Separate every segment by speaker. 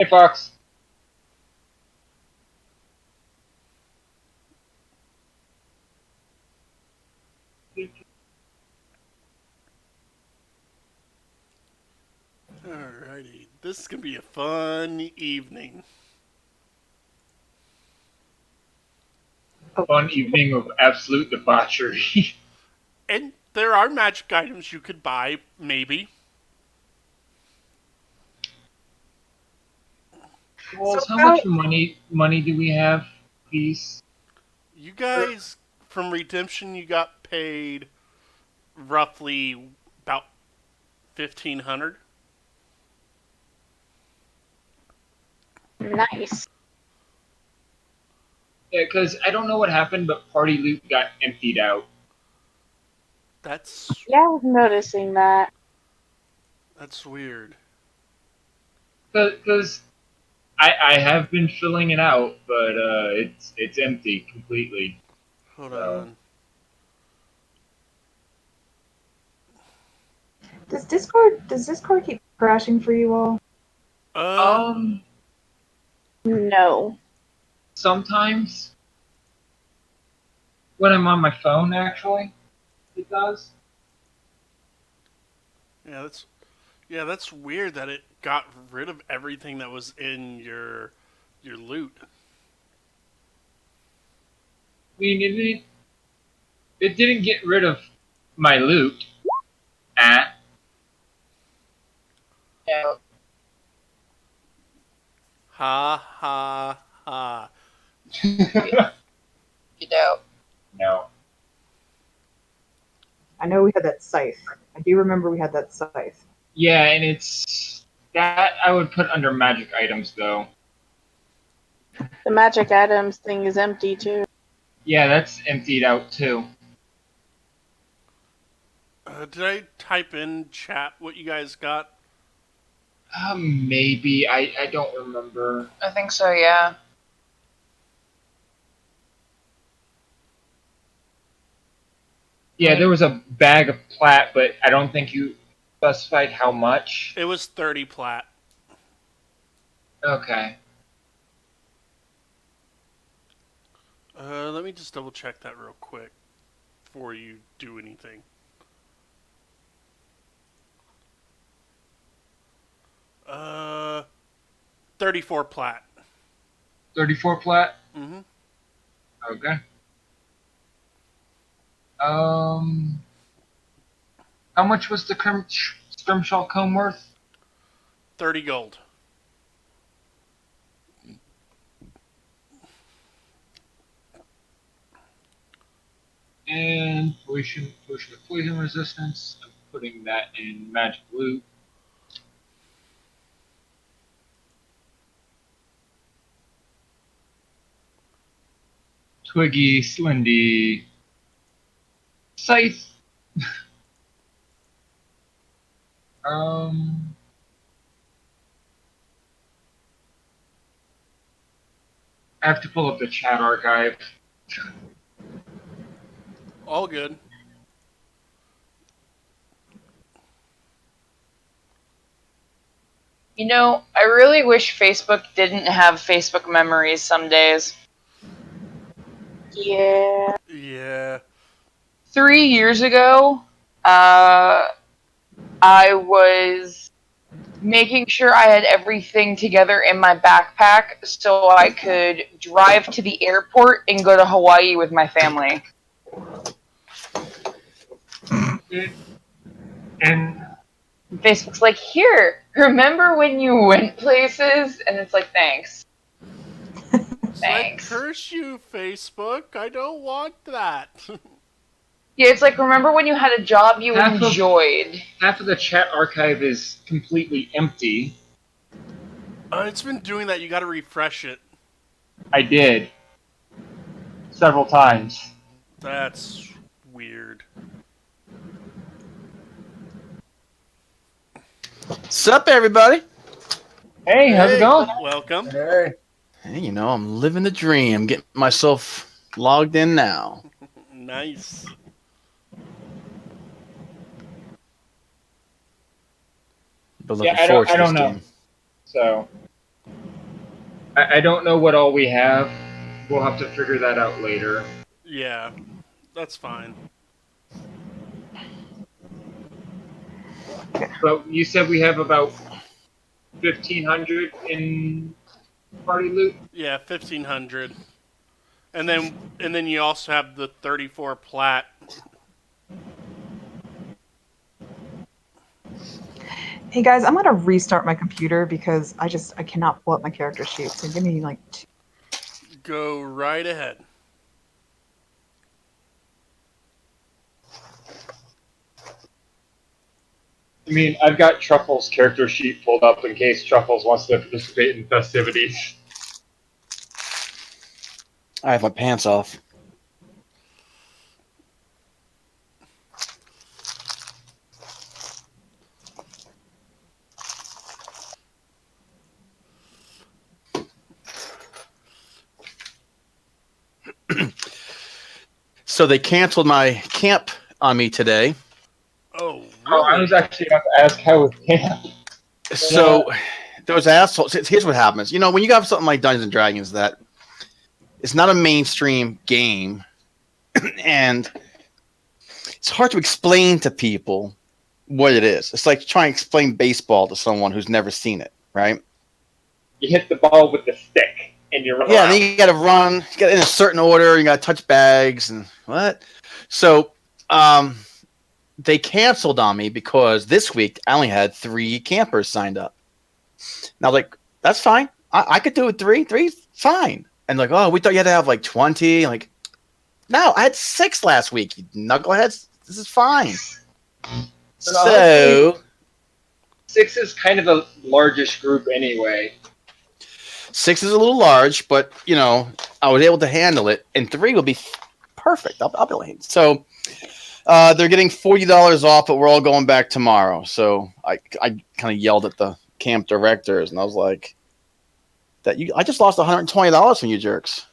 Speaker 1: Hey, Fox.
Speaker 2: Alrighty, this is gonna be a fun evening.
Speaker 1: Fun evening of absolute debauchery.
Speaker 2: And there are magic items you could buy, maybe.
Speaker 1: Well, how
Speaker 3: How
Speaker 1: much money do we have, please?
Speaker 2: You guys, from Redemption, you got paid roughly about 1,500.
Speaker 3: nice.
Speaker 1: Yeah, because I don't know what happened, but party loot got emptied out.
Speaker 2: That's
Speaker 3: Yeah, I was noticing that.
Speaker 2: that's weird.
Speaker 1: Because I have been filling it out, but it's empty completely.
Speaker 2: Hold
Speaker 1: So
Speaker 2: on.
Speaker 4: Does Discord keep crashing for you all?
Speaker 2: Uh,
Speaker 1: um,
Speaker 3: No.
Speaker 1: sometimes when I'm on my phone, actually, it does.
Speaker 2: yeah, that's weird that it got rid of everything that was in your loot.
Speaker 1: I mean, it didn't get rid of my loot. At
Speaker 5: No,
Speaker 2: Ha ha ha.
Speaker 5: you don't.
Speaker 1: no.
Speaker 4: I know we had that scythe. I do remember we had that scythe.
Speaker 1: Yeah, and it's that I would put under magic items though.
Speaker 3: The magic items thing is empty too.
Speaker 1: Yeah, that's emptied out too.
Speaker 2: Did I type in chat what you guys got?
Speaker 1: Maybe I don't remember.
Speaker 5: I think so, yeah.
Speaker 1: Yeah, there was a bag of plat, but I don't think you specified how much.
Speaker 2: It was 30 plat.
Speaker 1: Okay.
Speaker 2: Let me just double check that real quick before you do anything. Uh, 34 plat.
Speaker 1: 34 plat.
Speaker 2: Mm-hmm.
Speaker 1: Okay. How much was the scrimshaw comb worth?
Speaker 2: 30 gold.
Speaker 1: And potion of poison resistance. I'm putting that in magic loot. Twiggy, Slendy, Scythe. um, I have to pull up the chat archive.
Speaker 2: All good.
Speaker 5: You know, I really wish Facebook didn't have Facebook memories some days.
Speaker 3: Yeah.
Speaker 2: Yeah.
Speaker 5: 3 years ago, uh, I was making sure I had everything together in my backpack so I could drive to the airport and go to Hawaii with my family.
Speaker 1: And
Speaker 5: Facebook's like, here, remember when you went places? And it's like, thanks.
Speaker 2: It's like,
Speaker 5: Thanks.
Speaker 2: curse you, Facebook. I don't want that.
Speaker 5: Yeah, it's like, remember when you had a job you
Speaker 1: Half of-
Speaker 5: enjoyed?
Speaker 1: half of the chat archive is completely empty.
Speaker 2: It's been doing that. You gotta refresh it.
Speaker 1: I did. Several times.
Speaker 2: That's weird.
Speaker 6: Sup, everybody?
Speaker 1: Hey, how's it going?
Speaker 2: Welcome.
Speaker 6: Hey, you know, I'm living the dream. Getting myself logged in now.
Speaker 2: Nice.
Speaker 6: Been
Speaker 1: Yeah,
Speaker 6: looking forward to
Speaker 1: I
Speaker 6: this
Speaker 1: don't know.
Speaker 6: game.
Speaker 1: So I don't know what all we have. We'll have to figure that out later.
Speaker 2: Yeah, that's fine.
Speaker 1: But you said we have about 1,500 in party loot.
Speaker 2: Yeah, 1,500. And then you also have the 34 plat.
Speaker 4: Hey guys, I'm gonna restart my computer because I cannot pull up my character sheet. So give me like
Speaker 2: Go right ahead.
Speaker 1: I mean, I've got Truffle's character sheet pulled up in case Truffles wants to participate in festivities.
Speaker 6: I have my pants off. So they canceled my camp on me today.
Speaker 2: Oh,
Speaker 1: Oh, I
Speaker 2: really?
Speaker 1: was actually about to ask how was camp.
Speaker 6: So those assholes. Here's what happens. You know, when you got something like Dungeons and Dragons that it's not a mainstream game, and it's hard to explain to people what it is. It's like trying to explain baseball to someone who's never seen it, right?
Speaker 1: You hit the ball with the stick, and you run
Speaker 6: Yeah,
Speaker 1: around.
Speaker 6: then you got to run. You got in a certain order. You got to touch bags and what. So, they canceled on me because this week I only had 3 campers signed up. And I was like, that's fine. I could do it 3. 3's fine. And like, oh, we thought you had to have like 20. Like, no, I had 6 last week. You knuckleheads. This is fine. So
Speaker 1: 6 is kind of the largest group anyway.
Speaker 6: 6 is a little large, but you know, I was able to handle it, and 3 will be perfect. I'll be able to. So they're getting $40 off, but we're all going back tomorrow. So I kind of yelled at the camp directors, and I was like, I just lost $120 from you jerks.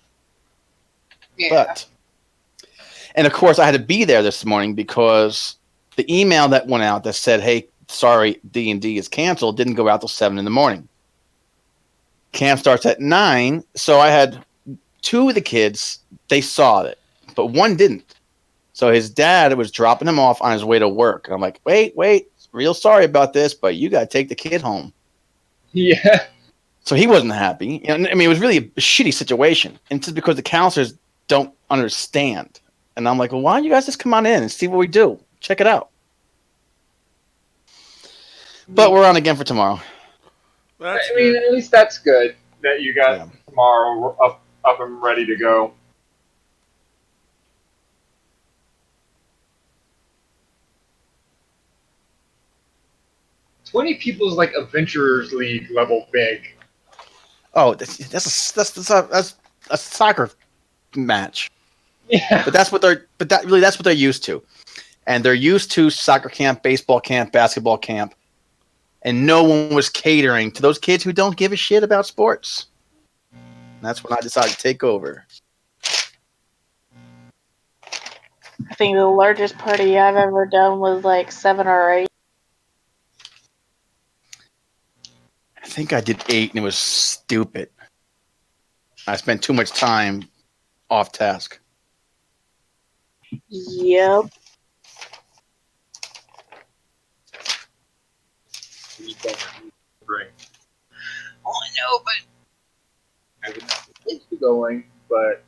Speaker 5: Yeah.
Speaker 6: But and of course I had to be there this morning because the email that went out that said, "Hey, sorry, D&D is canceled," didn't go out till 7 in the morning. Camp starts at 9, so I had 2 of the kids. They saw it, but one didn't. So his dad was dropping him off on his way to work, and I'm like, "Wait, real sorry about this, but you got to take the kid home."
Speaker 1: Yeah.
Speaker 6: So he wasn't happy. I mean, it was really a shitty situation, and it's just because the counselors don't understand. And I'm like, well, why don't you guys just come on in and see what we do? Check it out. But we're on again for tomorrow.
Speaker 2: That's
Speaker 1: I mean,
Speaker 2: good.
Speaker 1: at least that's good that you got
Speaker 6: Yeah.
Speaker 1: tomorrow up and ready to go. "20 people is like Adventurers League level big."
Speaker 6: Oh, that's a soccer match.
Speaker 1: Yeah.
Speaker 6: But that's what they're used to. And they're used to soccer camp, baseball camp, basketball camp. And no one was catering to those kids who don't give a shit about sports. And that's when I decided to take over.
Speaker 3: I think the largest party I've ever done was like 7 or 8.
Speaker 6: I think I did 8 and it was stupid. I spent too much time off task.
Speaker 3: Yep.
Speaker 1: Bring.
Speaker 5: Oh, I know, but
Speaker 1: I would not think you going, but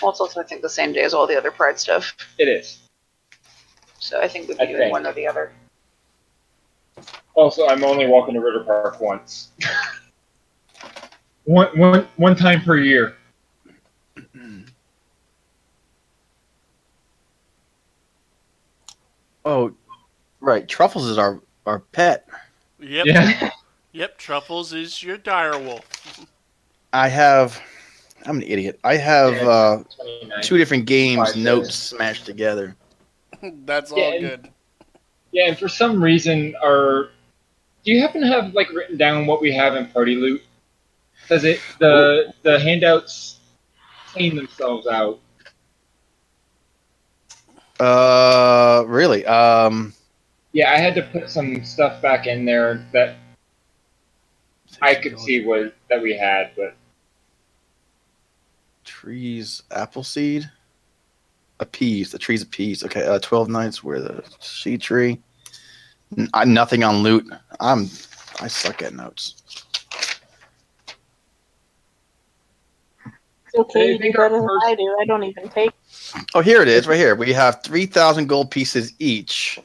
Speaker 5: well, it's also I think the same day as all the other Pride stuff.
Speaker 1: it is.
Speaker 5: So I think we'd
Speaker 1: I
Speaker 5: be doing
Speaker 1: think.
Speaker 5: one or the other.
Speaker 1: Also, I'm only walking to Ritter Park once. one time per year.
Speaker 6: Oh, right. Truffles is our pet.
Speaker 2: Yep.
Speaker 1: Yeah.
Speaker 2: Yep. Truffles is your direwolf.
Speaker 6: I'm an idiot. I have
Speaker 1: 29.
Speaker 6: 2 different games
Speaker 1: 5
Speaker 6: notes
Speaker 1: days.
Speaker 6: smashed together.
Speaker 2: That's all
Speaker 1: Yeah, and-
Speaker 2: good.
Speaker 1: Yeah, and for some reason, do you happen to have like written down what we have in party loot? Does it the handouts clean themselves out?
Speaker 6: Really?
Speaker 1: Yeah, I had to put some stuff back in there that I could see was that we had, but
Speaker 6: Trees, apple seed, a peas. The trees of peas. Okay, 12 nights where the seed tree. Nothing on loot. I suck at notes.
Speaker 3: It's okay,
Speaker 1: I
Speaker 3: you do
Speaker 1: think our
Speaker 3: better than
Speaker 1: first-
Speaker 3: I do. I don't even take.
Speaker 6: Oh, here it is, right here. We have 3,000 gold pieces each.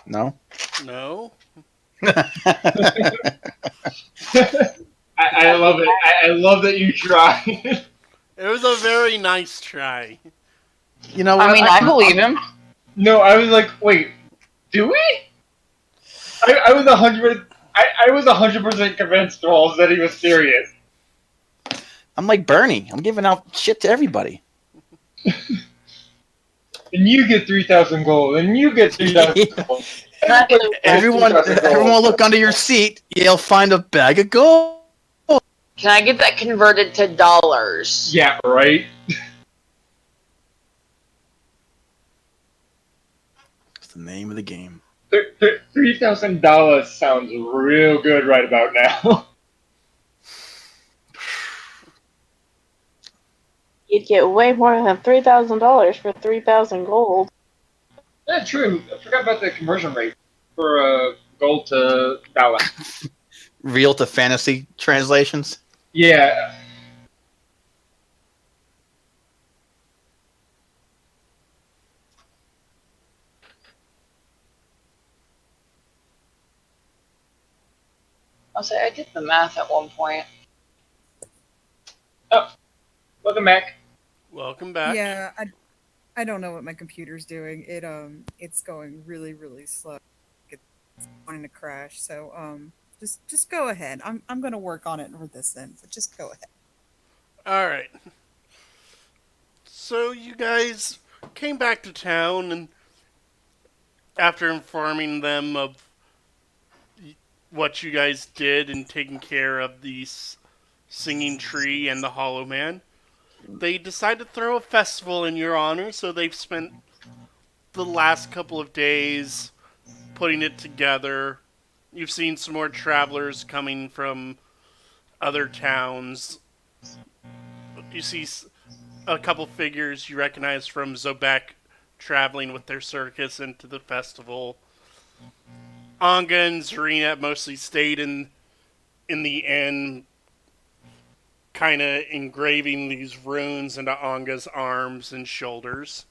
Speaker 6: No.
Speaker 2: No.
Speaker 1: I love it. I love that you try.
Speaker 2: It was a very nice try.
Speaker 6: You know what?
Speaker 5: I mean, I believe him.
Speaker 1: No, I was like, wait, do we? I was 100. I was 100% convinced, Rolls, that he was serious.
Speaker 6: I'm like Bernie. I'm giving out shit to everybody.
Speaker 1: And you get 3,000 gold, and you get 3,000 gold. Everybody gets
Speaker 6: Everyone,
Speaker 1: 3,000 gold.
Speaker 6: everyone, look under your seat. You'll find a bag of gold.
Speaker 5: Can I get that converted to dollars?
Speaker 1: Yeah, right.
Speaker 6: It's the name of the game.
Speaker 1: $3,000 sounds real good right about now.
Speaker 3: You'd get way more than $3,000 for 3,000 gold.
Speaker 1: Yeah, true. I forgot about the conversion rate for gold to dollar.
Speaker 6: Real to fantasy translations.
Speaker 1: Yeah.
Speaker 5: I'll say I did the math at one point.
Speaker 1: Welcome back.
Speaker 2: Welcome back.
Speaker 7: Yeah, I don't know what my computer's doing. It's going really, really slow. It's wanting to crash. So just go ahead. I'm gonna work on it for this end, but just go ahead.
Speaker 2: All right. So you guys came back to town, and after informing them of what you guys did and taking care of the singing tree and the hollow man, they decided to throw a festival in your honor. So they've spent the last couple of days putting it together. You've seen some more travelers coming from other towns. You see a couple figures you recognize from Zobek traveling with their circus into the festival. Anga and Zarina mostly stayed in the inn, kind of engraving these runes into Anga's arms and shoulders.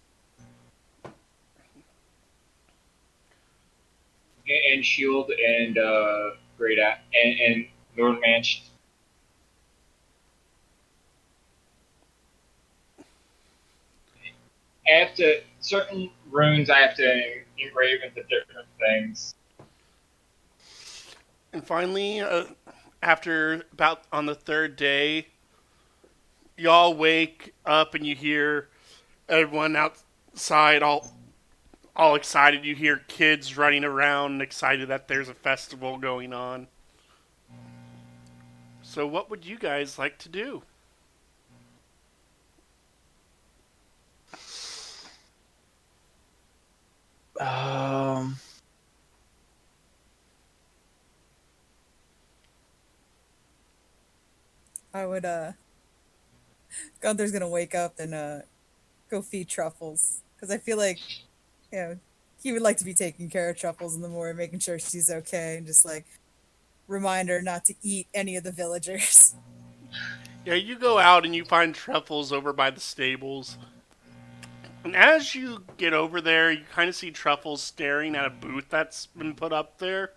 Speaker 1: And Shield and Great and Lord Manch. I have to certain runes I have to engrave into different things.
Speaker 2: And finally, after about on the third day, y'all wake up and you hear everyone outside all excited. You hear kids running around, excited that there's a festival going on. So what would you guys like to do?
Speaker 7: I would Gunther's gonna wake up and go feed Truffles because I feel like he would like to be taking care of Truffles in the morning, making sure she's okay, and just like remind her not to eat any of the villagers.
Speaker 2: Yeah, you go out and you find Truffles over by the stables. And as you get over there, you kind of see Truffles staring at a booth that's been put up there.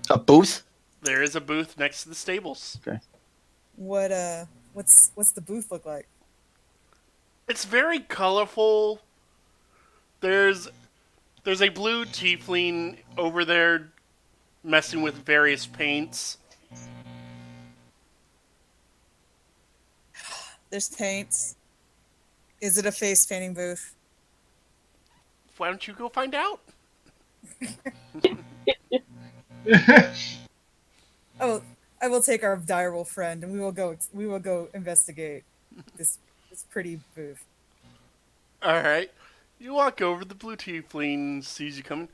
Speaker 6: A booth?
Speaker 2: There is a booth next to the stables.
Speaker 7: What's the booth look like?
Speaker 2: It's very colorful. There's a blue tiefling over there messing with various paints.
Speaker 7: There's paints. Is it a face painting booth?
Speaker 2: Why don't you go find out?
Speaker 7: Oh, I will take our direwolf friend and we will go investigate this pretty booth.
Speaker 2: All right. You walk over, the blue tiefling sees you coming.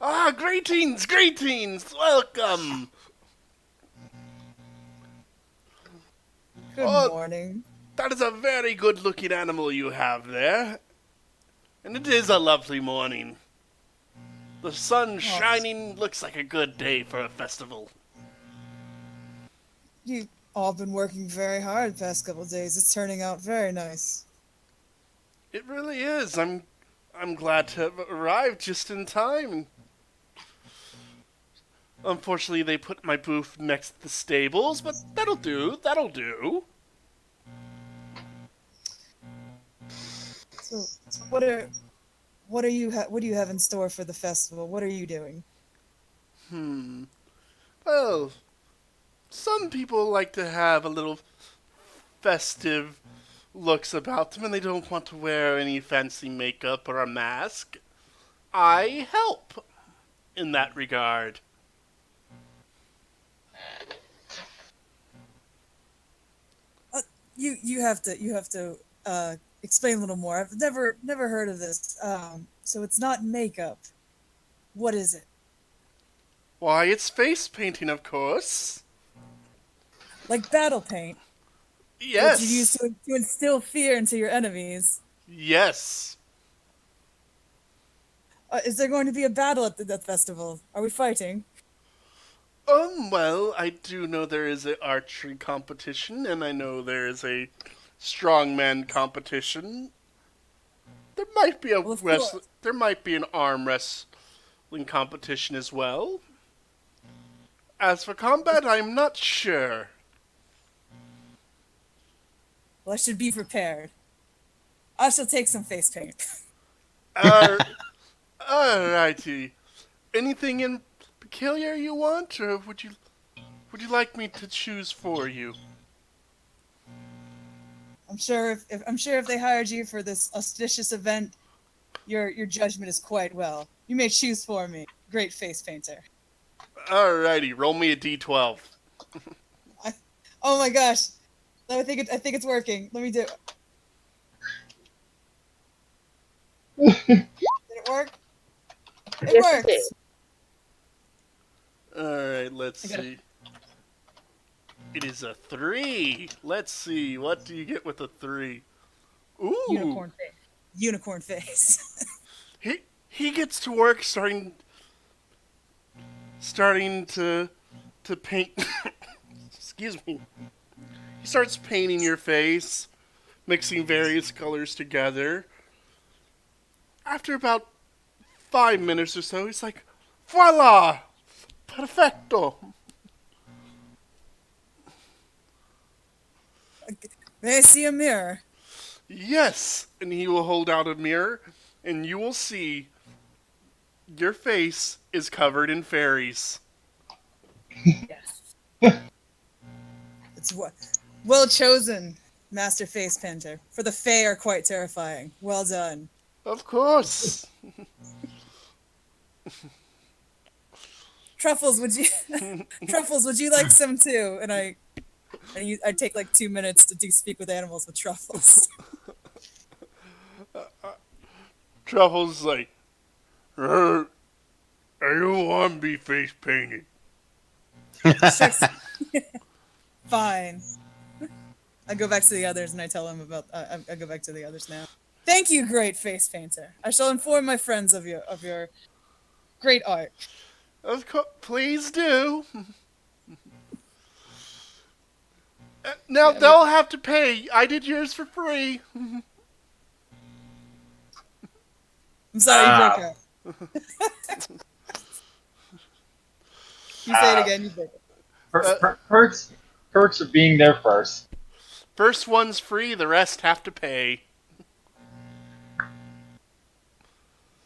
Speaker 2: Ah, greetings, greetings, welcome.
Speaker 7: Good
Speaker 2: Oh.
Speaker 7: morning.
Speaker 2: That is a very good-looking animal you have there. And it is a lovely morning. The sun shining looks like a good day for a festival.
Speaker 7: You all been working very hard the past couple of days. It's turning out very nice.
Speaker 2: It really is. I'm glad to have arrived just in time. Unfortunately, they put my booth next to the stables, but that'll do. That'll do.
Speaker 7: So what do you have in store for the festival? What are you doing?
Speaker 2: Well, some people like to have a little festive looks about them and they don't want to wear any fancy makeup or a mask. I help in that regard.
Speaker 7: You have to explain a little more. I've never heard of this. So it's not makeup. What is it?
Speaker 2: Why, it's face painting, of course.
Speaker 7: Like battle paint?
Speaker 2: Yes.
Speaker 7: That you use to instill fear into your enemies.
Speaker 2: Yes.
Speaker 7: Is there going to be a battle at the festival? Are we fighting?
Speaker 2: Well, I do know there is an archery competition, and I know there is a strongman competition. There might be
Speaker 7: Well, of course.
Speaker 2: there might be an arm wrestling competition as well. As for combat, I'm not sure.
Speaker 7: Well, I should be prepared. I shall take some face paint.
Speaker 2: Alrighty. Anything in peculiar you want, or would you like me to choose for you?
Speaker 7: I'm sure if they hired you for this auspicious event, your judgment is quite well. You may choose for me, great face painter.
Speaker 2: Alrighty, roll me a d12.
Speaker 7: Oh my gosh, I think it's working. Let me do it. Did it work? It
Speaker 3: Yes,
Speaker 7: worked.
Speaker 3: it did.
Speaker 2: Alright, let's see. It is a 3. Let's see, what do you get with a 3? Ooh!
Speaker 7: Unicorn face. Unicorn face.
Speaker 2: He gets to work starting to paint. Excuse me. He starts painting your face, mixing various colors together. After about 5 minutes or so, he's like, "Voila! Perfecto!"
Speaker 7: May I see a mirror?
Speaker 2: Yes! And he will hold out a mirror, and you will see your face is covered in fairies.
Speaker 7: Yes. It's well chosen, Master Face Painter. For the Fae are quite terrifying. Well done.
Speaker 2: Of course!
Speaker 7: Truffles, would you like some too? And I take like 2 minutes to do speak with animals with Truffles.
Speaker 2: Truffle's like, I don't want to be face painted.
Speaker 7: Shucks. Fine. I go back to the others and I tell them about. I go back to the others now. Thank you, great face painter. I shall inform my friends of your great art.
Speaker 2: Of course, please do. Now they'll have to pay. I did yours for free.
Speaker 7: I'm sorry, you broke up. You say it again. You broke up.
Speaker 1: Perks of being there first.
Speaker 2: First one's free. The rest have to pay.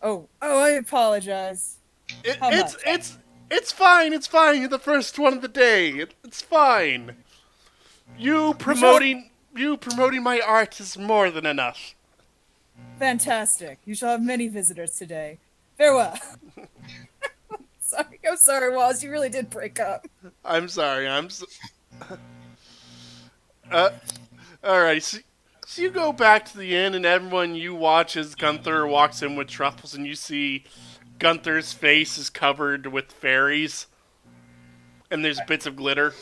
Speaker 7: Oh, I apologize. How much?
Speaker 2: It's fine. It's fine. You're the first one of the day. It's fine. You promoting my art is more than enough.
Speaker 7: Fantastic. You shall have many visitors today. Farewell. I'm sorry, Waz. You really did break up.
Speaker 2: I'm sorry. Alright. So you go back to the inn, and everyone you watch as Gunther walks in with truffles, and you see Gunther's face is covered with fairies, and there's bits of glitter.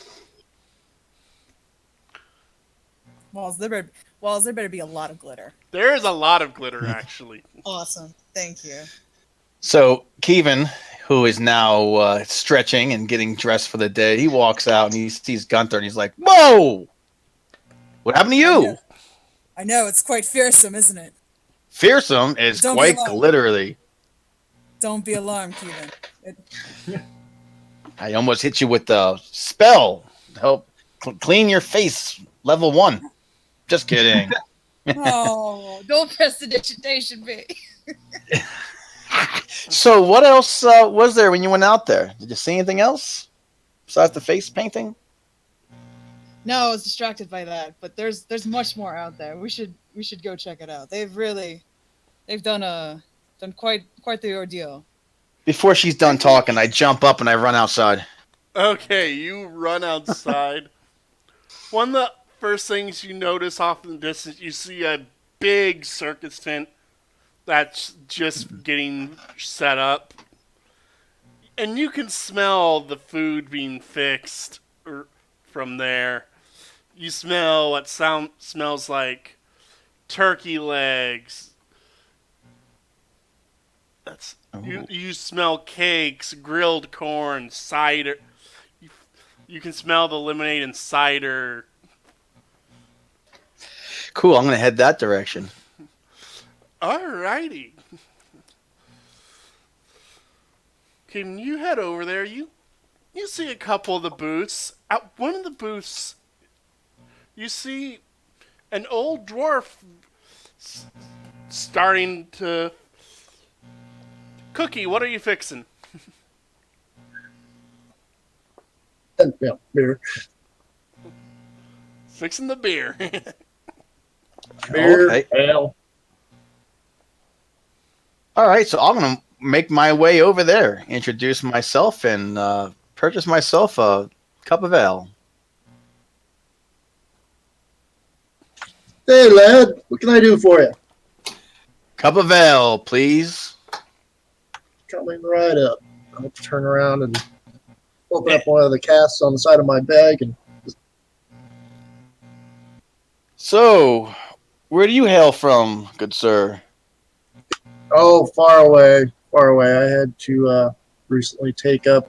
Speaker 7: Walls, there better be a lot of glitter.
Speaker 2: There is a lot of glitter, actually.
Speaker 7: Awesome. Thank you.
Speaker 6: So Kevin, who is now stretching and getting dressed for the day, he walks out and he sees Gunther and he's like, "Whoa! What happened to you?"
Speaker 7: I know, it's quite fearsome, isn't it?
Speaker 6: Fearsome is
Speaker 7: Don't be
Speaker 6: quite
Speaker 7: alarmed.
Speaker 6: glitterly.
Speaker 7: Don't be alarmed, Kevin.
Speaker 6: I almost hit you with the spell. Help clean your face. Level 1. Just kidding.
Speaker 7: Oh, don't press the digitation me.
Speaker 6: So what else was there when you went out there? Did you see anything else besides the face painting?
Speaker 7: No, I was distracted by that, but there's much more out there. We should go check it out. They've done quite the ordeal.
Speaker 6: Before she's done talking, I jump up and I run outside.
Speaker 2: Okay, you run outside. One of the first things you notice off in the distance, you see a big circus tent that's just getting set up. And you can smell the food being fixed from there. You smell what smells like turkey legs. You smell cakes, grilled corn, cider. You can smell the lemonade and cider.
Speaker 6: Cool, I'm going to head that direction.
Speaker 2: Alrighty. Can you head over there? You see a couple of the booths. At one of the booths, you see an old dwarf starting to... Cookie, what are you fixing?
Speaker 8: Yeah, beer.
Speaker 2: Fixing the beer.
Speaker 8: Beer,
Speaker 6: Okay.
Speaker 8: ale.
Speaker 6: All right, so I'm going to make my way over there, introduce myself, and purchase myself a cup of ale.
Speaker 8: Hey, lad, what can I do for you?
Speaker 6: Cup of ale, please.
Speaker 8: Coming right up. I'll turn around and open up one of the casks on the side of my bag and
Speaker 6: So, where do you hail from, good sir?
Speaker 8: oh, far away, far away. I had to recently take up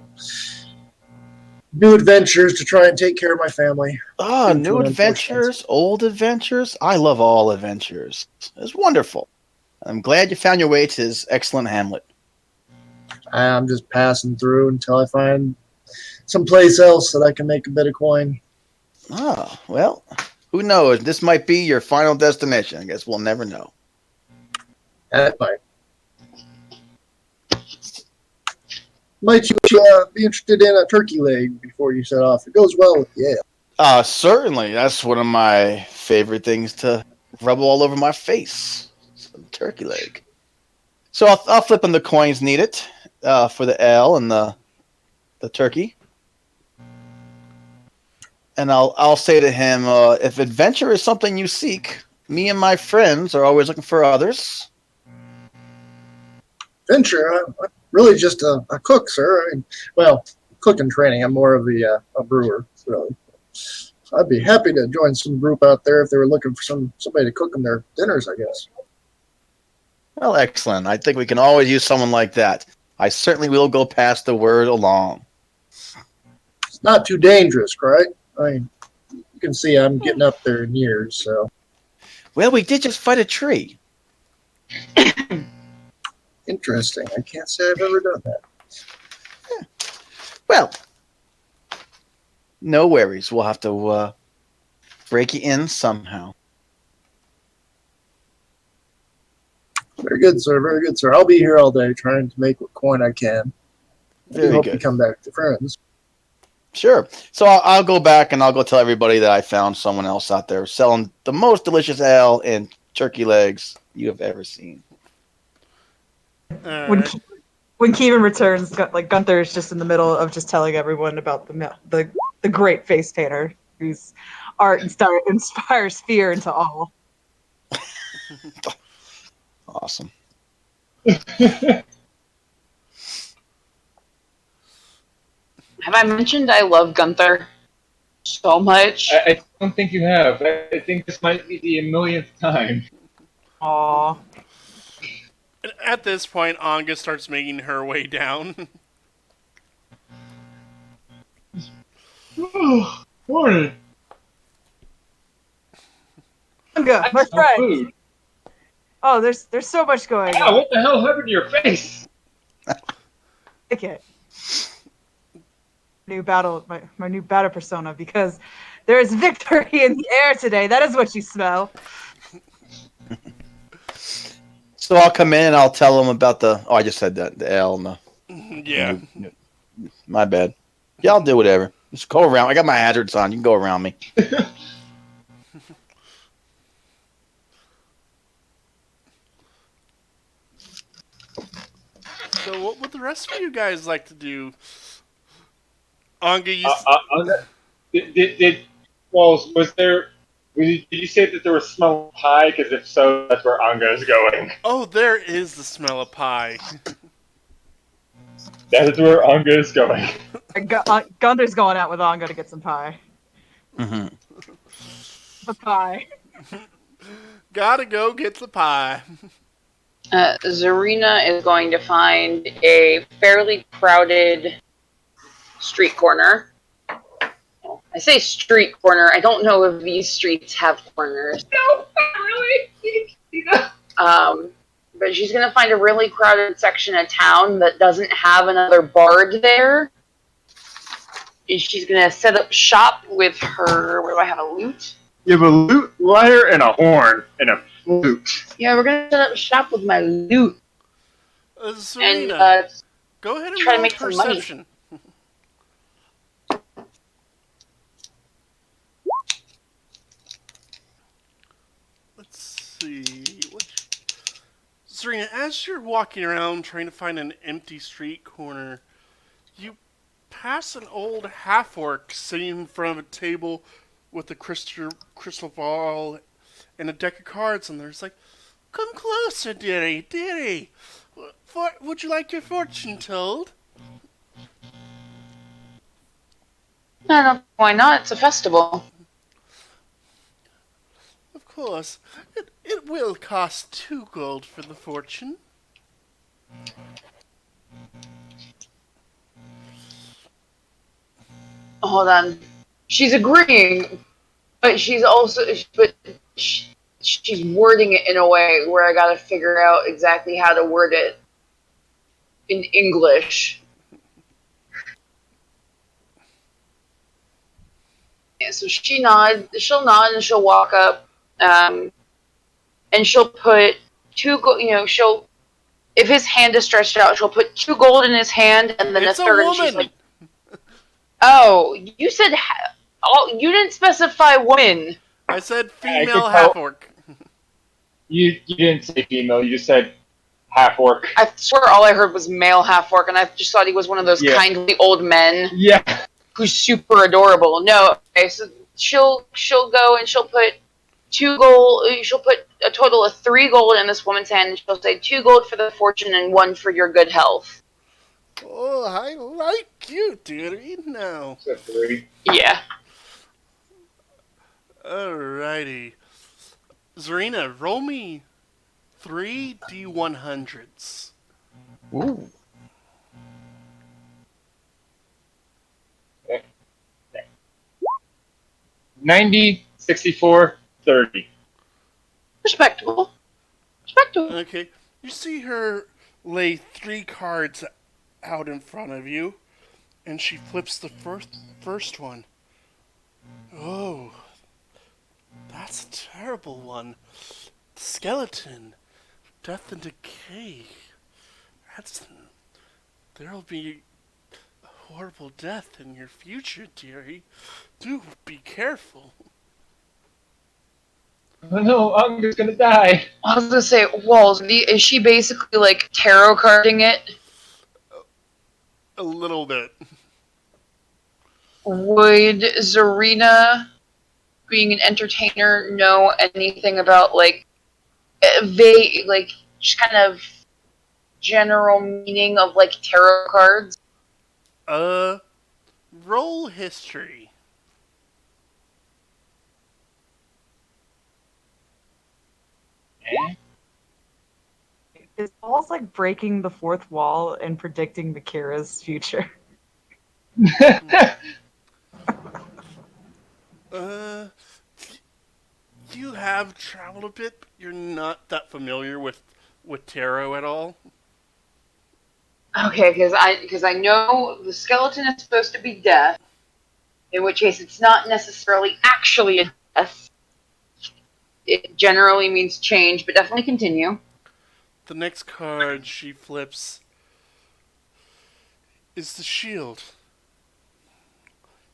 Speaker 8: new adventures to try and take care of my family.
Speaker 6: Ah,
Speaker 8: Due to
Speaker 6: new
Speaker 8: an
Speaker 6: adventures, old adventures. I love all adventures. It's wonderful. I'm glad you found your way to this excellent hamlet.
Speaker 8: I'm just passing through until I find someplace else that I can make a bit of coin.
Speaker 6: Ah, well, who knows? This might be your final destination. I guess we'll never know.
Speaker 8: That might. Might you be interested in a turkey leg before you set off? It goes well with the ale.
Speaker 6: Certainly. That's one of my favorite things to rub all over my face. Some turkey leg. So I'll flip in the coins needed for the ale and the turkey. And I'll say to him, if adventure is something you seek, me and my friends are always looking for others.
Speaker 8: Adventure? I'm really just a cook, sir. I mean, well, cook and training. I'm more of a brewer, really. I'd be happy to join some group out there if they were looking for somebody to cook them their dinners, I guess.
Speaker 6: Well, excellent. I think we can always use someone like that. I certainly will go pass the word along.
Speaker 8: It's not too dangerous, right? I mean, you can see I'm getting up there in years, so.
Speaker 6: Well, we did just fight a tree.
Speaker 8: Interesting. I can't say I've ever done that.
Speaker 6: Well, no worries. We'll have to break you in somehow.
Speaker 8: Very good, sir. Very good, sir. I'll be here all day trying to make what coin I can. I do
Speaker 6: Very
Speaker 8: hope you
Speaker 6: good.
Speaker 8: come back to friends.
Speaker 6: Sure. So I'll go back and I'll go tell everybody that I found someone else out there selling the most delicious ale and turkey legs you have ever seen.
Speaker 4: When when Kevin returns, Gunther is just in the middle of just telling everyone about the great face painter whose art inspires fear into all.
Speaker 6: Awesome.
Speaker 5: Have I mentioned I love Gunther so much?
Speaker 1: I don't think you have. I think this might be the millionth time.
Speaker 4: Aw.
Speaker 2: And at this point, Anga starts making her way down.
Speaker 1: Morning.
Speaker 4: Anga, my
Speaker 1: No
Speaker 4: friend.
Speaker 1: food.
Speaker 4: Oh, there's so much going
Speaker 1: Ow,
Speaker 4: on.
Speaker 1: what the hell happened to your face?
Speaker 4: Take it. My new battle persona, because there is victory in the air today. That is what you smell.
Speaker 6: So I'll come in and I'll tell them about the. Oh, I just said that. The L and the.
Speaker 2: Yeah.
Speaker 6: My bad. Yeah, I'll do whatever. Just go around. I got my hazards on. You can go around me.
Speaker 2: So what would the rest of you guys like to do? Anga,
Speaker 1: Was there? Did you say that there was smell of pie? Because if so, that's where Anga is going.
Speaker 2: Oh, there is the smell of pie.
Speaker 1: That is where Anga is going.
Speaker 4: Gunther's going out with Anga to get some pie.
Speaker 6: Mm-hmm.
Speaker 4: The pie.
Speaker 2: Gotta go get the pie.
Speaker 5: Zarina is going to find a fairly crowded street corner. I say street corner. I don't know if these streets have corners. No, not really. But she's going to find a really crowded section of town that doesn't have another bard there. And she's going to set up shop with her. Where do I have a lute?
Speaker 1: You have a lute, lyre, and a horn, and a flute.
Speaker 5: Yeah, we're going to set up shop with my lute.
Speaker 2: Serena,
Speaker 5: And
Speaker 2: go ahead and
Speaker 5: try to
Speaker 2: roll
Speaker 5: make some money.
Speaker 2: perception. Let's see. Serena, as you're walking around trying to find an empty street corner, you pass an old half-orc sitting in front of a table with a crystal ball and a deck of cards, and there's like, "Come closer, dearie, dearie. Would you like your fortune told?"
Speaker 5: I don't know why not. It's a festival.
Speaker 2: Of course. It will cost 2 gold for the fortune.
Speaker 5: Hold on. She's agreeing, but she's wording it in a way where I gotta figure out exactly how to word it in English. Yeah, so she'll nod and she'll walk up, and she'll put if his hand is stretched out, she'll put 2 gold in his hand and then
Speaker 2: It's
Speaker 5: a
Speaker 2: a
Speaker 5: third. And
Speaker 2: woman.
Speaker 5: she's like, "Oh, you said you didn't specify woman."
Speaker 2: I said
Speaker 1: I
Speaker 2: female
Speaker 1: could tell-
Speaker 2: half-orc.
Speaker 1: You didn't say female. You just said half orc.
Speaker 5: I swear all I heard was male half-orc, and I just thought he was one of those
Speaker 1: Yeah.
Speaker 5: kindly old men
Speaker 1: Yeah.
Speaker 5: who's super adorable. No, okay, so she'll go and she'll put 2 gold. She'll put a total of 3 gold in this woman's hand, and she'll say 2 gold for the fortune and 1 for your good health.
Speaker 2: Oh, I like you, dearie, now.
Speaker 1: So 3.
Speaker 5: Yeah.
Speaker 2: Alrighty. Zarina, roll me 3 D100s.
Speaker 6: Ooh.
Speaker 1: 90, 64, 30.
Speaker 5: Respectable.
Speaker 2: Okay. You see her lay 3 cards out in front of you, and she flips the first one. Oh, that's a terrible one. Skeleton, death and decay. There'll be a horrible death in your future, dearie. Do be careful.
Speaker 1: Oh no, Anga's gonna die.
Speaker 5: I was gonna say, Walls, is she basically like tarot carding it?
Speaker 2: A little bit.
Speaker 5: Would Zarina, being an entertainer, know anything about like like just kind of general meaning of like tarot cards?
Speaker 2: Roll history.
Speaker 4: Is Paul's like breaking the fourth wall and predicting the Kira's future?
Speaker 2: Uh, you have traveled a bit, but you're not that familiar with tarot at all.
Speaker 5: Okay, because I know the skeleton is supposed to be death, in which case it's not necessarily actually a death. It generally means change, but definitely continue.
Speaker 2: The next card she flips is the shield.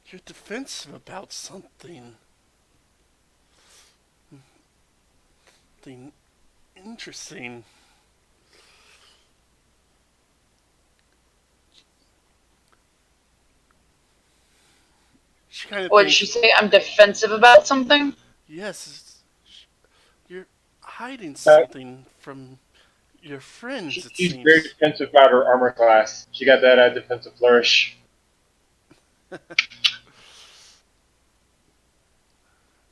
Speaker 2: You're defensive about something. Something interesting. She kind of
Speaker 5: What did
Speaker 2: thinks,
Speaker 5: she say? I'm defensive about something?
Speaker 2: yes, you're hiding something from your friends, it
Speaker 1: She's very
Speaker 2: seems.
Speaker 1: defensive about her armor class. She got that defensive flourish.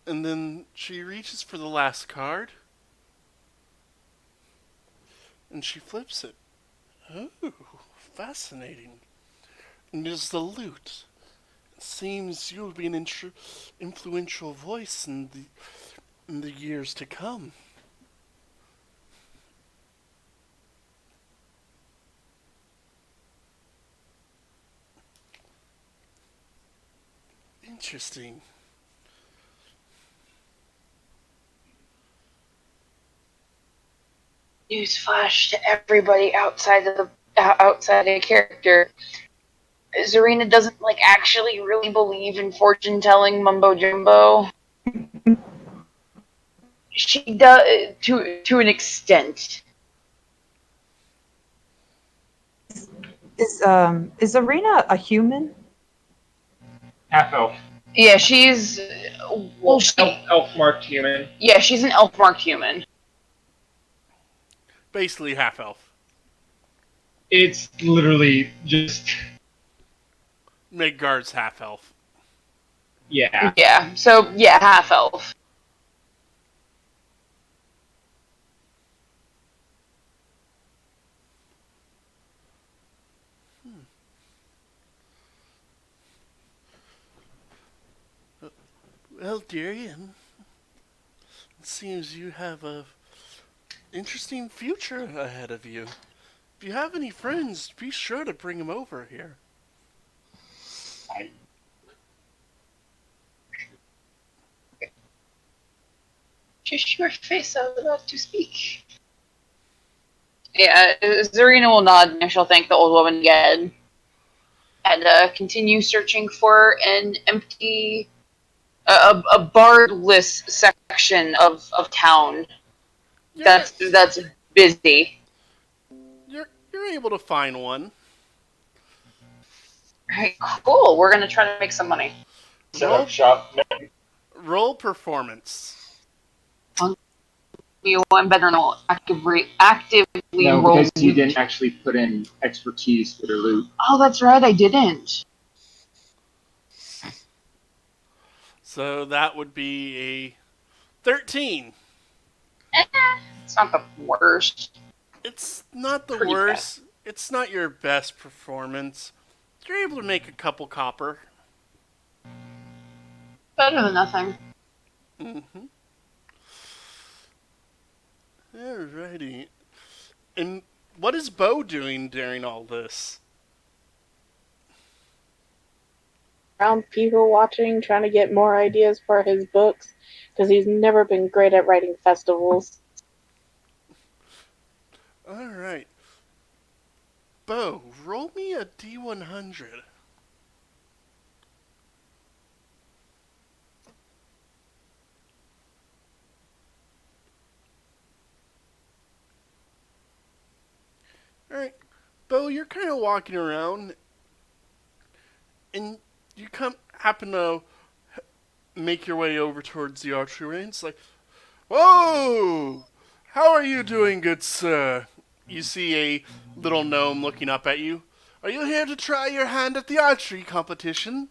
Speaker 2: And then she reaches for the last card. And she flips it. Oh, fascinating. And there's the loot. It seems you'll be an influential voice in the years to come. Interesting.
Speaker 5: Newsflash to everybody outside of character. Zarina doesn't like actually really believe in fortune telling mumbo jumbo. She does to an extent.
Speaker 4: Is Arena a human?
Speaker 1: Half elf.
Speaker 5: Yeah, she's well,
Speaker 1: Elf marked human.
Speaker 5: yeah, she's an elf marked human.
Speaker 2: Basically half elf.
Speaker 1: It's literally just
Speaker 2: Midgard's half elf.
Speaker 1: yeah.
Speaker 5: Yeah, so yeah, half elf.
Speaker 2: Well, Darian, it seems you have a interesting future ahead of you. If you have any friends, be sure to bring them over here.
Speaker 5: Just your face, I was about to speak. Yeah, Zarina will nod and she'll thank the old woman again. And continue searching for an empty, a bardless section of town
Speaker 2: You're,
Speaker 5: that's busy.
Speaker 2: you're able to find one.
Speaker 5: Alright, cool. We're gonna try to make some money.
Speaker 1: Set up shop.
Speaker 2: Roll performance.
Speaker 5: You one better know actively
Speaker 1: No,
Speaker 5: roll.
Speaker 1: because you didn't actually put in expertise for the loot.
Speaker 5: Oh, that's right, I didn't.
Speaker 2: So that would be a 13.
Speaker 5: It's not the worst.
Speaker 2: It's not the
Speaker 5: Pretty
Speaker 2: worst. It's not your best performance. You're able to make a couple copper.
Speaker 5: Better than nothing.
Speaker 2: Mm-hmm. Alrighty. And what is Bo doing during all this?
Speaker 3: Around people watching, trying to get more ideas for his books, because he's never been great at writing festivals.
Speaker 2: Alright. Bo, roll me a D100. Alright. Bo, you're kind of walking around, and you happen to make your way over towards the archery range. It's like, whoa! How are you doing, good sir? You see a little gnome looking up at you. Are you here to try your hand at the archery competition?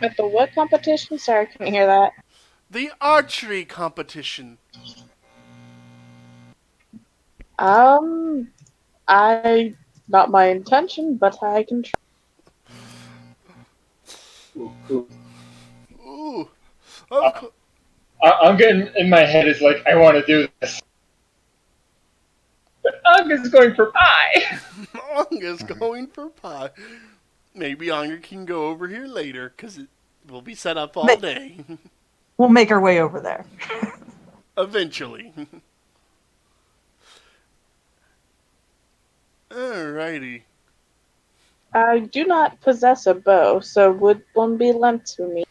Speaker 3: At the what competition? Sorry, I couldn't hear that.
Speaker 2: The archery competition.
Speaker 3: I not my intention, but I can try.
Speaker 2: Ooh. Of course.
Speaker 1: I'm getting in my head is like, I want to do this. But Anga's going for pie.
Speaker 2: Anga's going for pie. Maybe Anga can go over here later, because it will be set up all day.
Speaker 4: We'll make our way over there.
Speaker 2: Eventually. Alrighty.
Speaker 3: I do not possess a bow, so would one be lent to me?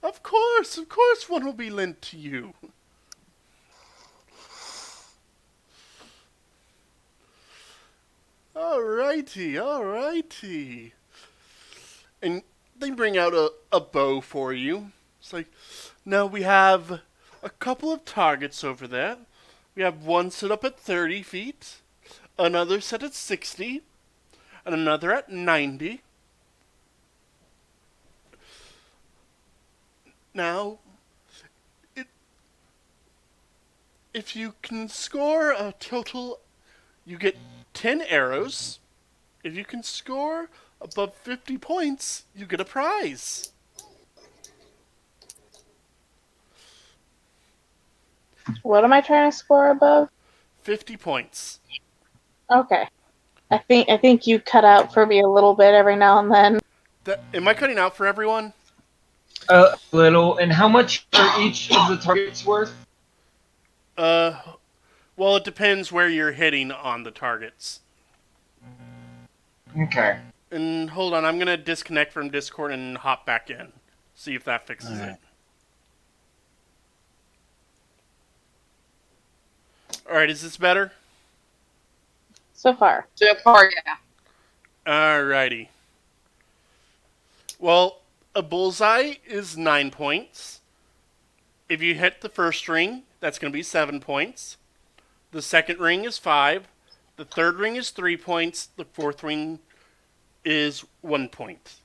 Speaker 2: Of course one will be lent to you. Alrighty. And they bring out a bow for you. It's like, now we have a couple of targets over there. We have one set up at 30 feet, another set at 60, and another at 90. Now, if you can score a total, you get 10 arrows. If you can score above 50 points, you get a prize.
Speaker 3: What am I trying to score above?
Speaker 2: 50 points.
Speaker 3: Okay. I think you cut out for me a little bit every now and then.
Speaker 2: Am I cutting out for everyone?
Speaker 1: A little. And how much are each of the targets worth?
Speaker 2: Well, it depends where you're hitting on the targets.
Speaker 1: Okay.
Speaker 2: And hold on, I'm gonna disconnect from Discord and hop back in. See if that fixes it. Alright, is this better?
Speaker 3: So far.
Speaker 5: So far, yeah.
Speaker 2: Alrighty. Well, a bullseye is 9 points. If you hit the first ring, that's going to be 7 points. The second ring is 5. The third ring is 3 points. The fourth ring is 1 point.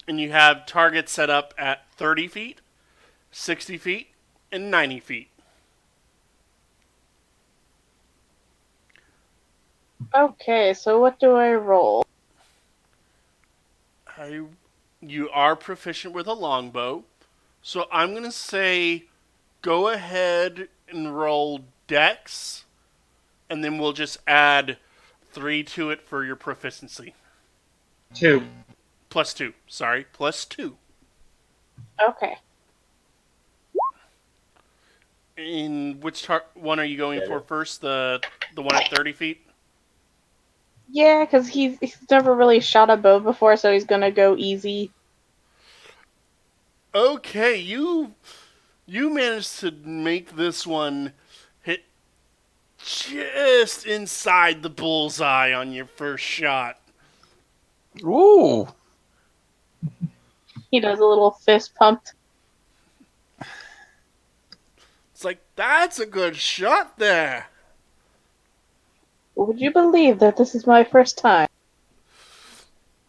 Speaker 2: And you have targets set up at 30 feet, 60 feet, and 90 feet.
Speaker 3: Okay, so what do I roll?
Speaker 2: You are proficient with a longbow. So I'm going to say go ahead and roll dex, and then we'll just add 3 to it for your proficiency.
Speaker 1: 2.
Speaker 2: Plus 2. Sorry, plus 2.
Speaker 3: Okay.
Speaker 2: And which one are you going for first? The one at 30 feet?
Speaker 3: Yeah, because he's never really shot a bow before, so he's gonna go easy.
Speaker 2: Okay, you managed to make this one hit just inside the bullseye on your first shot.
Speaker 6: Ooh.
Speaker 3: He does a little fist pump.
Speaker 2: It's like, that's a good shot there.
Speaker 3: Would you believe that this is my first time?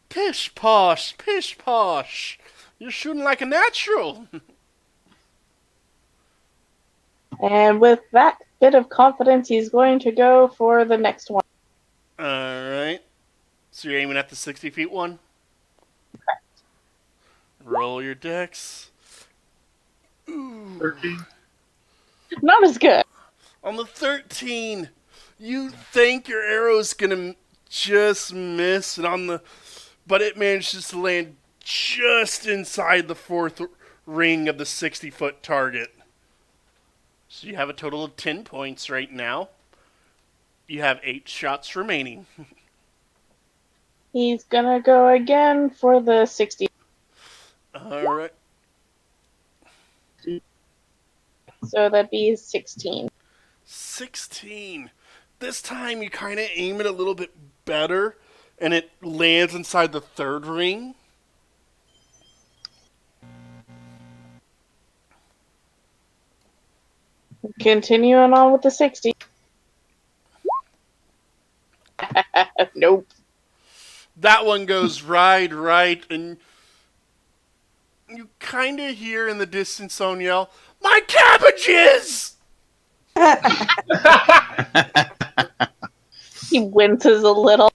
Speaker 2: Pish posh, pish posh. You're shooting like a natural.
Speaker 3: And with that bit of confidence, he's going to go for the next one.
Speaker 2: Alright. So you're aiming at the 60 feet one?
Speaker 3: Correct.
Speaker 2: Roll your dex.
Speaker 1: 13.
Speaker 3: Not as good.
Speaker 2: On the 13, you think your arrow's gonna just miss, but it manages to land just inside the fourth ring of the 60-foot target. So you have a total of 10 points right now. You have 8 shots remaining.
Speaker 3: He's gonna go again for the 60.
Speaker 2: Alright.
Speaker 3: So that'd be 16.
Speaker 2: 16. This time you kind of aim it a little bit better, and it lands inside the third ring.
Speaker 3: Continuing on with the 60. Nope.
Speaker 2: That one goes right, and you kind of hear in the distance someone yell, "My cabbages!"
Speaker 3: He winces a little.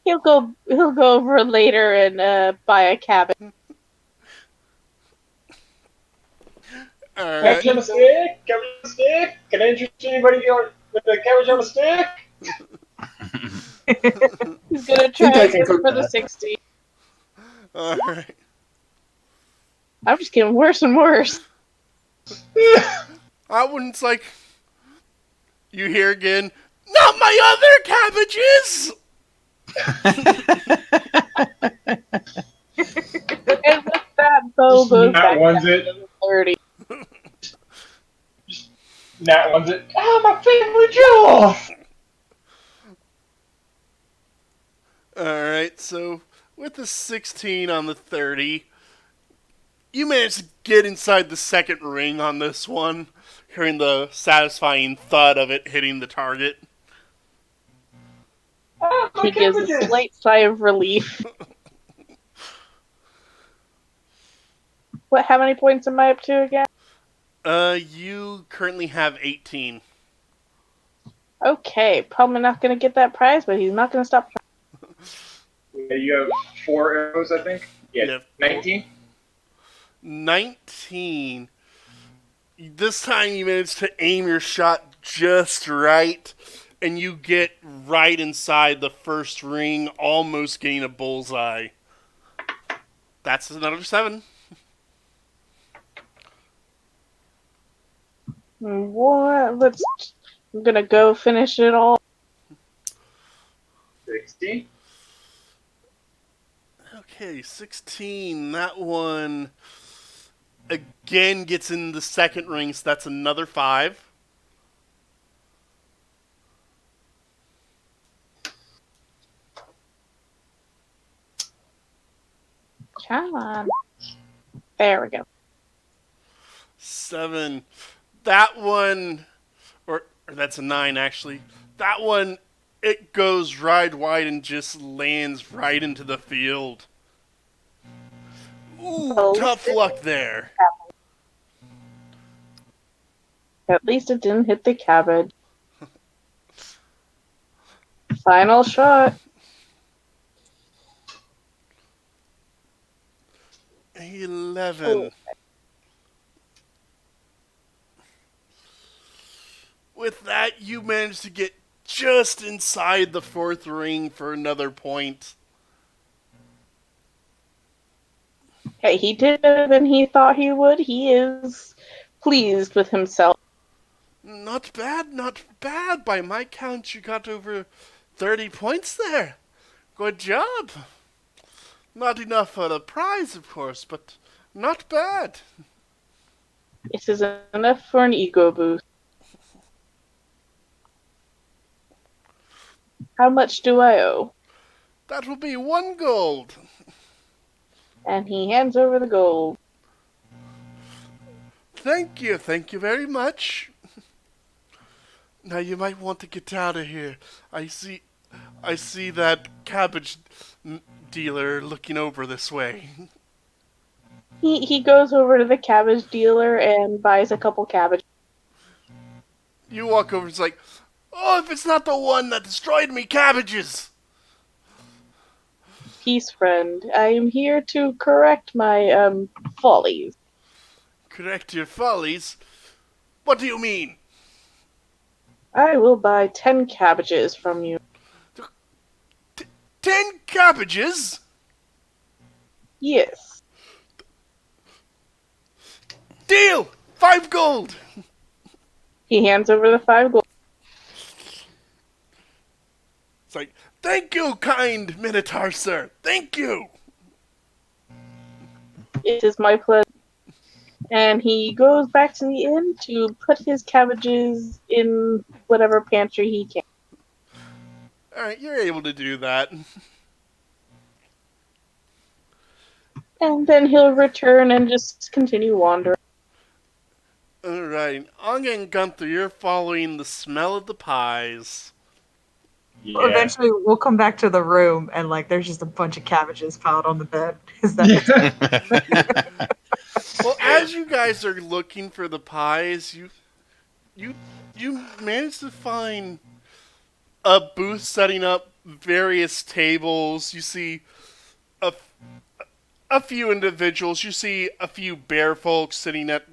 Speaker 3: He'll go over later and buy a cabbage.
Speaker 2: Alright.
Speaker 1: Cabbage on a stick? Cabbage on a stick? Can I interest anybody with a cabbage on a stick?
Speaker 3: He's gonna
Speaker 8: Think I
Speaker 3: try
Speaker 8: can
Speaker 3: it
Speaker 8: cook
Speaker 3: for the
Speaker 8: that.
Speaker 3: 60.
Speaker 2: Alright.
Speaker 3: I'm just getting worse and worse.
Speaker 2: That one's like, you hear again, "Not my other cabbages!"
Speaker 3: And with that, Bo goes
Speaker 1: Nat
Speaker 3: back
Speaker 1: ones
Speaker 3: down
Speaker 1: it.
Speaker 3: to the 30.
Speaker 1: Nat ones it. Oh, my favorite jewel!
Speaker 2: Alright, so with the 16 on the 30, you managed to get inside the second ring on this one, hearing the satisfying thud of it hitting the target.
Speaker 1: Oh, my
Speaker 3: He gives a
Speaker 1: cabbages!
Speaker 3: slight sigh of relief. How many points am I up to again?
Speaker 2: You currently have 18.
Speaker 3: Okay, probably not gonna get that prize, but he's not gonna stop trying.
Speaker 1: Yeah, you have 4 arrows, I think. Yeah,
Speaker 2: Yep.
Speaker 1: 19.
Speaker 2: 19. This time you managed to aim your shot just right, and you get right inside the first ring, almost getting a bullseye. That's another 7.
Speaker 3: What? I'm gonna go finish it all.
Speaker 1: 16.
Speaker 2: Okay, 16. That one again gets in the second ring, so that's another 5.
Speaker 3: Come on. There we go.
Speaker 2: 7. That one, or that's a 9 actually. That one, it goes right wide and just lands right into the field. Ooh,
Speaker 3: Oh.
Speaker 2: tough luck there.
Speaker 3: At least it didn't hit the cabbage. Final shot.
Speaker 2: 11. With that, you managed to get just inside the fourth ring for another point.
Speaker 3: Okay, he did better than he thought he would. He is pleased with himself.
Speaker 2: Not bad, not bad. By my count, you got over 30 points there. Good job. Not enough for the prize, of course, but not bad.
Speaker 3: This is enough for an ego boost. How much do I owe?
Speaker 2: That will be 1 gold.
Speaker 3: And he hands over the gold.
Speaker 2: Thank you very much. Now you might want to get out of here. I see that cabbage dealer looking over this way.
Speaker 3: He goes over to the cabbage dealer and buys a couple cabbage.
Speaker 2: You walk over and it's like, "Oh, if it's not the one that destroyed me cabbages!"
Speaker 3: Peace, friend. I am here to correct my follies.
Speaker 2: Correct your follies? What do you mean?
Speaker 3: I will buy 10 cabbages from you.
Speaker 2: 10 cabbages?
Speaker 3: Yes.
Speaker 2: Deal! 5 gold!
Speaker 3: He hands over the 5 gold.
Speaker 2: It's like, "Thank you, kind Minotaur, sir. Thank you."
Speaker 3: It is my pleasure. And he goes back to the inn to put his cabbages in whatever pantry he can.
Speaker 2: Alright, you're able to do that.
Speaker 3: And then he'll return and just continue wandering.
Speaker 2: Alright, Anga and Gunther, you're following the smell of the pies.
Speaker 1: Yeah.
Speaker 4: Eventually, we'll come back to the room and like there's just a bunch of cabbages piled on the bed. Is that
Speaker 2: Well, as you guys are looking for the pies, you manage to find a booth setting up various tables. You see a few individuals. You see a few bear folks sitting at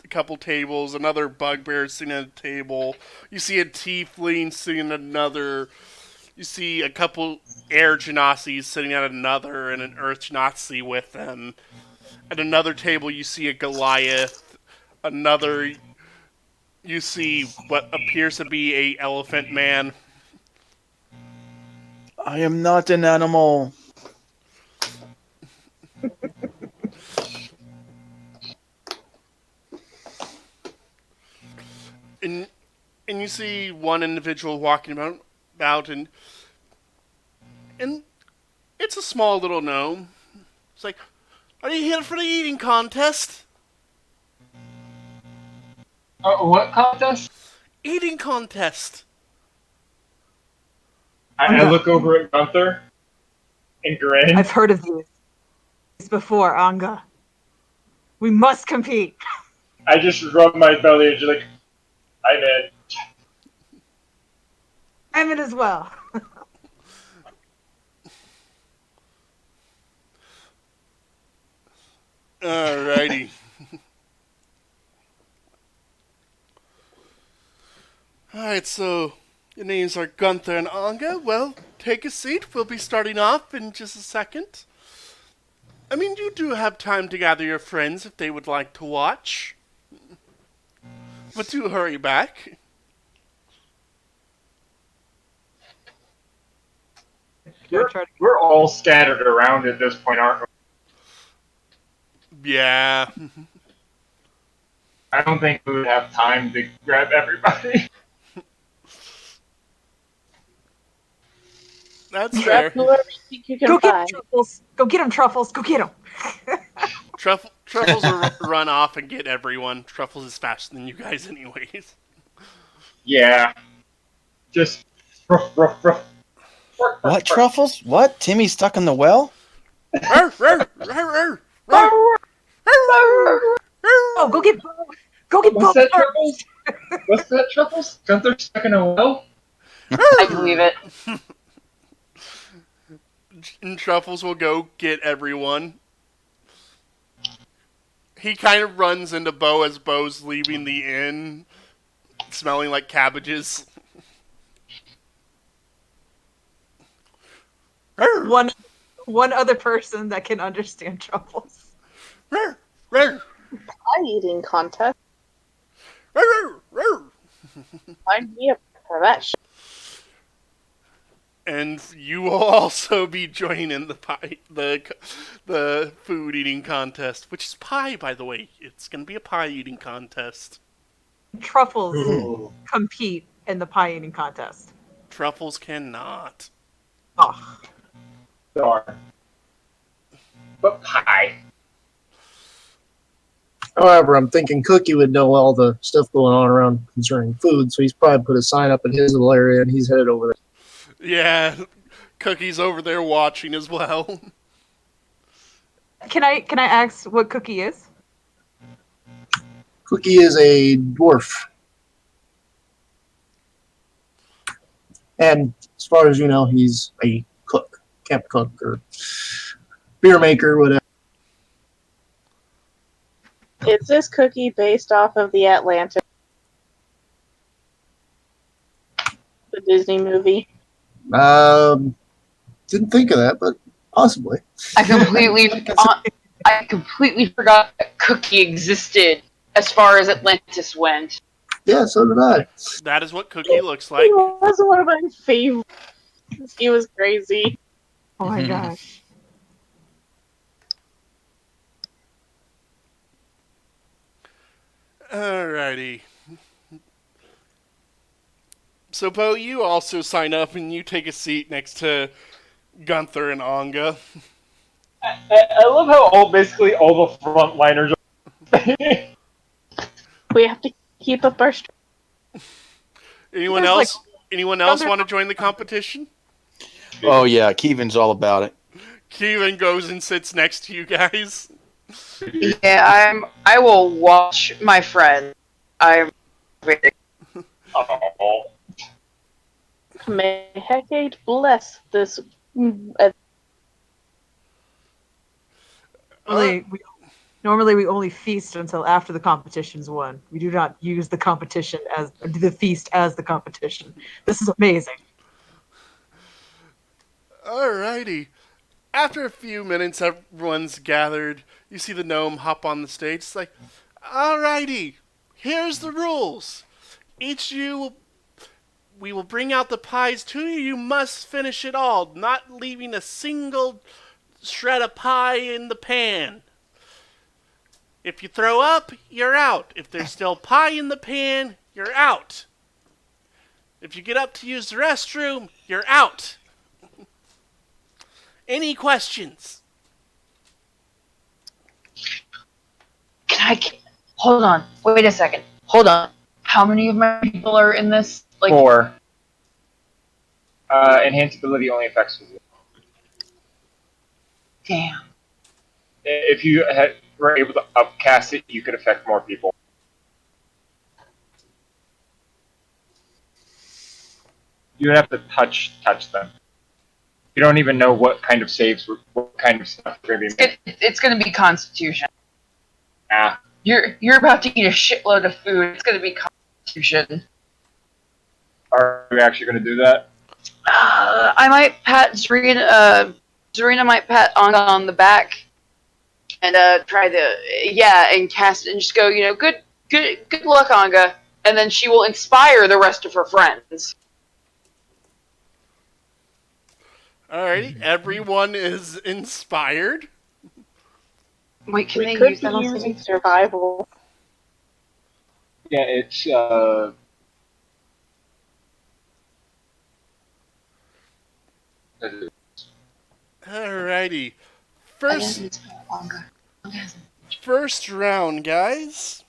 Speaker 2: a couple tables. Another bugbear sitting at a table. You see a tiefling sitting at another. You see a couple air genasi sitting at another, and an earth genasi with them. At another table, you see a Goliath. Another, you see what appears to be a elephant man.
Speaker 6: I am not an animal.
Speaker 2: And you see one individual walking about and it's a small little gnome. It's like, are you here for the eating contest?
Speaker 1: What contest?
Speaker 2: Eating contest.
Speaker 1: I look over at Gunther and grin.
Speaker 4: I've heard of these before, Anga. We must compete.
Speaker 1: I just rub my belly and just like, I'm in.
Speaker 4: I'm in as well.
Speaker 2: Alrighty. Alright, so your names are Gunther and Anga. Well, take a seat. We'll be starting off in just a second. I mean, you do have time to gather your friends if they would like to watch. But do hurry back.
Speaker 1: We're all scattered around at this point, aren't we?
Speaker 2: Yeah.
Speaker 1: I don't think we would have time to grab everybody.
Speaker 2: That's fair.
Speaker 3: Grab whoever you think you can
Speaker 4: Go get 'em,
Speaker 3: find.
Speaker 4: Truffles. Go get 'em, Truffles. Go get 'em.
Speaker 2: Truffles will run off and get everyone. Truffles is faster than you guys anyways.
Speaker 1: Yeah. Just ruff, ruff, ruff.
Speaker 6: What, Truffles? What? Timmy's stuck in the well?
Speaker 4: Oh, go get Bo. Go get Bo.
Speaker 1: What's that, Truffles? What's that, Truffles? Gunther stuck in a well?
Speaker 5: I believe it.
Speaker 2: And Truffles will go get everyone. He kind of runs into Bo as Bo's leaving the inn, smelling like cabbages.
Speaker 4: One other person that can understand Truffles.
Speaker 3: Pie eating contest. Find me up for that shit.
Speaker 2: And you will also be joining the food eating contest, which is pie, by the way. It's going to be a pie eating contest.
Speaker 4: Truffles
Speaker 1: Ooh.
Speaker 4: compete in the pie eating contest.
Speaker 2: Truffles cannot.
Speaker 4: Oh.
Speaker 1: Darn. But pie.
Speaker 8: However, I'm thinking Cookie would know all the stuff going on around concerning food, so he's probably put a sign up in his little area and he's headed over there.
Speaker 2: Yeah, Cookie's over there watching as well.
Speaker 4: Can I ask what Cookie is?
Speaker 8: Cookie is a dwarf. And as far as you know, he's a cook, camp cook, or beer maker, whatever.
Speaker 3: Is this cookie based off of the Atlantis? The Disney movie?
Speaker 8: Didn't think of that, but possibly.
Speaker 5: I completely forgot that Cookie existed as far as Atlantis went.
Speaker 8: Yeah, so did I.
Speaker 2: That is what Cookie looks like.
Speaker 3: He was one of my favorites. He was crazy.
Speaker 4: Oh my gosh.
Speaker 2: Alrighty. So, Bo, you also sign up and you take a seat next to Gunther and Anga.
Speaker 1: I love how basically all the frontliners are.
Speaker 3: We have to keep up our strength.
Speaker 2: Anyone
Speaker 3: There's, like,
Speaker 2: else? Anyone else want to join the competition?
Speaker 6: Oh yeah, Keevan's all about it.
Speaker 2: Kevin goes and sits next to you guys.
Speaker 5: Yeah, I will watch my friend. I'm waiting.
Speaker 1: Oh,
Speaker 3: May Hecate bless this.
Speaker 4: Normally, we only feast until after the competition's won. We do not use the competition as the feast as the competition. This is amazing.
Speaker 2: Alrighty. After a few minutes, everyone's gathered. You see the gnome hop on the stage. It's like, alrighty, here's the rules. Each of you, we will bring out the pies to you. You must finish it all, not leaving a single shred of pie in the pan. If you throw up, you're out. If there's still pie in the pan, you're out. If you get up to use the restroom, you're out. Any questions?
Speaker 5: Hold on. Wait a second. Hold on. How many of my people are in this? Like,
Speaker 1: 4. Enhanced ability only affects you.
Speaker 5: damn.
Speaker 1: If you were able to upcast it, you could affect more people. You would have to touch them. You don't even know what kind of saves, what kind of stuff you're going to be making.
Speaker 5: It's gonna be Constitution.
Speaker 1: Ah,
Speaker 5: You're about to eat a shitload of food. It's gonna be Constitution.
Speaker 1: are you actually going to do that?
Speaker 5: I might pat Zarina. Zarina might pat Anga on the back and try to and cast it and just go. Good luck, Anga. And then she will inspire the rest of her friends.
Speaker 2: Alrighty, everyone is inspired.
Speaker 5: Wait, can
Speaker 3: We
Speaker 5: they
Speaker 3: could
Speaker 5: use
Speaker 3: be
Speaker 5: that on
Speaker 3: using
Speaker 5: something?
Speaker 3: survival.
Speaker 1: Yeah, it's
Speaker 2: Alrighty,
Speaker 5: I
Speaker 2: first
Speaker 5: didn't inspire Anga. Anga hasn't.
Speaker 2: first round, guys.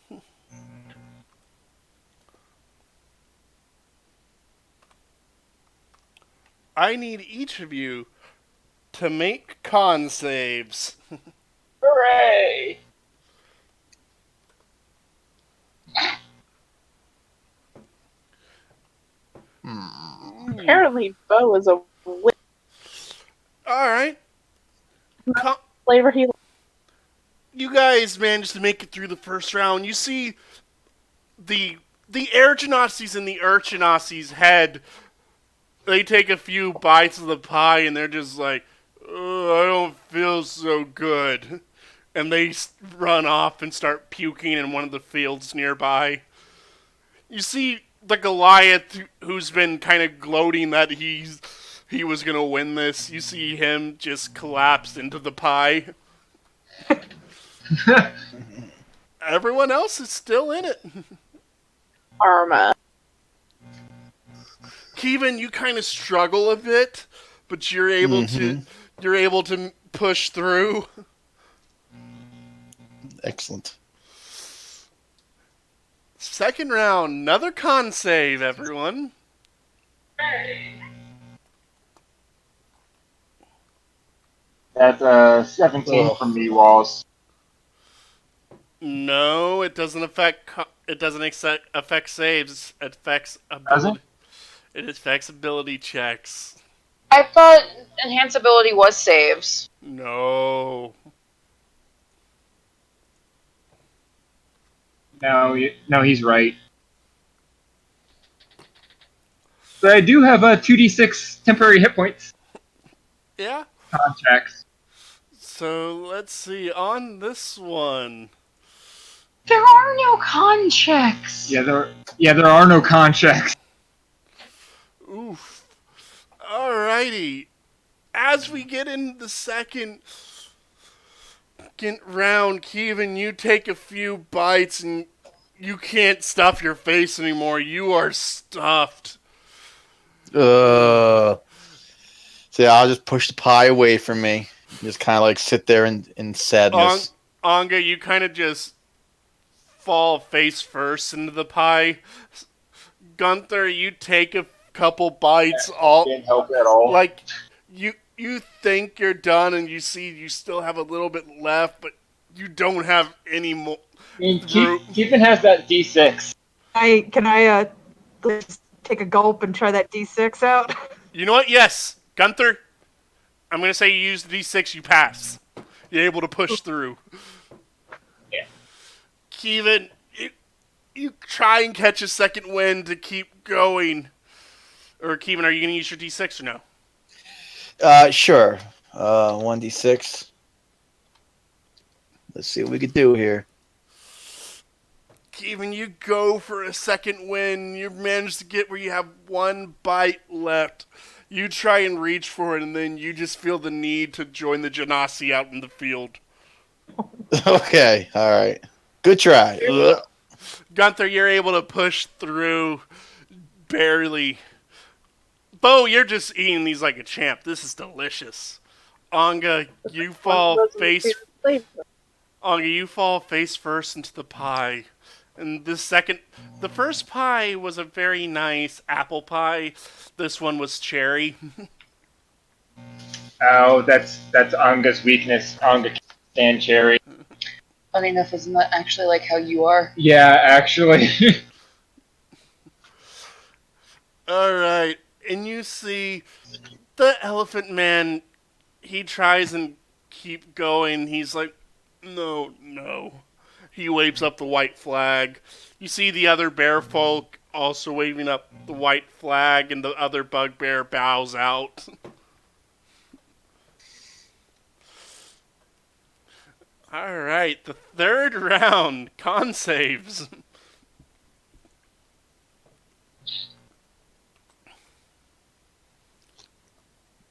Speaker 2: I need each of you to make con saves.
Speaker 1: hooray!
Speaker 3: Apparently, Bo is a
Speaker 2: Alright.
Speaker 3: flavor he.
Speaker 2: You guys managed to make it through the first round. You see the air genasi's in the Urchinasi's head. They take a few bites of the pie and they're just like, oh, I don't feel so good. And they run off and start puking in one of the fields nearby. You see the Goliath who's been kind of gloating that he was going to win this. You see him just collapse into the pie. Everyone else is still in it.
Speaker 3: Arma.
Speaker 2: Kevin, you kind of struggle a bit, but you're able to push through.
Speaker 6: Excellent.
Speaker 2: Second round, another con save, everyone.
Speaker 1: That's 17 from me, Walls.
Speaker 2: No, it doesn't affect. It doesn't affect saves. It affects
Speaker 1: Does
Speaker 2: ability. It affects ability checks.
Speaker 5: I thought enhance ability was saves.
Speaker 2: No.
Speaker 1: No, he's right. But I do have 2d6 temporary hit points.
Speaker 2: Yeah.
Speaker 1: Contracts.
Speaker 2: So let's see on this one.
Speaker 5: There are no con checks.
Speaker 1: Yeah, there are no con checks.
Speaker 2: Oof. Alrighty. As we get into the second round, Kevin, you take a few bites and you can't stuff your face anymore. You are stuffed.
Speaker 6: So I'll just push the pie away from me. Just kind of like sit there in sadness.
Speaker 2: Anga, you kind of just fall face first into the pie. Gunther, you take a couple bites.
Speaker 1: Didn't help at all.
Speaker 2: Like you think you're done, and you see you still have a little bit left, but you don't have any more.
Speaker 1: I mean, Keevan has that D6.
Speaker 4: Can I just take a gulp and try that D6 out?
Speaker 2: You know what? Yes, Gunther. I'm gonna say you use the D6. You pass. You're able to push through.
Speaker 1: Yeah.
Speaker 2: Keevan, you try and catch a second wind to keep going. Or Keevan, are you gonna use your D6 or no?
Speaker 6: Sure. 1d6. Let's see what we could do here.
Speaker 2: Keevan, you go for a second wind. You manage to get where you have one bite left. You try and reach for it, and then you just feel the need to join the Genasi out in the field.
Speaker 6: Okay, all right. Good try. Ugh.
Speaker 2: Gunther, you're able to push through barely. Bo, you're just eating these like a champ. This is delicious. Anga, you fall face first into the pie. And the first pie was a very nice apple pie. This one was cherry.
Speaker 1: Oh, that's Anga's weakness. Anga can't stand cherry.
Speaker 5: Funny enough, isn't that actually like how you are?
Speaker 1: Yeah, actually.
Speaker 2: Alright, and you see the elephant man, he tries and keep going. He's like, no. He waves up the white flag. You see the other bear folk also waving up the white flag, and the other bugbear bows out. Alright, the third round, con saves.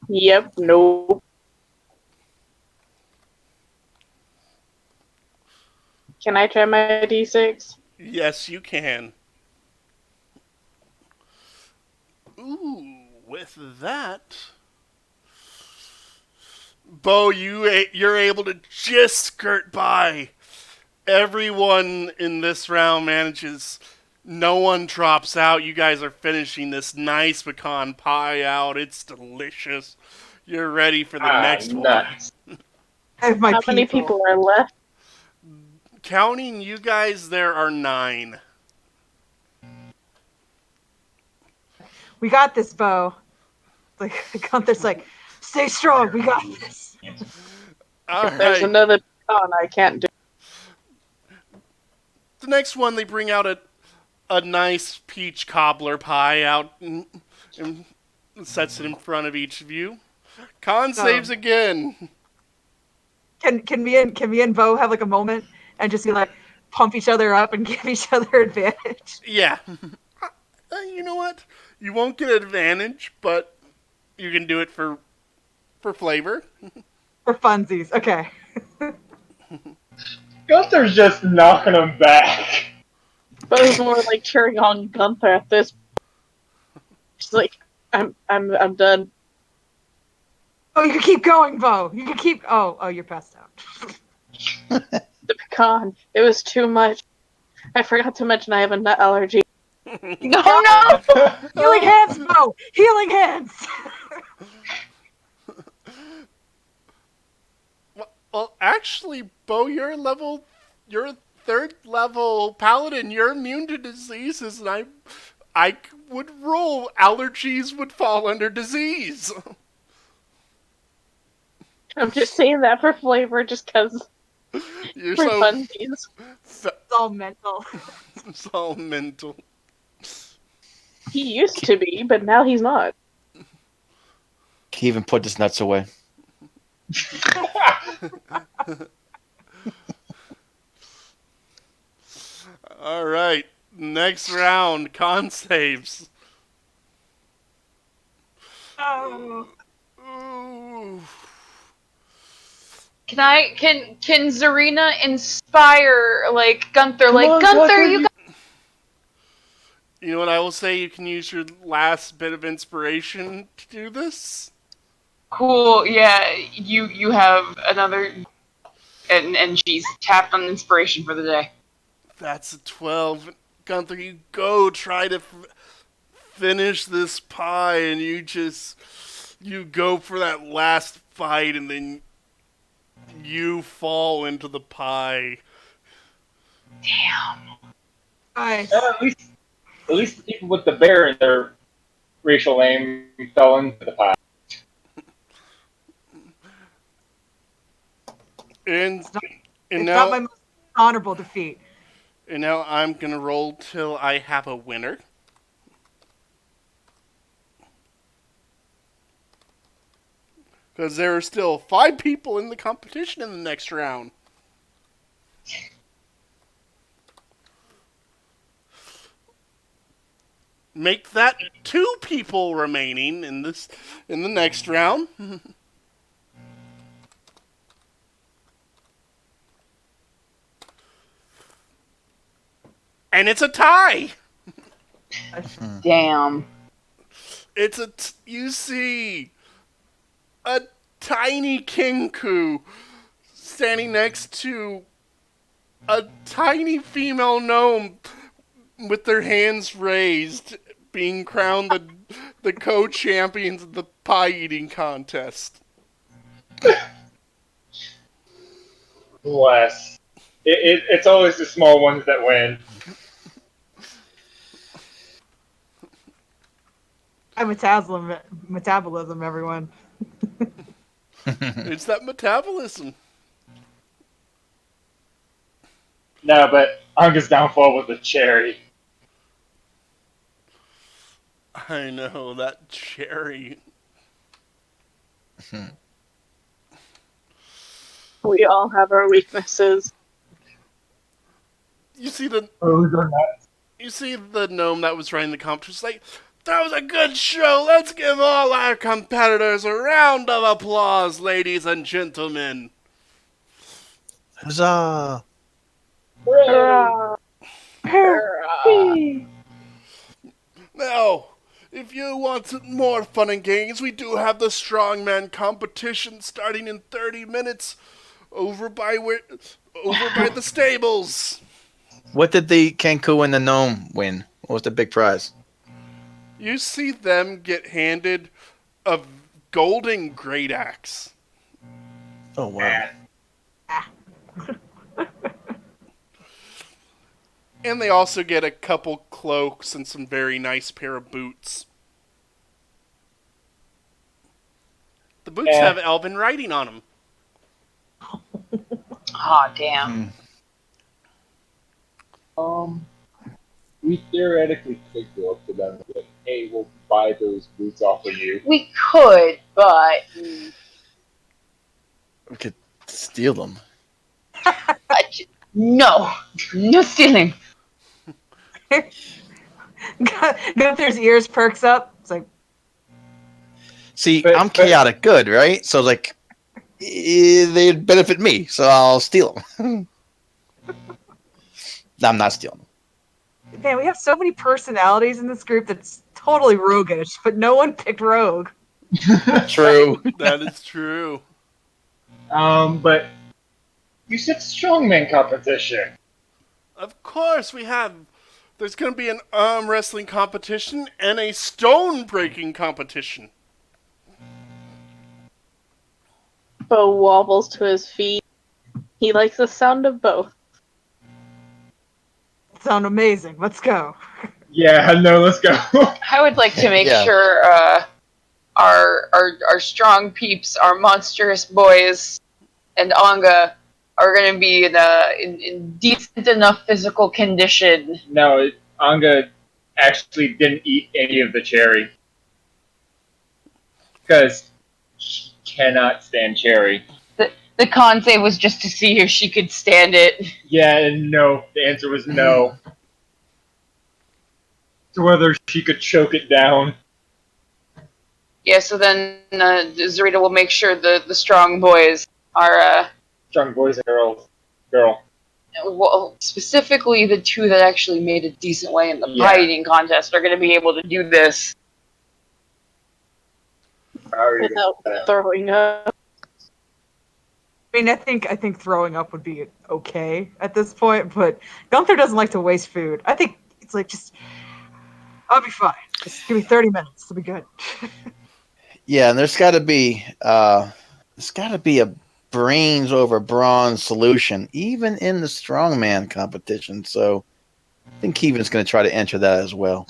Speaker 3: Yep, nope. Can I try my D6?
Speaker 2: Yes, you can. Ooh, with that, Bo, you're able to just skirt by. Everyone in this round manages. No one drops out. You guys are finishing this nice pecan pie out. It's delicious. You're ready for the next
Speaker 1: nuts.
Speaker 2: one.
Speaker 4: I have my
Speaker 3: How many people are left?
Speaker 2: Counting you guys, there are 9.
Speaker 4: We got this, Bo. Like Gunther's like, stay strong. We got this.
Speaker 2: All
Speaker 3: If there's
Speaker 2: right.
Speaker 3: another pecan, I can't do.
Speaker 2: The next one, they bring out a nice peach cobbler pie out and sets it in front of each of you. Con saves again.
Speaker 4: Can me and Bo have like a moment and just be like pump each other up and give each other advantage?
Speaker 2: Yeah. You know what? You won't get advantage, but you can do it for flavor.
Speaker 4: For funsies. Okay.
Speaker 1: Gunther's just knocking him back.
Speaker 3: But it was more like cheering on Gunther at this. She's like, I'm done.
Speaker 4: Oh, you can keep going, Bo. You can keep. Oh, you're passed out.
Speaker 3: The pecan. It was too much. I forgot to mention I have a nut allergy.
Speaker 5: No!
Speaker 4: Healing hands, Bo. Healing hands.
Speaker 2: Well, actually, Bo, you're a 3rd level paladin. You're immune to diseases, and I would rule allergies would fall under disease.
Speaker 3: I'm just saying that for flavor, just because.
Speaker 2: You're
Speaker 3: For
Speaker 2: so
Speaker 3: funsies.
Speaker 4: It's all mental.
Speaker 2: it's all mental.
Speaker 3: He used to be, but now he's not.
Speaker 6: Can even put his nuts away.
Speaker 2: All right, next round, con saves.
Speaker 4: Oh.
Speaker 2: Ooh.
Speaker 5: Can Zarina inspire like Gunther?
Speaker 1: Come on,
Speaker 5: Gunther,
Speaker 1: Gunther,
Speaker 5: you got
Speaker 2: You know what I will say? You can use your last bit of inspiration to do this.
Speaker 5: cool. Yeah, you have another, and she's tapped on inspiration for the day.
Speaker 2: That's a 12. Gunther, you go try to finish this pie, and you go for that last fight, and then you fall into the pie.
Speaker 5: Damn.
Speaker 4: Nice.
Speaker 1: At least the people with the bear in their racial name fell into the pie.
Speaker 2: And
Speaker 4: It's not
Speaker 2: now
Speaker 4: my most honorable defeat.
Speaker 2: and now I'm gonna roll till I have a winner. Because there are still 5 people in the competition in the next round. Make that 2 people remaining in the next round. And it's a tie.
Speaker 5: Damn.
Speaker 2: You see a tiny Kenku standing next to a tiny female gnome with their hands raised, being crowned the co-champions of the pie eating contest.
Speaker 1: Bless. It's always the small ones that win.
Speaker 4: Metabolism, everyone.
Speaker 2: It's that metabolism.
Speaker 1: No, but Anga's downfall was the cherry.
Speaker 2: I know, that cherry.
Speaker 3: We all have our weaknesses.
Speaker 2: You see the
Speaker 1: Those are nuts.
Speaker 2: You see the gnome that was running the competition, like, that was a good show. Let's give all our competitors a round of applause, ladies and gentlemen.
Speaker 6: Huzzah!
Speaker 3: Hurrah!
Speaker 2: Now, if you want more fun and games, we do have the strongman competition starting in 30 minutes over by the stables.
Speaker 6: What did the Kenku and the gnome win? What was the big prize?
Speaker 2: You see them get handed a golden great axe.
Speaker 6: Oh, wow.
Speaker 2: And they also get a couple cloaks and some very nice pair of boots. The boots have elven writing on them.
Speaker 5: Aw, damn.
Speaker 1: We theoretically could go up to them and be like, hey, we'll buy those boots off of you.
Speaker 5: We could, but
Speaker 6: We could steal them.
Speaker 5: no stealing.
Speaker 4: Gunther's ears perks up. It's like,
Speaker 6: See,
Speaker 1: But-
Speaker 6: I'm chaotic good, right? So, like, they'd benefit me, so I'll steal them. I'm not stealing them.
Speaker 4: man, we have so many personalities in this group that's totally roguish, but no one picked rogue.
Speaker 6: True.
Speaker 2: That is true.
Speaker 1: But you said strongman competition.
Speaker 2: Of course, there's going to be an arm wrestling competition and a stone breaking competition.
Speaker 3: Bo wobbles to his feet. He likes the sound of both.
Speaker 4: Sound amazing. Let's go.
Speaker 1: Yeah, no, let's go.
Speaker 5: I would like to make
Speaker 6: Yeah.
Speaker 5: sure our strong peeps, our monstrous boys, and Anga are going to be in decent enough physical condition.
Speaker 1: No, Anga actually didn't eat any of the cherry. Because she cannot stand cherry.
Speaker 5: The con save was just to see if she could stand it.
Speaker 1: Yeah, and no. The answer was no. To whether she could choke it down.
Speaker 5: Yeah, so then Zarita will make sure the strong boys are,
Speaker 1: Strong boys and girl.
Speaker 5: well, specifically the 2 that actually made a decent way in the
Speaker 1: Yeah.
Speaker 5: pie eating contest are going to be able to do this.
Speaker 1: Priority.
Speaker 3: Without throwing up.
Speaker 4: I mean, I think throwing up would be okay at this point, but Gunther doesn't like to waste food. I think it's like I'll be fine. Just give me 30 minutes. It'll be good.
Speaker 6: Yeah, and there's got to be a brains over brawn solution, even in the strongman competition. So I think Keevan's going to try to enter that as well.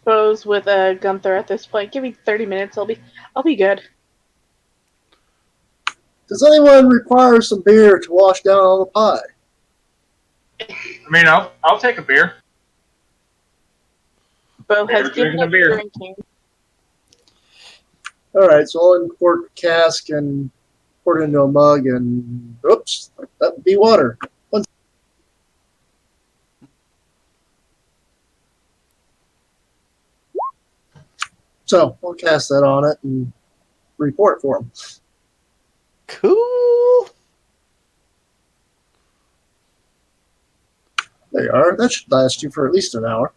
Speaker 3: Goes with Gunther at this point. Give me 30 minutes. I'll be good.
Speaker 8: Does anyone require some beer to wash down all the pie?
Speaker 1: I mean, I'll take a beer.
Speaker 3: Bo has
Speaker 1: Bear
Speaker 3: given
Speaker 1: drinking a
Speaker 3: up
Speaker 1: beer.
Speaker 3: drinking.
Speaker 8: All right, so I'll import a cask and pour it into a mug, and oops, that would be water. So I'll cast that on it and report for him.
Speaker 6: Cool.
Speaker 8: There you are. That should last you for at least an hour.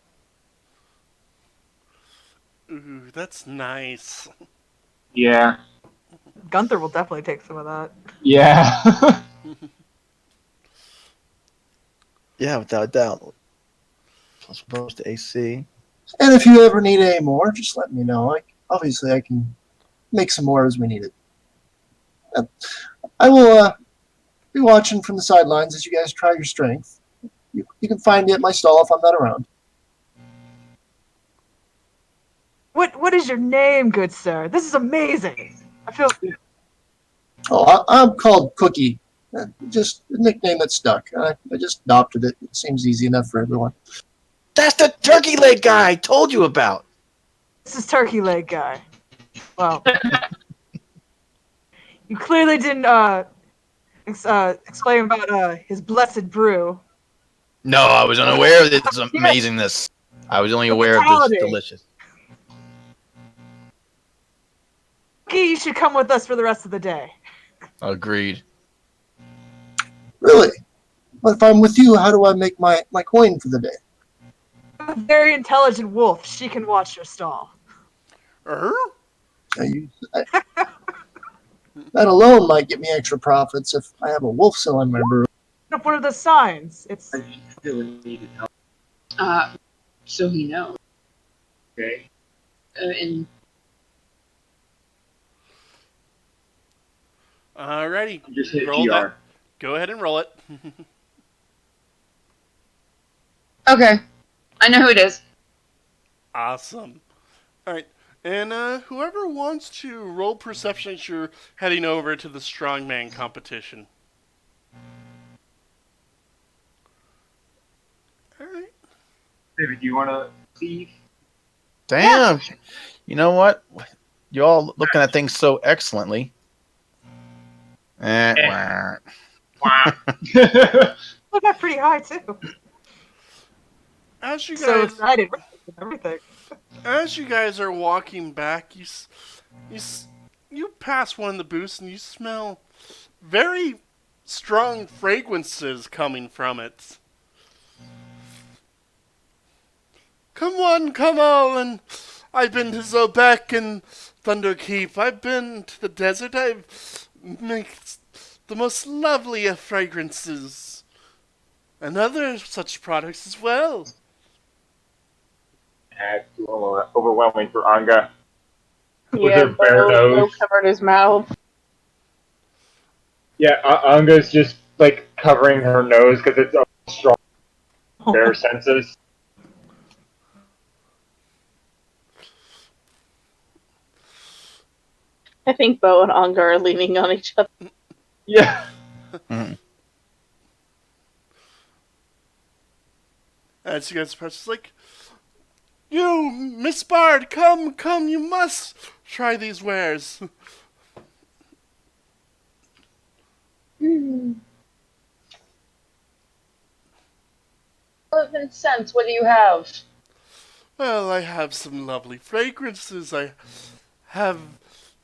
Speaker 2: Ooh, that's nice.
Speaker 1: Yeah.
Speaker 4: Gunther will definitely take some of that.
Speaker 1: Yeah.
Speaker 6: Yeah, without a doubt. Plus bonus to AC.
Speaker 8: And if you ever need any more, just let me know. Obviously, I can make some more as we need it. I will be watching from the sidelines as you guys try your strength. You can find me at my stall if I'm not around.
Speaker 4: What is your name, good sir? This is amazing. I feel
Speaker 8: Oh, I'm called Cookie. Just a nickname that stuck. I just adopted it. It seems easy enough for everyone.
Speaker 6: That's the turkey leg guy I told you about.
Speaker 4: this is Turkey Leg Guy. Well, you clearly didn't explain about his blessed brew.
Speaker 6: No, I was unaware of its amazingness. I was only aware of this
Speaker 4: Fatality.
Speaker 6: delicious.
Speaker 4: Okay, you should come with us for the rest of the day.
Speaker 6: Agreed.
Speaker 8: Really? But if I'm with you, how do I make my coin for the day?
Speaker 4: A very intelligent wolf. She can watch your stall.
Speaker 8: That alone might get me extra profits if I have a wolf selling my brew.
Speaker 4: Up one of the signs. It's
Speaker 1: Really needed help.
Speaker 5: So he knows.
Speaker 1: Okay.
Speaker 5: And
Speaker 2: Alrighty,
Speaker 1: Just hit
Speaker 2: roll
Speaker 1: GR.
Speaker 2: that. Go ahead and roll it.
Speaker 5: okay, I know who it is.
Speaker 2: Awesome. Alright, and whoever wants to roll perception as you're heading over to the strongman competition. Alright.
Speaker 1: David, do you want to leave?
Speaker 6: Damn. You know what? You're all looking at things so excellently. Wah.
Speaker 4: look up pretty high too.
Speaker 2: As you
Speaker 4: So
Speaker 2: guys
Speaker 4: excited. Everything.
Speaker 2: As you guys are walking back, you pass one of the booths and you smell very strong fragrances coming from it. Come on, come on! I've been to Zobek and Thunderkeep. I've been to the desert. I've made the most lovely of fragrances. And other such products as well.
Speaker 1: That's too overwhelming for Anga. With
Speaker 3: Yeah,
Speaker 1: her bare
Speaker 3: Bo
Speaker 1: nose.
Speaker 3: covered his mouth.
Speaker 1: Yeah, Anga's just like covering her nose because it's a strong bare senses.
Speaker 3: I think Bo and Anga are leaning on each other.
Speaker 1: Yeah.
Speaker 2: As you guys approach, it's like, you, Miss Bard, come, you must try these wares.
Speaker 5: Sense, what do you have?
Speaker 2: Well, I have some lovely fragrances. I have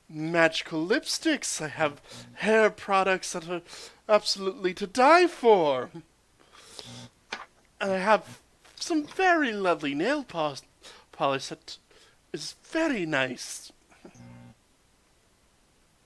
Speaker 2: magical lipsticks. I have hair products that are absolutely to die for. And I have some very lovely nail polish that is very nice.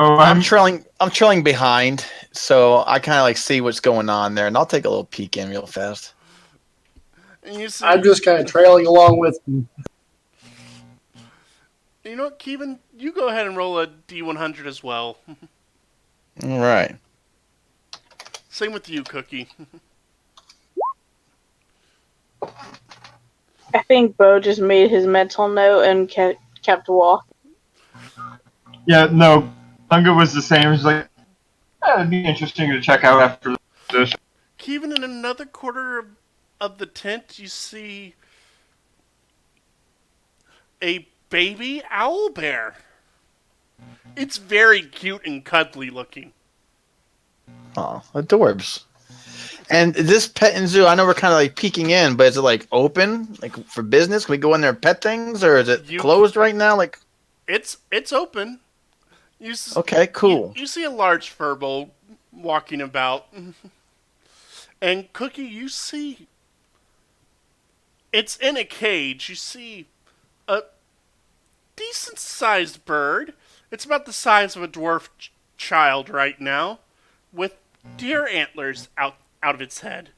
Speaker 1: Oh,
Speaker 6: I'm trailing behind, so I kind of like see what's going on there, and I'll take a little peek in real fast.
Speaker 2: And you see,
Speaker 8: I'm just kind of trailing along with them.
Speaker 2: you know what, Kevin, you go ahead and roll a D100 as well.
Speaker 6: All right.
Speaker 2: Same with you, Cookie.
Speaker 3: I think Bo just made his mental note and kept walking.
Speaker 1: Yeah, no, Gunga was the same. It's like, it'd be interesting to check out after this.
Speaker 2: Kevin, in another corner of the tent, you see a baby owl bear. It's very cute and cuddly looking.
Speaker 6: Oh, adorbs. And this pet and zoo, I know we're kind of like peeking in, but is it like open, like for business? Can we go in there and pet things, or is it closed right now? Like,
Speaker 2: it's open.
Speaker 6: Okay, cool.
Speaker 2: You see a large furbo walking about, and Cookie, you see it's in a cage. You see a decent-sized bird. It's about the size of a dwarf child right now, with deer antlers out of its head.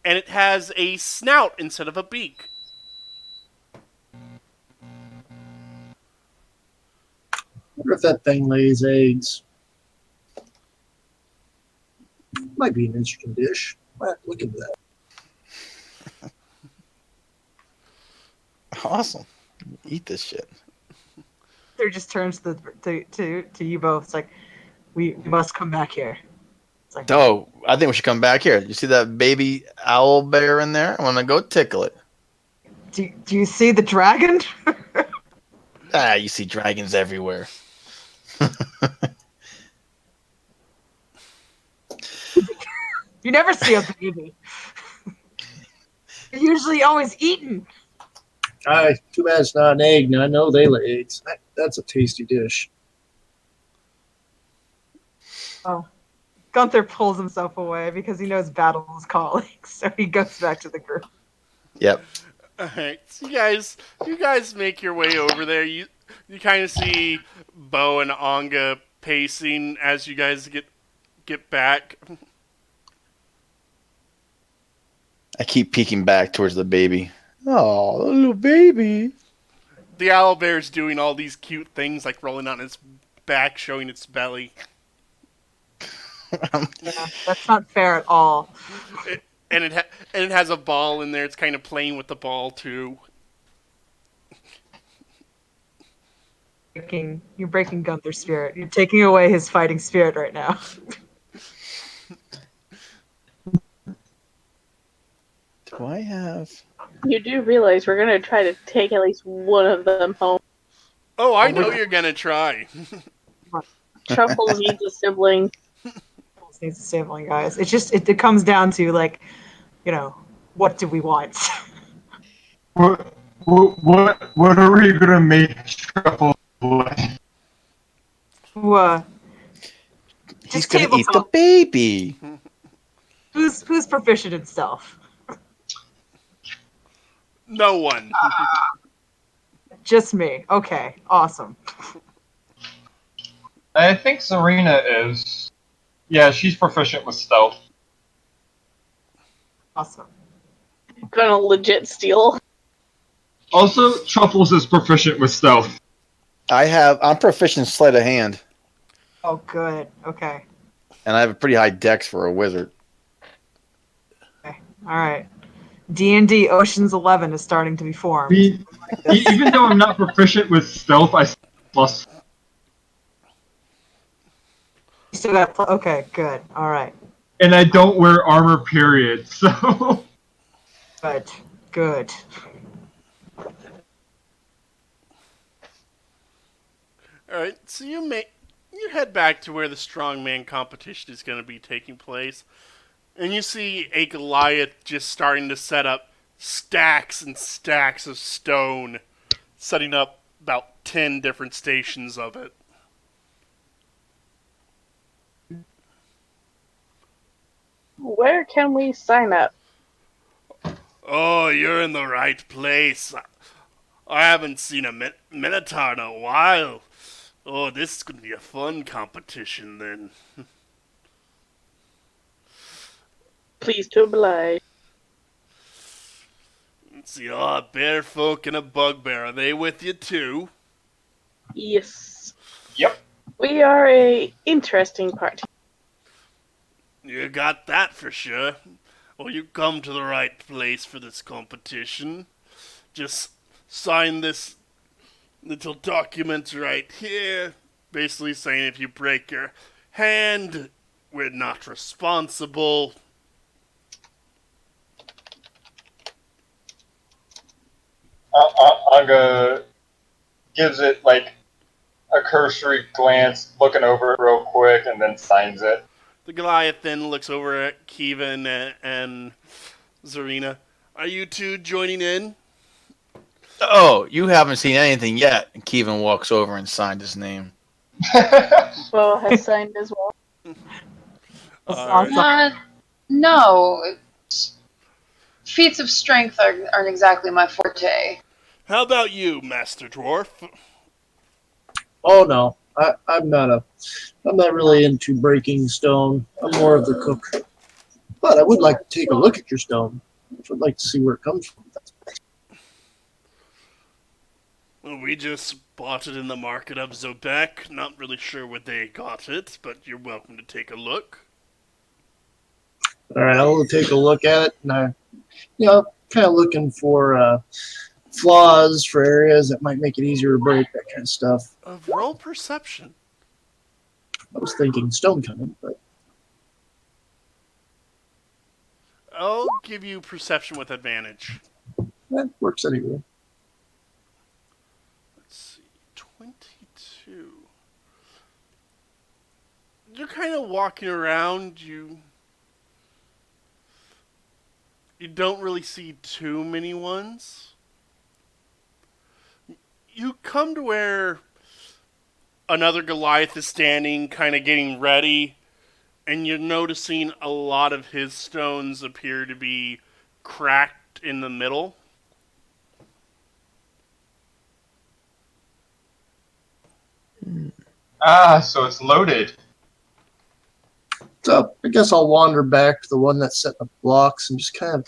Speaker 2: And it has a snout instead of a beak.
Speaker 8: I wonder if that thing lays eggs. Might be an interesting dish. Might have to look into that.
Speaker 6: Awesome. Eat this shit.
Speaker 4: There just turns to you both. It's like, we must come back here. It's like,
Speaker 6: Oh, I think we should come back here. You see that baby owl bear in there? I want to go tickle it.
Speaker 4: do you see the dragon?
Speaker 6: Ah, you see dragons everywhere.
Speaker 4: You never see a baby. They're usually always eaten.
Speaker 8: Too bad it's not an egg. Now I know they lay eggs. That's a tasty dish.
Speaker 4: Oh. Gunther pulls himself away because he knows battle is calling, so he goes back to the group.
Speaker 6: Yep.
Speaker 2: Alright, so you guys make your way over there. You kind of see Bo and Onga pacing as you guys get back.
Speaker 6: I keep peeking back towards the baby. Oh, the little baby.
Speaker 2: The owlbear's doing all these cute things like rolling on its back, showing its belly.
Speaker 4: Yeah, that's not fair at all.
Speaker 2: And it has a ball in there. It's kind of playing with the ball too.
Speaker 4: You're breaking Gunther's spirit. You're taking away his fighting spirit right now.
Speaker 6: Do I have?
Speaker 3: You do realize we're gonna try to take at least one of them home.
Speaker 2: Oh, I know you're gonna try.
Speaker 3: Truffles needs a sibling.
Speaker 4: Needs a sibling, guys. It's just it comes down to like, what do we want?
Speaker 1: What are we gonna make Truffle like?
Speaker 6: He's gonna eat the baby.
Speaker 4: Who's proficient in stealth?
Speaker 2: No one.
Speaker 4: Just me. Okay, awesome.
Speaker 1: I think Serena is. Yeah, she's proficient with stealth.
Speaker 4: Awesome.
Speaker 3: Gonna legit steal.
Speaker 1: Also, Truffles is proficient with stealth.
Speaker 6: I'm proficient in sleight of hand,
Speaker 4: Oh, good. Okay.
Speaker 6: and I have a pretty high dex for a wizard.
Speaker 4: All right. D&D Ocean's 11 is starting to be formed.
Speaker 1: Even though I'm not proficient with stealth, I plus.
Speaker 4: You still got okay, good. All right.
Speaker 1: And I don't wear armor, period. So.
Speaker 4: Good.
Speaker 2: Alright, so you head back to where the strongman competition is going to be taking place. And you see a Goliath just starting to set up stacks and stacks of stone, setting up about 10 different stations of it.
Speaker 3: Where can we sign up?
Speaker 2: Oh, you're in the right place. I haven't seen a Minotaur in a while. Oh, this is gonna be a fun competition then.
Speaker 3: Please to oblige.
Speaker 2: Let's see. Oh, bear folk and a bugbear. Are they with you too?
Speaker 3: Yes.
Speaker 1: Yep.
Speaker 3: We are a interesting party.
Speaker 2: You got that for sure. Well, you come to the right place for this competition. Just sign this little document right here, basically saying if you break your hand, we're not responsible.
Speaker 1: Anga gives it like a cursory glance, looking over it real quick, and then signs it.
Speaker 2: The Goliath then looks over at Kevin and Zarina. Are you two joining in?
Speaker 6: Oh, you haven't seen anything yet. And Kevin walks over and signed his name.
Speaker 3: Well, has signed as well.
Speaker 2: Alright.
Speaker 5: No. Feats of strength aren't exactly my forte.
Speaker 2: How about you, Master Dwarf?
Speaker 8: Oh no, I'm not really into breaking stone. I'm more of the cook. But I would like to take a look at your stone. I would like to see where it comes from.
Speaker 2: Well, we just bought it in the market of Zobek. Not really sure where they got it, but you're welcome to take a look.
Speaker 8: All right, I'll take a look at it, and kind of looking for flaws for areas that might make it easier to break, that kind of stuff.
Speaker 2: Roll perception.
Speaker 8: I was thinking stone cutting, but
Speaker 2: I'll give you perception with advantage.
Speaker 8: that works anyway.
Speaker 2: Let's see, 22. You're kind of walking around. You don't really see too many ones. You come to where another Goliath is standing, kind of getting ready, and you're noticing a lot of his stones appear to be cracked in the middle.
Speaker 1: So it's loaded.
Speaker 8: So I guess I'll wander back to the one that's setting up blocks and just kind of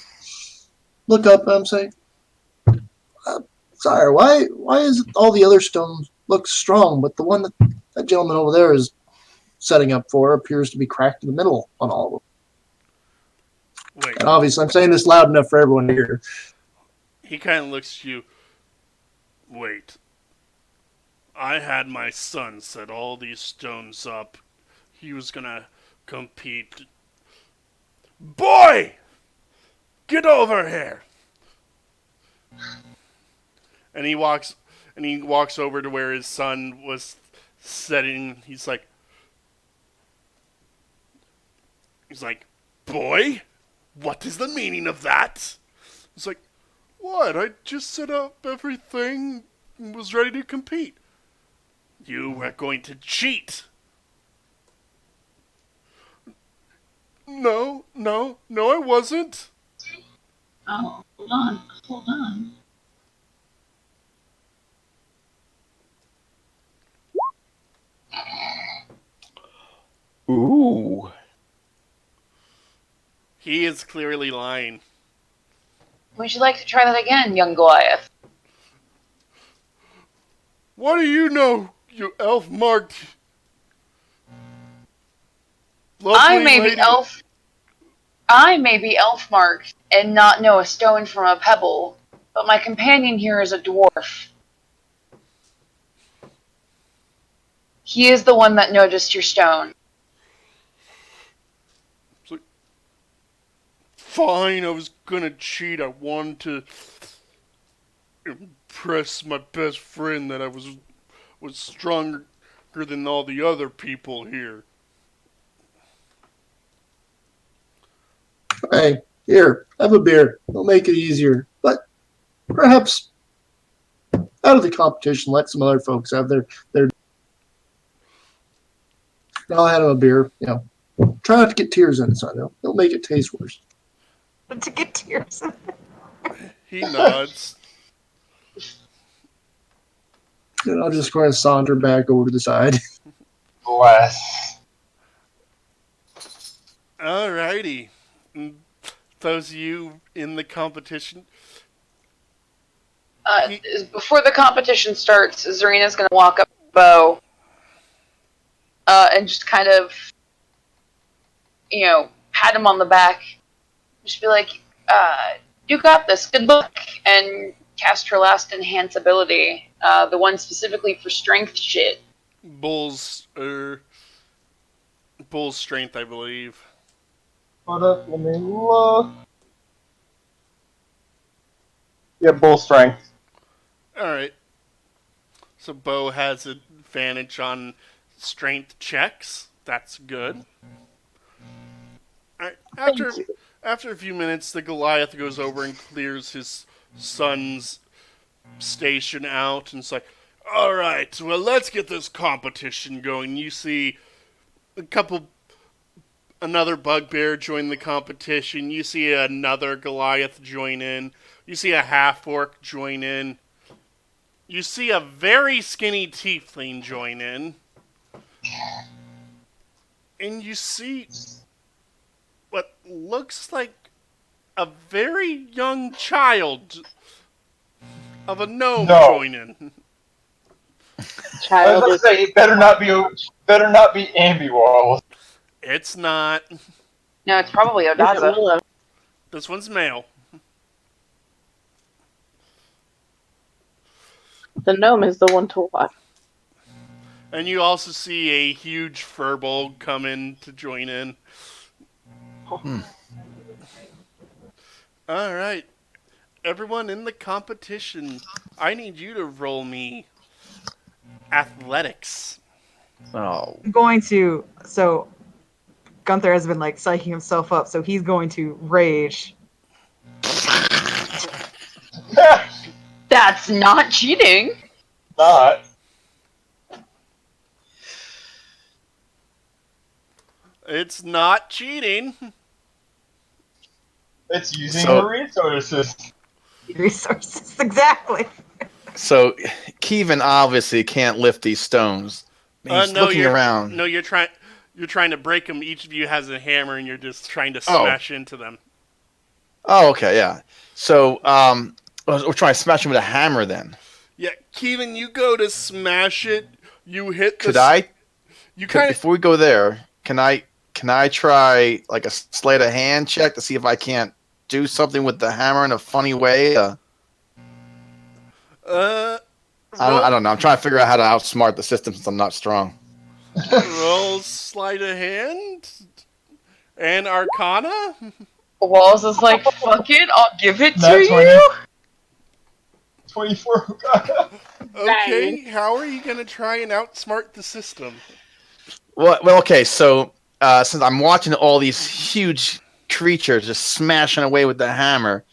Speaker 8: look up. And I'm saying, "Sire, why is all the other stones look strong, but the one that gentleman over there is setting up for appears to be cracked in the middle on all of them?"
Speaker 2: Wait,
Speaker 8: And obviously, I'm saying this loud enough for everyone to hear.
Speaker 2: he kind of looks at you. Wait. I had my son set all these stones up. He was gonna compete. Boy! Get over here! And he walks over to where his son was sitting. He's like, boy, what is the meaning of that? He's like, what? I just set up everything and was ready to compete. You were going to cheat. No, I wasn't.
Speaker 9: Oh, hold on.
Speaker 6: Ooh.
Speaker 2: He is clearly lying.
Speaker 5: Would you like to try that again, young Goliath?
Speaker 2: What do you know, you elf-marked
Speaker 5: I
Speaker 2: lovely
Speaker 5: may
Speaker 2: lady?
Speaker 5: be elf marked and not know a stone from a pebble, but my companion here is a dwarf. He is the one that noticed your stone.
Speaker 2: Fine, I was gonna cheat. I wanted to impress my best friend that I was stronger than all the other people here.
Speaker 8: Hey, here, have a beer. It'll make it easier. But perhaps out of the competition, let some other folks have their. I'll have him a beer. Try not to get tears in it, so it'll make it taste worse.
Speaker 4: To get tears.
Speaker 2: He nods.
Speaker 8: Then I'll just go and saunter back over to the side.
Speaker 1: Bless.
Speaker 2: Alrighty. Those of you in the competition.
Speaker 5: Before the competition starts, Zarina's gonna walk up to Bo and just kind of, pat him on the back. Just be like, you got this, good luck. And cast her last enhance ability, the one specifically for strength shit.
Speaker 2: Bull's strength, I believe.
Speaker 1: Hold up, let me look. Yeah, bull strength.
Speaker 2: Alright. So Bo has advantage on strength checks. That's good. Alright, after a few minutes, the Goliath goes over and clears his son's station out, and it's like, alright, well, let's get this competition going. You see another bugbear join the competition. You see another Goliath join in. You see a half-orc join in. You see a very skinny tiefling join in. And you see what looks like a very young child of a gnome join in.
Speaker 1: I was about to say, it better not be Ambiwall.
Speaker 2: It's not.
Speaker 5: No, it's probably Odaza.
Speaker 2: This one's male.
Speaker 3: The gnome is the one to watch.
Speaker 2: And you also see a huge furbolg come in to join in. Alright. Everyone in the competition, I need you to roll me athletics.
Speaker 6: Oh.
Speaker 4: I'm going to. So Gunther has been like psyching himself up, so he's going to rage.
Speaker 5: That's not cheating.
Speaker 1: Not.
Speaker 2: It's not cheating.
Speaker 1: It's using the resources.
Speaker 4: Resources, exactly.
Speaker 6: So Kevin obviously can't lift these stones. He's looking around.
Speaker 2: No, you're trying to break them. Each of you has a hammer, and you're just trying to smash into them.
Speaker 6: Oh, okay, yeah. So we're trying to smash him with a hammer then.
Speaker 2: Yeah, Kevin, you go to smash it. You hit the...
Speaker 6: Could I?
Speaker 2: You kind of...
Speaker 6: Before we go there, can I try like a sleight of hand check to see if I can't do something with the hammer in a funny way? I don't know. I'm trying to figure out how to outsmart the system since I'm not strong.
Speaker 2: Roll sleight of hand and Arcana.
Speaker 5: Walls is like, fuck it, I'll give it to
Speaker 1: 20.
Speaker 5: you.
Speaker 1: 24.
Speaker 2: Okay, how are you gonna try and outsmart the system?
Speaker 6: Well, okay. So since I'm watching all these huge creatures just smashing away with the hammer,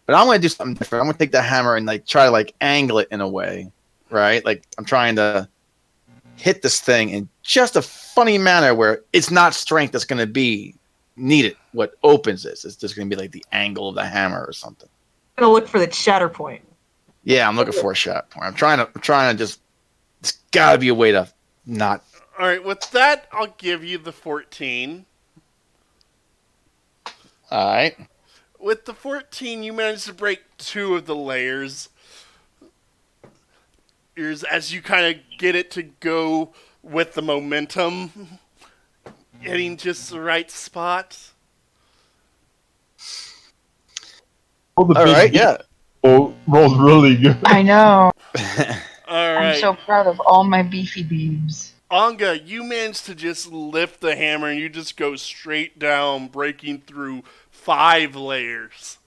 Speaker 6: but I'm gonna do something different. I'm gonna take the hammer and like try to like angle it in a way, right? Like I'm trying to hit this thing in just a funny manner where it's not strength that's gonna be needed. What opens this is just gonna be like the angle of the hammer or something.
Speaker 4: I'm gonna look for the shatter point.
Speaker 6: Yeah, I'm looking for a shot point. I'm trying to just. It's gotta be a way to not.
Speaker 2: All right, with that, I'll give you the 14.
Speaker 6: All right.
Speaker 2: With the 14, you managed to break 2 of the layers. As you kind of get it to go with the momentum, hitting just the right spot.
Speaker 1: All
Speaker 6: right, yeah.
Speaker 1: Rolls really good.
Speaker 5: I know.
Speaker 2: All right.
Speaker 5: I'm so proud of all my beefy beebs.
Speaker 2: Anga, you managed to just lift the hammer and you just go straight down, breaking through 5 layers.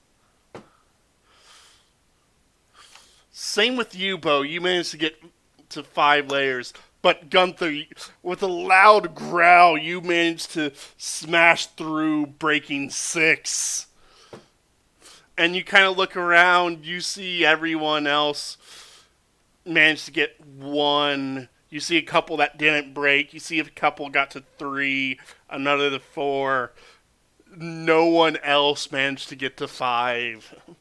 Speaker 2: Same with you, Bo. You managed to get to 5 layers. But Gunther, with a loud growl, you managed to smash through, breaking 6. And you kind of look around, you see everyone else managed to get 1. You see a couple that didn't break. You see a couple got to 3, another to 4. No one else managed to get to 5.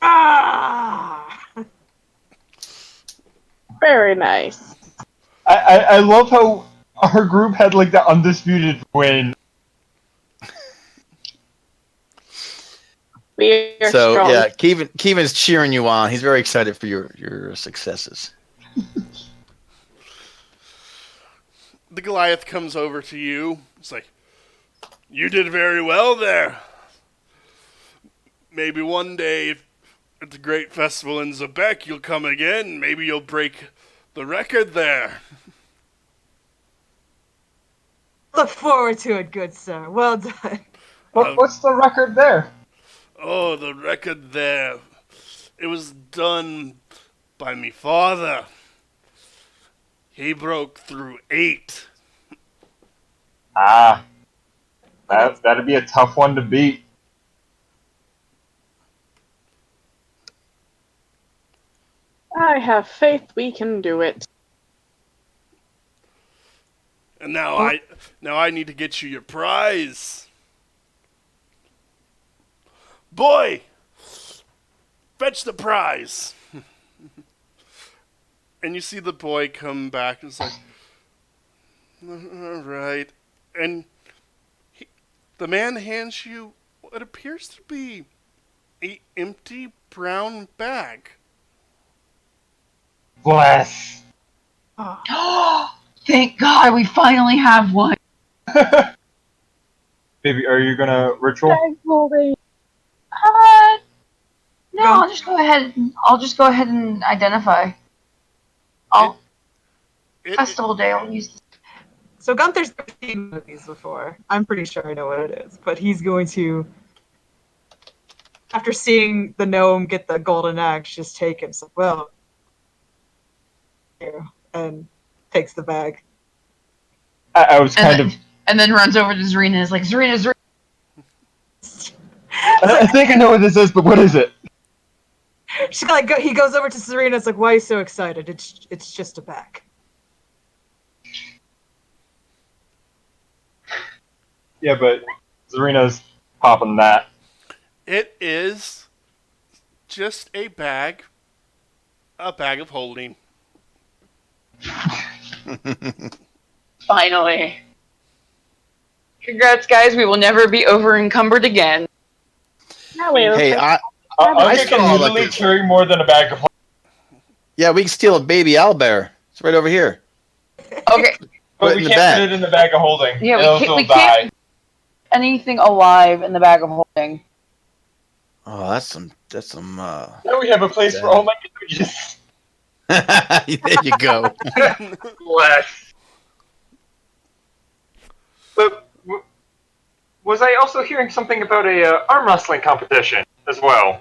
Speaker 4: Ah!
Speaker 3: Very nice.
Speaker 1: I love how our group had like the undisputed win.
Speaker 3: We are
Speaker 6: So
Speaker 3: strong.
Speaker 6: yeah, Keevan's cheering you on. He's very excited for your successes.
Speaker 2: The Goliath comes over to you. It's like, you did very well there. Maybe one day at the great festival in Zebek you'll come again. Maybe you'll break the record there.
Speaker 4: Look forward to it, good sir. Well done.
Speaker 1: What's the record there?
Speaker 2: Oh, the record there. It was done by me father. He broke through 8.
Speaker 1: Ah, that'd be a tough one to beat.
Speaker 3: I have faith we can do it.
Speaker 2: And now I need to get you your prize. Boy, fetch the prize. And you see the boy come back and it's like, all right. And the man hands you what appears to be an empty brown bag.
Speaker 1: Bless.
Speaker 4: Oh.
Speaker 9: Thank God we finally have one.
Speaker 1: Baby, are you gonna ritual?
Speaker 3: Thankfully.
Speaker 5: No, I'll just go ahead and identify. Festival day, I'll use this.
Speaker 4: So Gunther's seen movies before. I'm pretty sure I know what it is. But he's going to, after seeing the gnome get the golden axe, just take it. So, well, and takes the bag.
Speaker 1: I was kind of.
Speaker 5: And then runs over to Zarina and is like, Zarina.
Speaker 1: I think I know what this is, but what is it?
Speaker 4: She he goes over to Serena. It's like, why are you so excited? It's just a bag.
Speaker 1: Yeah, but Zarina's popping that.
Speaker 2: It is just a bag of holding.
Speaker 5: Finally. Congrats, guys. We will never be over encumbered again.
Speaker 3: Now wait,
Speaker 6: Hey,
Speaker 3: I
Speaker 1: I
Speaker 6: still
Speaker 1: can
Speaker 6: like
Speaker 1: literally
Speaker 6: this.
Speaker 1: carry more than a bag of.
Speaker 6: Yeah, we can steal a baby owlbear. It's right over here.
Speaker 5: Okay.
Speaker 1: But
Speaker 6: Put it
Speaker 1: we
Speaker 6: in the
Speaker 1: can't
Speaker 6: bag.
Speaker 1: put it in the bag of holding.
Speaker 5: Yeah,
Speaker 1: It'll
Speaker 5: we
Speaker 1: still
Speaker 5: can't
Speaker 1: die.
Speaker 5: anything alive in the bag of holding.
Speaker 6: Oh, that's some.
Speaker 1: Now we have a place for all my images.
Speaker 6: There you go.
Speaker 1: Bless. But was I also hearing something about a arm wrestling competition as well?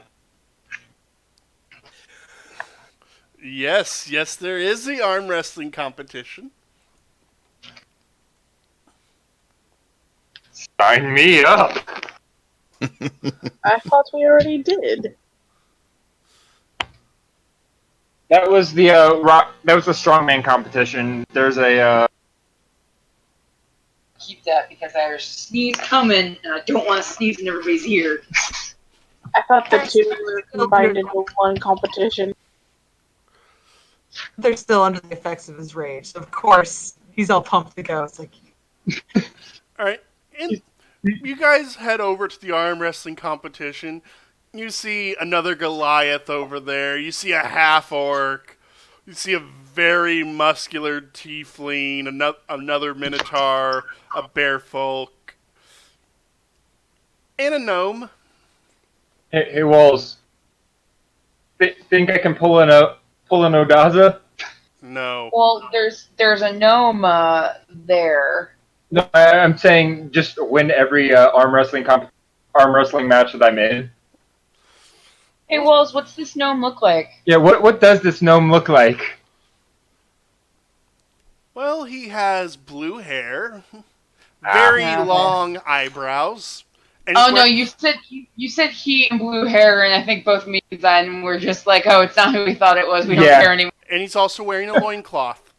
Speaker 2: Yes, there is the arm wrestling competition.
Speaker 1: Sign me up.
Speaker 3: thought we already did.
Speaker 1: That was the That was the strongman competition. There's a.
Speaker 5: Keep that because there's a sneeze coming and I don't want to sneeze in everybody's ear.
Speaker 3: I thought the two were combined into one competition.
Speaker 4: They're still under the effects of his rage. Of course, he's all pumped to go. It's like,
Speaker 2: All right. And you guys head over to the arm wrestling competition. You see another Goliath over there. You see a half-orc. You see a very muscular tiefling, another minotaur, a bear folk, and a gnome.
Speaker 1: Hey Walls. Think I can pull an Odaza?
Speaker 2: No.
Speaker 5: Well, there's a gnome there.
Speaker 1: No, I'm saying just win every arm wrestling match that I'm in.
Speaker 5: Hey, Walls, what's this gnome look like?
Speaker 1: Yeah, what does this gnome look like?
Speaker 2: Well, he has blue hair, very
Speaker 5: okay.
Speaker 2: long eyebrows. And
Speaker 5: Oh
Speaker 2: he's
Speaker 5: no,
Speaker 2: wearing-
Speaker 5: you said he and blue hair, and I think both me and Zen were just like, oh, it's not who we thought it was. We don't
Speaker 1: Yeah.
Speaker 5: care anymore.
Speaker 2: And he's also wearing a loincloth.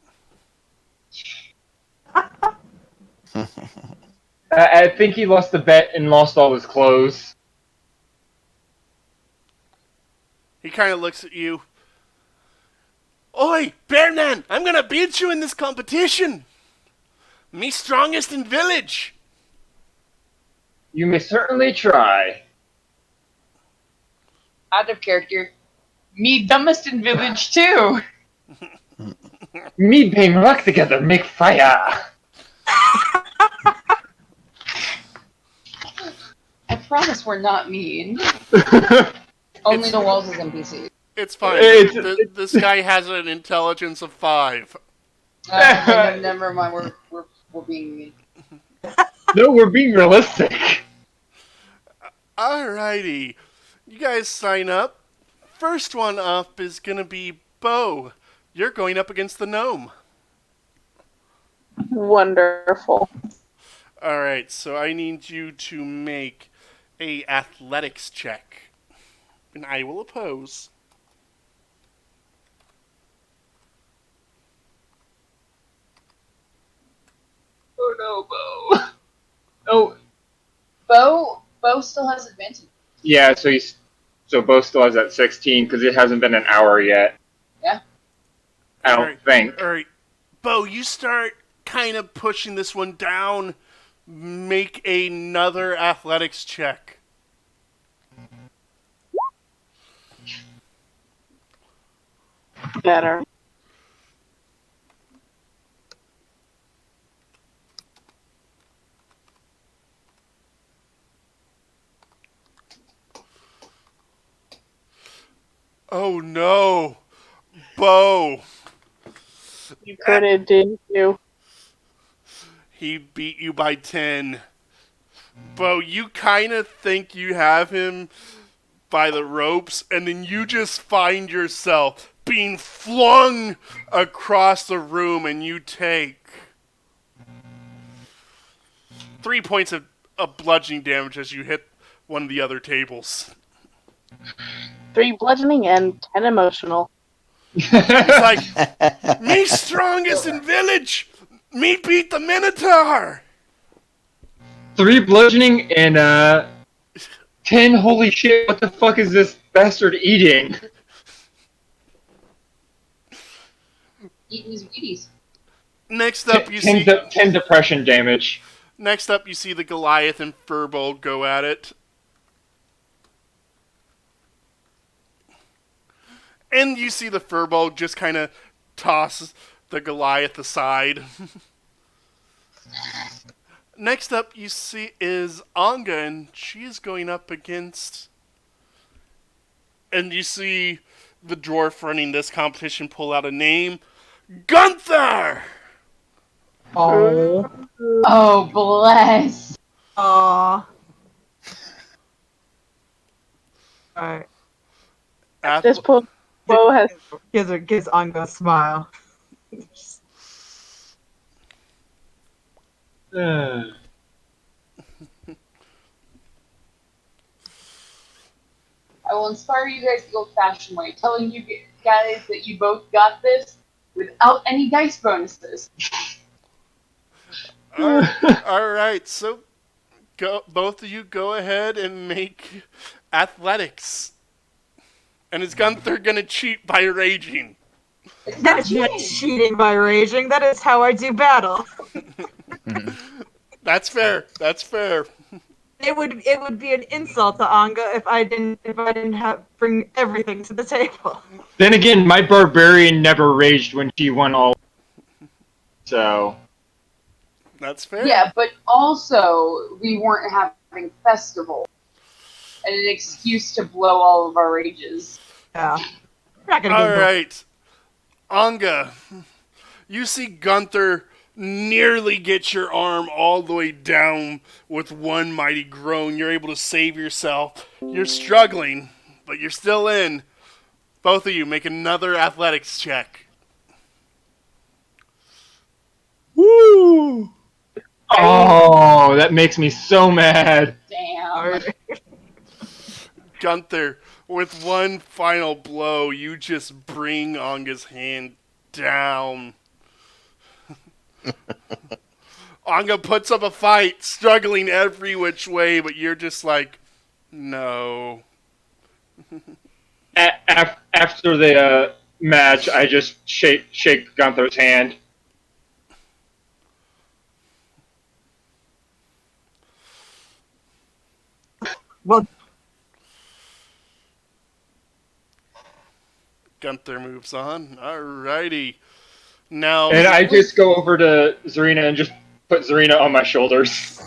Speaker 1: I think he lost the bet and lost all his clothes.
Speaker 2: He kind of looks at you. Oi, Bearman, I'm gonna beat you in this competition. Me strongest in village.
Speaker 1: You may certainly try.
Speaker 5: Out of character. Me dumbest in village too.
Speaker 1: Me being rock together make fire.
Speaker 5: I promise we're not mean. Only the walls is NPC.
Speaker 2: It's fine.
Speaker 1: It's-
Speaker 2: This guy has an intelligence of 5.
Speaker 5: Never mind. We're being mean.
Speaker 1: No, we're being realistic.
Speaker 2: Alrighty. You guys sign up. First one up is gonna be Bo. You're going up against the gnome.
Speaker 3: Wonderful.
Speaker 2: Alright, so I need you to make a athletics check. And I will oppose.
Speaker 1: Oh no, Bo. Oh,
Speaker 5: Bo still has advantage.
Speaker 1: yeah. So Bo still has that 16 because it hasn't been an hour yet.
Speaker 5: Yeah.
Speaker 1: I don't
Speaker 2: Alright.
Speaker 1: think.
Speaker 2: Alright, Bo, you start kind of pushing this one down. Make another athletics check.
Speaker 3: Better.
Speaker 2: Oh no! Bo!
Speaker 3: You couldn't, didn't you?
Speaker 2: He beat you by 10. Bo, you kind of think you have him by the ropes, and then you just find yourself being flung across the room, and you take 3 points of bludgeoning damage as you hit one of the other tables.
Speaker 3: 3 bludgeoning and 10 emotional.
Speaker 2: He's like, me strongest in village! Me beat the Minotaur!
Speaker 1: 3 bludgeoning and 10. Holy shit! What the fuck is this bastard eating?
Speaker 5: Eating his Wheaties.
Speaker 2: Next up, you
Speaker 1: 10,
Speaker 2: see.
Speaker 1: 10 depression damage.
Speaker 2: Next up, you see the Goliath and Firbolg go at it. And you see the Firbolg just kind of toss the Goliath aside. Next up, you see is Anga, and she is going up against. And you see the dwarf running this competition pull out a name, Gunther.
Speaker 4: Oh.
Speaker 5: Oh, bless.
Speaker 4: Aw. Alright.
Speaker 3: At this point, Bo has
Speaker 4: Gives Anga a smile.
Speaker 5: I will inspire you guys the old-fashioned way, telling you guys that you both got this without any dice bonuses.
Speaker 2: Alright, so both of you go ahead and make athletics. And is Gunther gonna cheat by raging?
Speaker 4: That is not cheating by raging. That is how I do battle.
Speaker 2: That's fair. That's fair.
Speaker 4: It would be an insult to Anga if I didn't bring everything to the table.
Speaker 1: Then again, my barbarian never raged when she won all. So.
Speaker 2: That's fair.
Speaker 5: Yeah, but also, we weren't having festival. And an excuse to blow all of our rages.
Speaker 4: Yeah. We're not gonna get
Speaker 2: Alright. Anga, you see Gunther nearly get your arm all the way down with one mighty groan. You're able to save yourself. You're struggling, but you're still in. Both of you make another athletics check.
Speaker 1: Woo! Oh, that makes me so mad.
Speaker 5: Damn.
Speaker 2: Gunther, with one final blow, you just bring Anga's hand down. Anga puts up a fight, struggling every which way, but you're just like, no.
Speaker 1: After the match, I just shake Gunther's hand.
Speaker 4: Well,
Speaker 2: Gunther moves on. Alrighty. Now,
Speaker 1: And I just go over to Zarina and just put Zarina on my shoulders.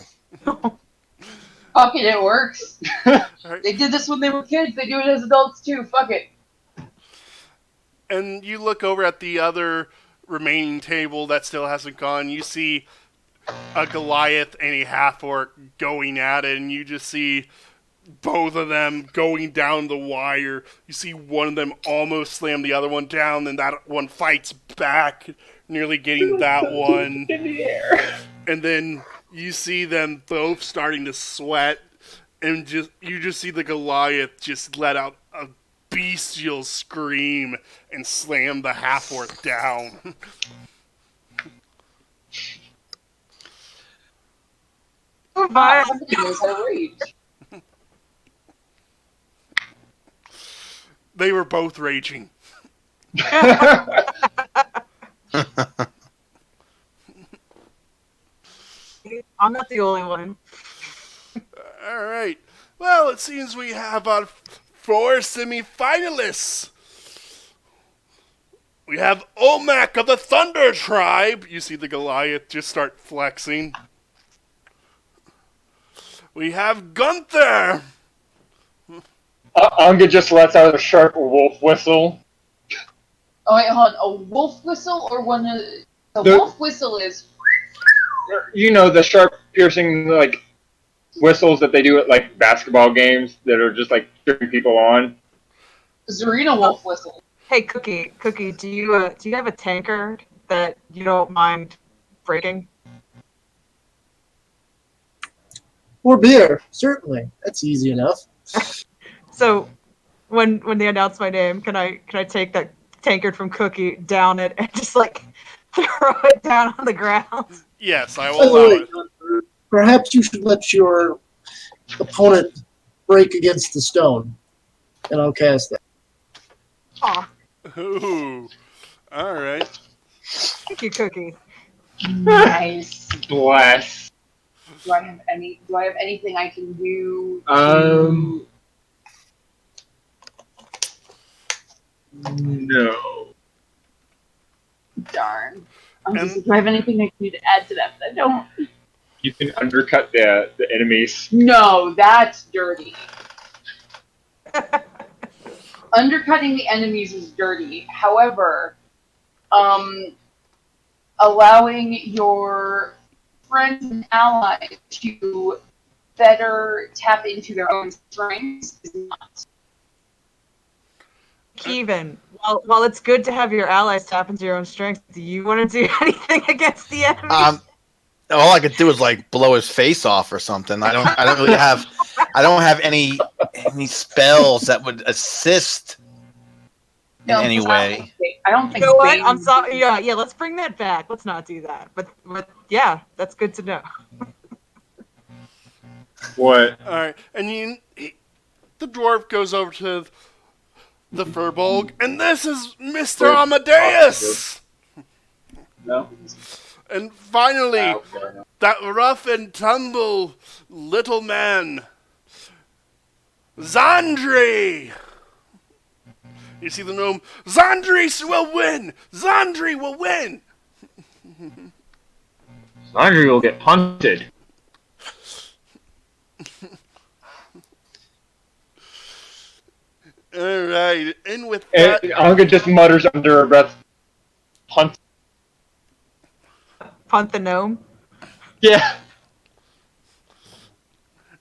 Speaker 5: Fuck it, it works.
Speaker 2: Alright.
Speaker 5: They did this when they were kids. They do it as adults too. Fuck it.
Speaker 2: and you look over at the other remaining table that still hasn't gone. You see a Goliath and a half-orc going at it, and you just see both of them going down the wire. You see one of them almost slam the other one down, and that one fights back, nearly getting that one.
Speaker 1: In the air.
Speaker 2: And then you see them both starting to sweat, and you just see the Goliath just let out a bestial scream and slam the half-orc down.
Speaker 4: Bye.
Speaker 2: They were both raging.
Speaker 4: I'm not the only one.
Speaker 2: All right. Well, it seems we have our 4 semi-finalists. We have Olmec of the Thunder Tribe. You see the Goliath just start flexing. We have Gunther.
Speaker 1: Anga just lets out a sharp wolf whistle.
Speaker 5: Oh wait, hold on. A wolf whistle or one of the
Speaker 1: The-
Speaker 5: wolf whistle is
Speaker 1: You know, the sharp, piercing, like, whistles that they do at, like, basketball games that are just, like, tripping people on.
Speaker 5: Zarina wolf whistle.
Speaker 4: Hey, Cookie, do you have a tankard that you don't mind breaking?
Speaker 8: Or beer, certainly. That's easy enough.
Speaker 4: So, when they announce my name, can I take that tankard from Cookie, down it, and just like throw it down on the ground?
Speaker 2: Yes, I
Speaker 8: By
Speaker 2: will
Speaker 8: the
Speaker 2: allow
Speaker 8: way,
Speaker 2: it.
Speaker 8: Gunther, perhaps you should let your opponent break against the stone, and I'll cast that.
Speaker 4: Aw,
Speaker 2: Ooh. All right.
Speaker 4: thank you, Cookie.
Speaker 5: Nice.
Speaker 1: Bless.
Speaker 5: Do I have anything I can do?
Speaker 1: No.
Speaker 5: Darn.
Speaker 2: And-
Speaker 5: Do I have anything I can do to add to that? But I don't.
Speaker 1: You can undercut the enemies.
Speaker 5: No, that's dirty. Undercutting the enemies is dirty. However, allowing your friends and allies to better tap into their own strengths is not.
Speaker 4: Kevin, while it's good to have your allies tap into your own strengths, do you want to do anything against the enemy?
Speaker 6: All I could do is like blow his face off or something. I don't really have. I don't have any spells that would assist in any way.
Speaker 5: I don't think.
Speaker 4: You know what?
Speaker 5: Bane-
Speaker 4: I'm sorry. Yeah, let's bring that back. Let's not do that. But yeah, that's good to know.
Speaker 1: What?
Speaker 2: All right. And the dwarf goes over to the Furbolg, and this is Mr. Amadeus.
Speaker 1: No.
Speaker 2: And finally, that rough and tumble little man, Zandri. You see the gnome. Zandri will win. Zandri will win.
Speaker 1: Laundry will get punted.
Speaker 2: All right. And with
Speaker 1: And
Speaker 2: that,
Speaker 1: Anga just mutters under her breath, punt.
Speaker 4: Punt the gnome.
Speaker 1: Yeah.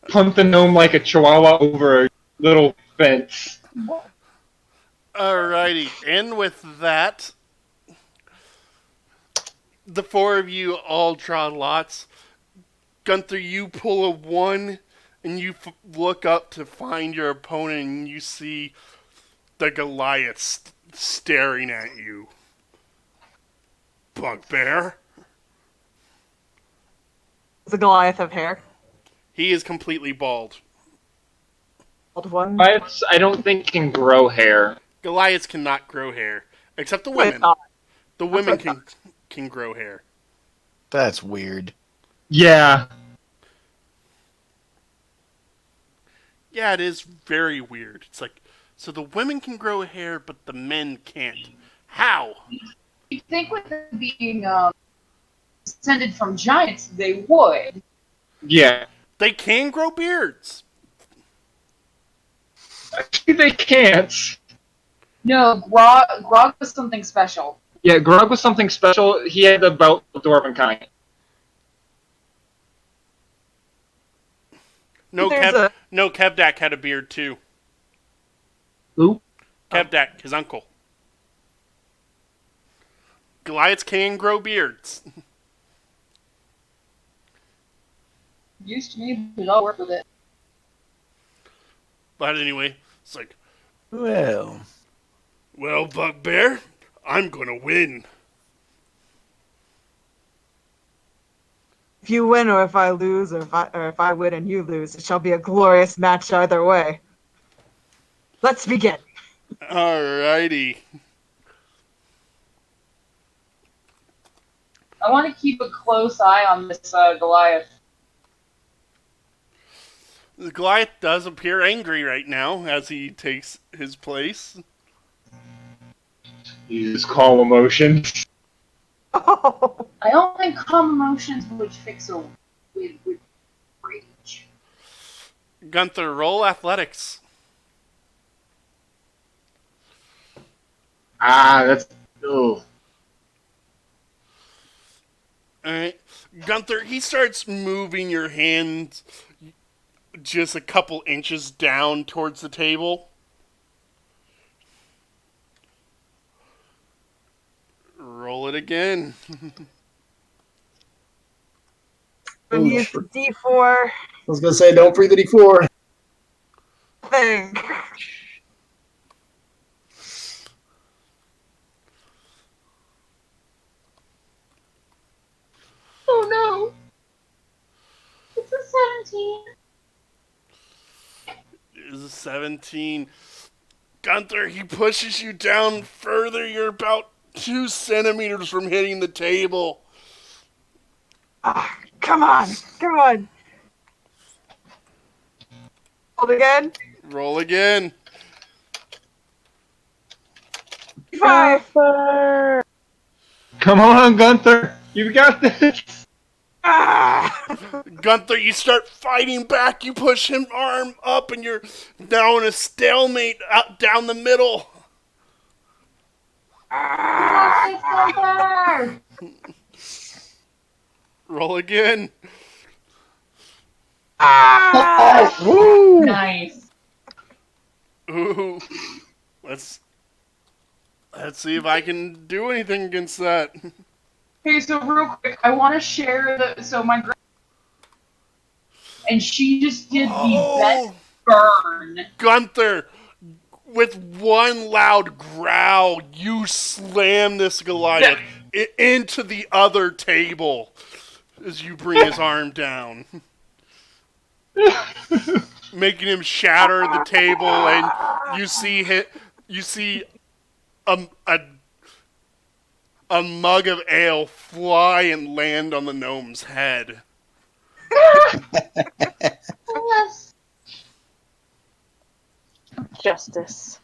Speaker 1: Punt the gnome like a chihuahua over a little fence.
Speaker 2: alrighty. And with that, the 4 of you all draw lots. Gunther, you pull a 1, and you look up to find your opponent, and you see the Goliath staring at you. Bugbear.
Speaker 4: Does the Goliath have hair?
Speaker 2: He is completely bald.
Speaker 4: Old one.
Speaker 1: Goliaths, I don't think can grow hair.
Speaker 2: Goliaths cannot grow hair. Except the
Speaker 4: Why
Speaker 2: women.
Speaker 4: not?
Speaker 2: The women can grow hair.
Speaker 6: That's weird.
Speaker 1: Yeah.
Speaker 2: Yeah, it is very weird. It's like, so the women can grow hair, but the men can't. How?
Speaker 5: You think with them being descended from giants, they would.
Speaker 1: Yeah.
Speaker 2: They can grow beards.
Speaker 1: Actually, they can't.
Speaker 5: No, Grog was something special.
Speaker 1: Yeah, Grog was something special. He had the belt of Dwarven kind.
Speaker 2: No, Kevdak had a beard too.
Speaker 1: Who?
Speaker 2: Kevdak, his uncle. Goliaths can grow beards.
Speaker 5: Used to me, but I'll work with it.
Speaker 2: But anyway, it's like,
Speaker 6: Well,
Speaker 2: Bugbear, I'm gonna win.
Speaker 4: If you win or if I lose, or if I win and you lose, it shall be a glorious match either way. Let's begin.
Speaker 2: Alrighty.
Speaker 5: I want to keep a close eye on this Goliath.
Speaker 2: The Goliath does appear angry right now as he takes his place.
Speaker 1: Use calm emotions.
Speaker 4: Oh,
Speaker 5: I don't think calm emotions would fix a with rage.
Speaker 2: Gunther, roll athletics.
Speaker 1: That's. Oh.
Speaker 2: Alright. Gunther, he starts moving your hand just a couple inches down towards the table. Roll it again.
Speaker 4: and use the D4
Speaker 8: I was gonna say, don't breathe the D4.
Speaker 4: thing.
Speaker 5: Oh no! It's a 17.
Speaker 2: It is a 17. Gunther, he pushes you down further. You're about 2 centimeters from hitting the table.
Speaker 4: Ah, come on. Hold again.
Speaker 2: Roll again.
Speaker 4: 5.
Speaker 1: Come on, Gunther. You got this.
Speaker 4: Ah.
Speaker 2: Gunther, you start fighting back. You push him arm up, and you're now in a stalemate out down the middle. Roll again.
Speaker 6: woo!
Speaker 5: Nice.
Speaker 2: Ooh. Let's see if I can do anything against that.
Speaker 5: Okay, so real quick, I want to share my and she just did the best burn.
Speaker 2: Gunther, with one loud growl, you slam this Goliath into the other table as you bring his arm down, making him shatter the table, and you see a mug of ale fly and land on the gnome's head.
Speaker 5: Yes.
Speaker 3: Justice.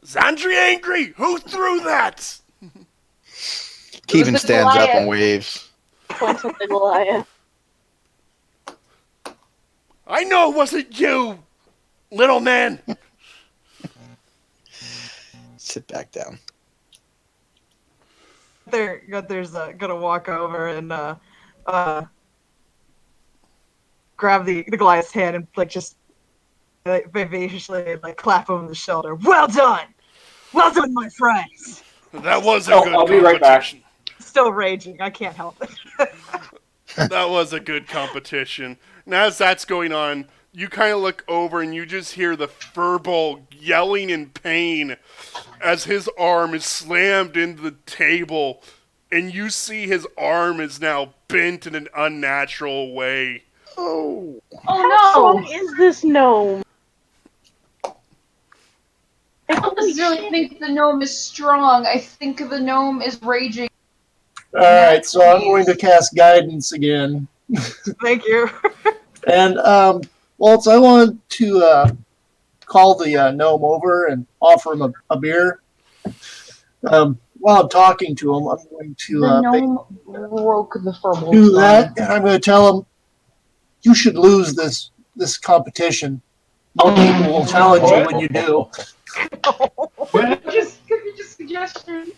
Speaker 2: Zandri angry! Who threw that?
Speaker 6: Kevin
Speaker 5: the
Speaker 6: stands up
Speaker 5: Goliath.
Speaker 6: and waves.
Speaker 3: Points at the Goliath.
Speaker 2: I know it wasn't you, little man.
Speaker 6: Sit back down.
Speaker 4: Gunther's gonna walk over and grab the Goliath's hand and just vivaciously clap him on the shoulder. Well done, my friends.
Speaker 2: That was a good
Speaker 1: I'll be right back.
Speaker 2: competition.
Speaker 4: Still raging. I can't help it.
Speaker 2: That was a good competition. And as that's going on, you kind of look over and you just hear the furball yelling in pain as his arm is slammed into the table, and you see his arm is now bent in an unnatural way.
Speaker 6: Oh.
Speaker 3: How strong is this gnome? I feel
Speaker 5: sincerely think the gnome is strong. I think the gnome is raging.
Speaker 8: All right, so I'm going to cast guidance again.
Speaker 4: Thank you.
Speaker 8: And Waltz, I want to call the gnome over and offer him a beer. While I'm talking to him, I'm going to
Speaker 5: The gnome broke the furbolg
Speaker 8: do that, and I'm going to tell him, "You should lose this competition. More people will challenge you when you do."
Speaker 5: Just suggestion.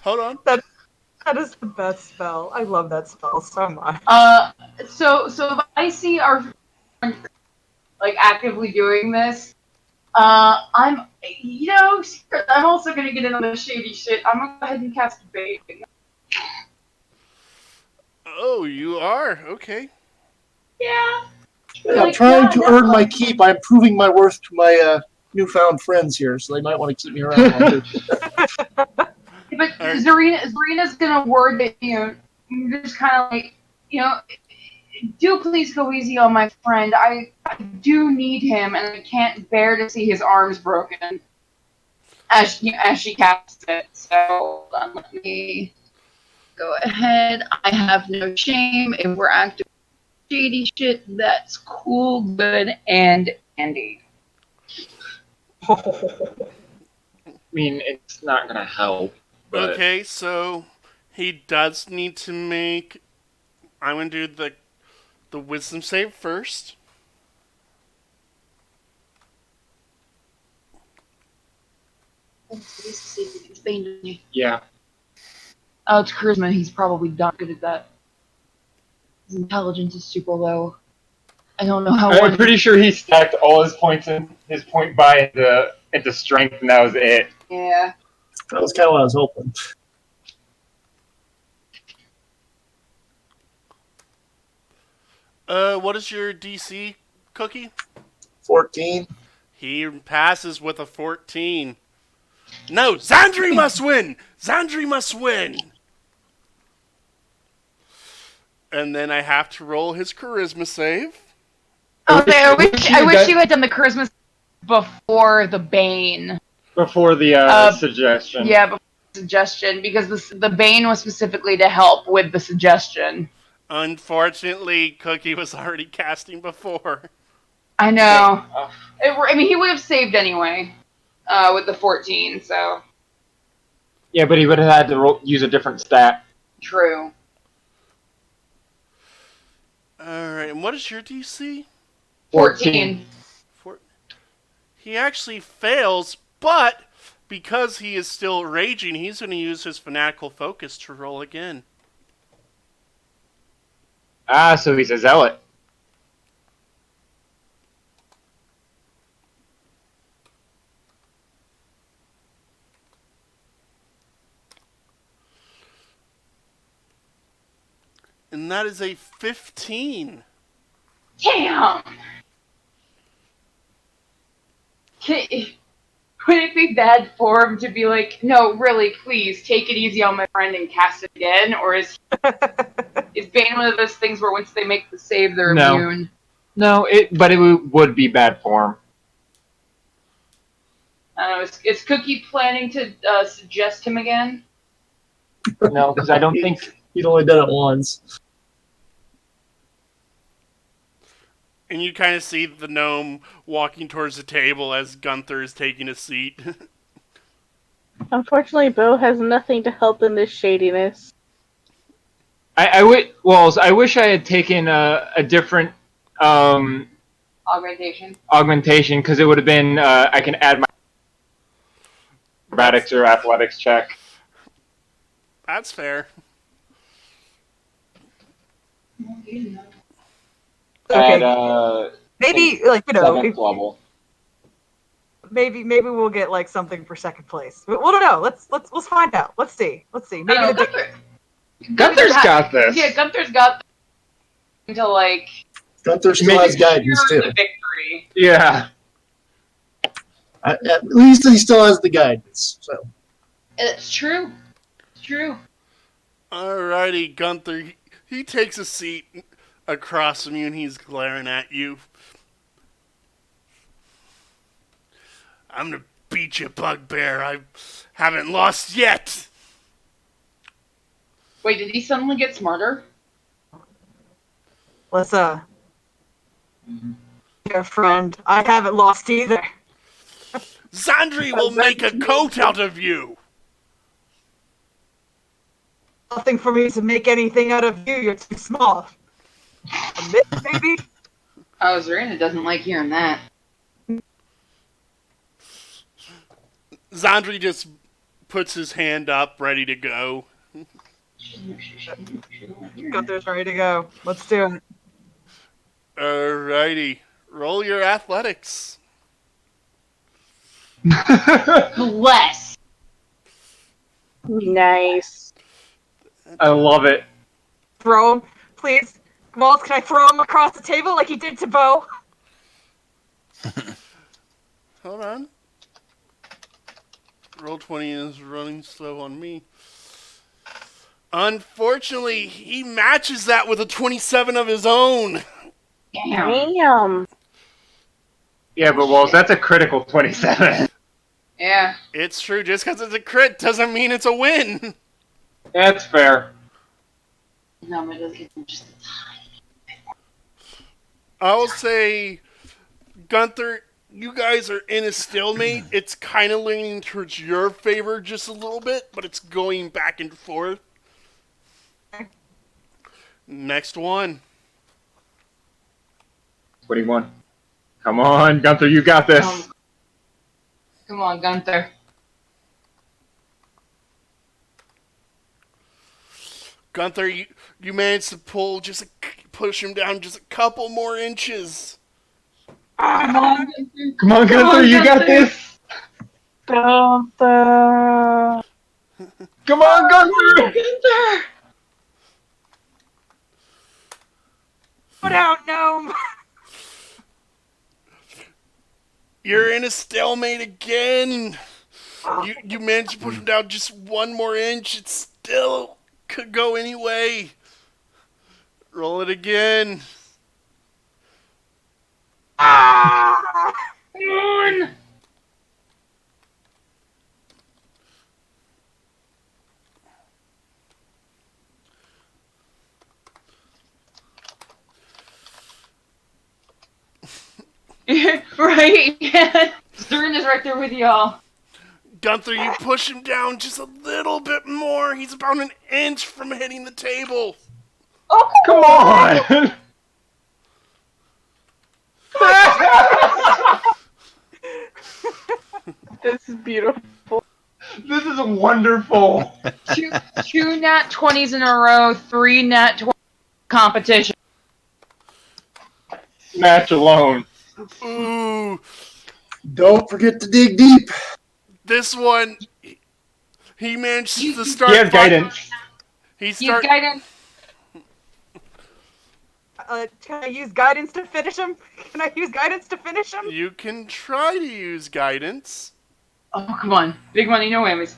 Speaker 2: Hold on.
Speaker 4: That is the best spell. I love that spell so much.
Speaker 5: So if I see our friend, like, actively doing this, I'm also gonna get in on the shady shit. I'm gonna go ahead and cast Bane.
Speaker 2: Oh, you are? Okay.
Speaker 5: Yeah.
Speaker 8: I'm trying to earn my keep. I'm proving my worth to my newfound friends here, so they might want to keep me around longer.
Speaker 5: But Zarina's gonna word that, you're just kind of like, do please go easy on my friend. I do need him, and I can't bear to see his arms broken. As she casts it. So let me go ahead. I have no shame. If we're acting shady shit, that's cool, good, and handy.
Speaker 1: I mean, it's not gonna help. But...
Speaker 2: Okay, so he does need to make. I'm gonna do the wisdom save first.
Speaker 1: Yeah.
Speaker 5: Oh, it's charisma. He's probably not good at that. His intelligence is super low. I don't know how.
Speaker 1: I'm pretty sure he stacked all his points in his point buy into strength, and that was it.
Speaker 5: Yeah.
Speaker 8: That was kind of what I was hoping.
Speaker 2: What is your DC, Cookie?
Speaker 8: 14.
Speaker 2: He passes with a 14. No, Zandri must win! Zandri must win! And then I have to roll his charisma save.
Speaker 5: Okay, I wish you had done the charisma before the Bane.
Speaker 1: Before the suggestion.
Speaker 5: Yeah, before the suggestion, because the Bane was specifically to help with the suggestion.
Speaker 2: Unfortunately, Cookie was already casting before.
Speaker 5: I know. I mean, he would have saved anyway with the 14, so.
Speaker 1: Yeah, but he would have had to use a different stat.
Speaker 5: True.
Speaker 2: Alright, and what is your DC?
Speaker 5: 14.
Speaker 2: He actually fails, but because he is still raging, he's going to use his fanatical focus to roll again.
Speaker 1: Ah, so he's a zealot.
Speaker 2: And that is a 15.
Speaker 5: Damn! Would it be bad for him to be like, no, really, please, take it easy on my friend and cast it again? Or is Bane one of those things where once they make the save, they're immune?
Speaker 1: No, but it would be bad for him.
Speaker 5: I don't know, is Cookie planning to suggest him again?
Speaker 1: No, because I don't think...
Speaker 8: He'd only done it once.
Speaker 2: And you kind of see the gnome walking towards the table as Gunther is taking a seat.
Speaker 3: Unfortunately, Bo has nothing to help in this shadiness.
Speaker 1: I wish I had taken a different
Speaker 5: Augmentation,
Speaker 1: because it would have been I can add my acrobatics or athletics check.
Speaker 2: That's fair.
Speaker 4: Okay.
Speaker 1: At,
Speaker 4: Maybe like
Speaker 1: seventh level.
Speaker 4: Maybe we'll get like something for second place. We don't know. Let's find out. Let's see. Maybe
Speaker 1: Gunther's got this.
Speaker 5: Yeah, Gunther's got this to like.
Speaker 8: Gunther still has guidance too.
Speaker 5: The victory.
Speaker 1: Yeah.
Speaker 8: At least he still has the guidance. So.
Speaker 5: It's true. It's true.
Speaker 2: Alrighty, Gunther. He takes a seat across from you and he's glaring at you. I'm gonna beat you, Bugbear. I haven't lost yet.
Speaker 5: Wait, did he suddenly get smarter?
Speaker 4: Let's dear friend, I haven't lost either.
Speaker 2: Zandri will make a coat out of you.
Speaker 4: Nothing for me to make anything out of you. You're too small. A myth, maybe?
Speaker 5: Oh, Zarina doesn't like hearing that.
Speaker 2: Zandri just puts his hand up, ready to go.
Speaker 4: Gunther's ready to go. Let's do it.
Speaker 2: Alrighty. Roll your athletics.
Speaker 5: Bless.
Speaker 3: Nice.
Speaker 1: I love it.
Speaker 4: Throw him, please. Waltz, can I throw him across the table like he did to Bo?
Speaker 2: Hold on. Roll20 is running slow on me. Unfortunately, he matches that with a 27 of his own.
Speaker 5: Damn.
Speaker 3: Damn.
Speaker 1: Yeah, but Walls, that's a critical 27.
Speaker 5: Yeah.
Speaker 2: It's true, just because it's a crit doesn't mean it's a win.
Speaker 1: That's fair.
Speaker 5: No, but it does get just a tiny.
Speaker 2: I'll say, Gunther, you guys are in a stalemate. It's kind of leaning towards your favor just a little bit, but it's going back and forth. Next one.
Speaker 1: 21. Come on, Gunther, you got this.
Speaker 5: Come on, Gunther.
Speaker 2: Gunther, you managed to push him down just a couple more inches.
Speaker 5: Come on,
Speaker 1: Come on, Gunther, you got this.
Speaker 3: Gunther.
Speaker 1: Come on, Gunther.
Speaker 5: Gunther.
Speaker 4: Put out, gnome.
Speaker 2: You're in a stalemate again. You managed to push him down just one more inch. It still could go anyway. Roll it again.
Speaker 5: Come on. Right? Yeah. Zarina's right there with y'all.
Speaker 2: Gunther, you push him down just a little bit more. He's about an inch from hitting the table.
Speaker 5: Oh,
Speaker 1: Come on.
Speaker 3: This is beautiful.
Speaker 1: This is wonderful.
Speaker 5: two nat 20s in a row, 3 nat 20 competition.
Speaker 1: Match alone.
Speaker 2: Ooh,
Speaker 8: Don't forget to dig deep.
Speaker 2: this one, he managed to start.
Speaker 1: He has guidance.
Speaker 2: He
Speaker 5: You
Speaker 2: start.
Speaker 5: guidance.
Speaker 4: Can I use guidance to finish him? Can I use guidance to finish him?
Speaker 2: You can try to use guidance.
Speaker 5: Oh, come on. Big money, no whammies.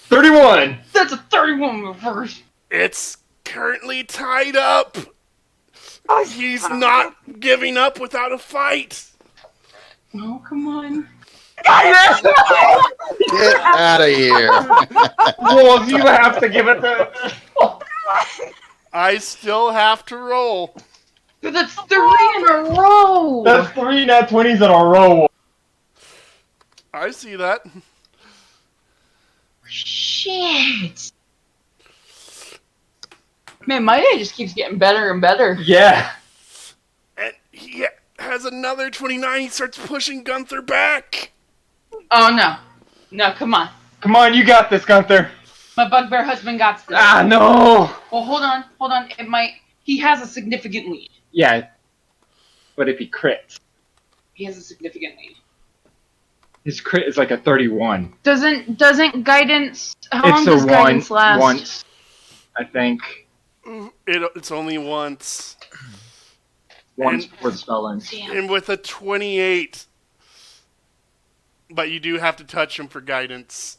Speaker 1: 31.
Speaker 5: That's a 31 reverse.
Speaker 2: It's currently tied up.
Speaker 4: Oh,
Speaker 2: He's not giving up without a fight.
Speaker 5: Oh, come on.
Speaker 6: Get out of here.
Speaker 1: Wolves, you have to give it to...
Speaker 2: I still have to roll.
Speaker 5: But that's 3 in a row.
Speaker 1: That's 3 nat 20s in a row.
Speaker 2: I see that.
Speaker 5: Shit. Man, my day just keeps getting better and better.
Speaker 1: Yeah.
Speaker 2: And he has another 29. He starts pushing Gunther back.
Speaker 5: Oh, no. No, come on.
Speaker 1: Come on, you got this, Gunther.
Speaker 5: My bugbear husband got this.
Speaker 1: Ah, no.
Speaker 5: Well, hold on. It might... He has a significant lead.
Speaker 1: Yeah. But if he crits,
Speaker 5: He has a significant lead.
Speaker 1: his crit is like a 31.
Speaker 5: Doesn't guidance... How long
Speaker 1: It's
Speaker 5: does
Speaker 1: a
Speaker 5: guidance last?
Speaker 1: once, I think.
Speaker 2: It's only once.
Speaker 1: Once
Speaker 2: And-
Speaker 1: before the spell ends.
Speaker 5: Damn.
Speaker 2: And with a 28. But you do have to touch him for guidance.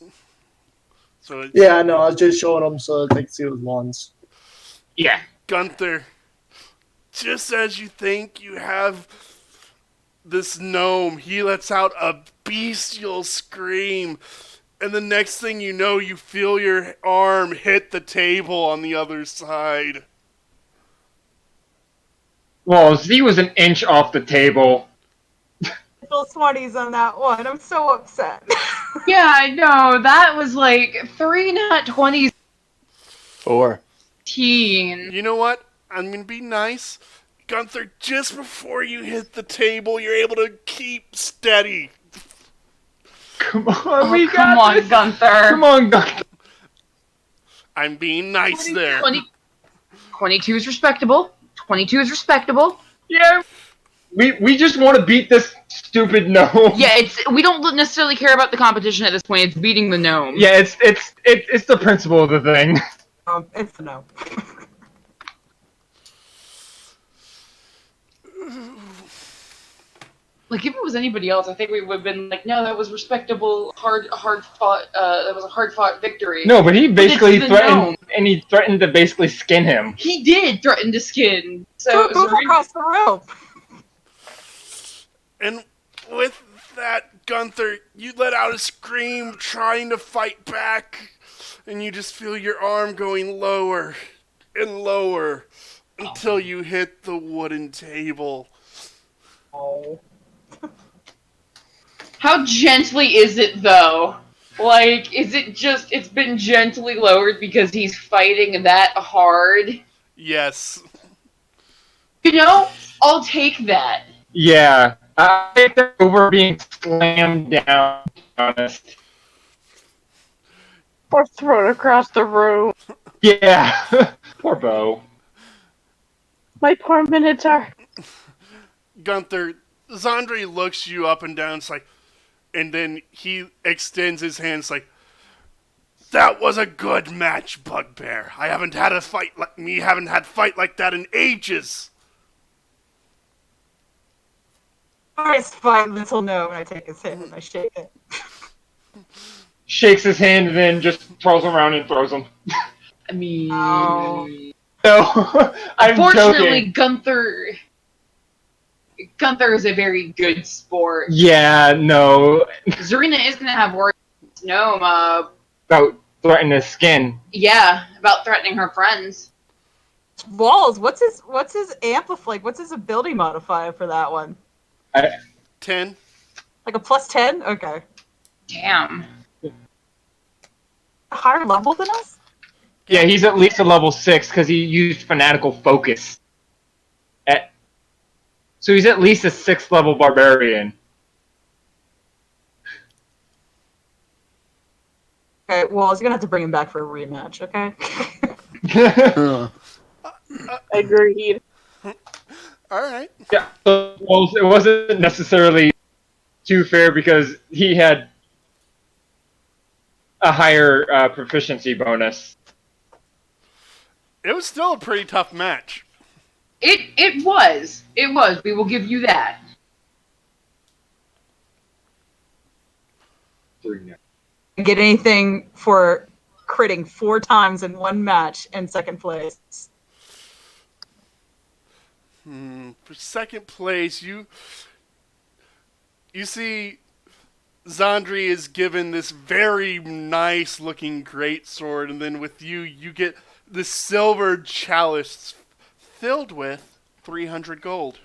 Speaker 2: So it's
Speaker 8: Yeah, I know. I was just showing them so they can see those ones.
Speaker 1: Yeah.
Speaker 2: Gunther. Just as you think you have this gnome, he lets out a bestial scream. And the next thing you know, you feel your arm hit the table on the other side.
Speaker 1: Well, Z was an inch off the table.
Speaker 4: Little smarties on that one. I'm so upset.
Speaker 5: Yeah, I know. That was like 3 nat 20s.
Speaker 6: 4.
Speaker 2: You know what? I'm going to be nice. Gunther, just before you hit the table, you're able to keep steady.
Speaker 1: Come on,
Speaker 5: Oh, come on, Gunther.
Speaker 1: Come on, Gunther.
Speaker 2: I'm being nice there.
Speaker 5: 22 is respectable. 22 is respectable.
Speaker 1: Yeah. We just want to beat this stupid gnome.
Speaker 5: Yeah, we don't necessarily care about the competition at this point. It's beating the gnome.
Speaker 1: Yeah, it's the principle of the thing.
Speaker 4: It's a no.
Speaker 5: Like, if it was anybody else, I think we would have been like, no, that was respectable, hard fought. That was a hard fought victory.
Speaker 1: No, but he basically
Speaker 5: the
Speaker 1: threatened,
Speaker 5: gnome.
Speaker 1: and he threatened to basically skin him.
Speaker 5: He did threaten to skin. So
Speaker 4: Move across the rope.
Speaker 2: And with that, Gunther, you let out a scream trying to fight back, and you just feel your arm going lower and lower until you hit the wooden table.
Speaker 4: Oh.
Speaker 5: How gently is it, though? Like, is it just, it's been gently lowered because he's fighting that hard?
Speaker 2: Yes.
Speaker 5: You know, I'll take that.
Speaker 1: Yeah, I think they're over being slammed down, to be honest.
Speaker 3: Or thrown across the room.
Speaker 1: Yeah. Poor Bo.
Speaker 3: My poor Minotaur.
Speaker 2: Gunther, Zandri looks you up and down, it's like, and then he extends his hands like, that was a good match, Bugbear. I haven't had a fight like that in ages.
Speaker 4: It's fine, little no. And I take his hand and I shake it.
Speaker 1: Shakes his hand and then just twirls him around and throws him.
Speaker 5: I mean...
Speaker 4: Oh.
Speaker 1: No, I'm
Speaker 5: Unfortunately,
Speaker 1: joking.
Speaker 5: Gunther is a very good sport.
Speaker 1: Yeah, no.
Speaker 5: Zarina is going to have words with Gnome,
Speaker 1: About threatening his skin.
Speaker 5: yeah, about threatening her friends.
Speaker 4: Walls. What's his amplify? What's his ability modifier for that one?
Speaker 2: 10.
Speaker 4: Like a +10? Okay.
Speaker 5: Damn.
Speaker 4: A higher level than us?
Speaker 1: Yeah, he's at least a level 6 because he used Fanatical Focus. So he's at least a 6th level barbarian.
Speaker 4: Okay, well, I was gonna have to bring him back for a rematch, okay?
Speaker 3: Agreed.
Speaker 2: Alright.
Speaker 1: Yeah, so, well, it wasn't necessarily too fair because he had a higher proficiency bonus.
Speaker 2: It was still a pretty tough match.
Speaker 5: It was. It was. We will give you that.
Speaker 4: Get anything for critting 4 times in one match in second place.
Speaker 2: For second place, you see Zandri is given this very nice looking greatsword, and then with you get this silver chalice filled with 300 gold.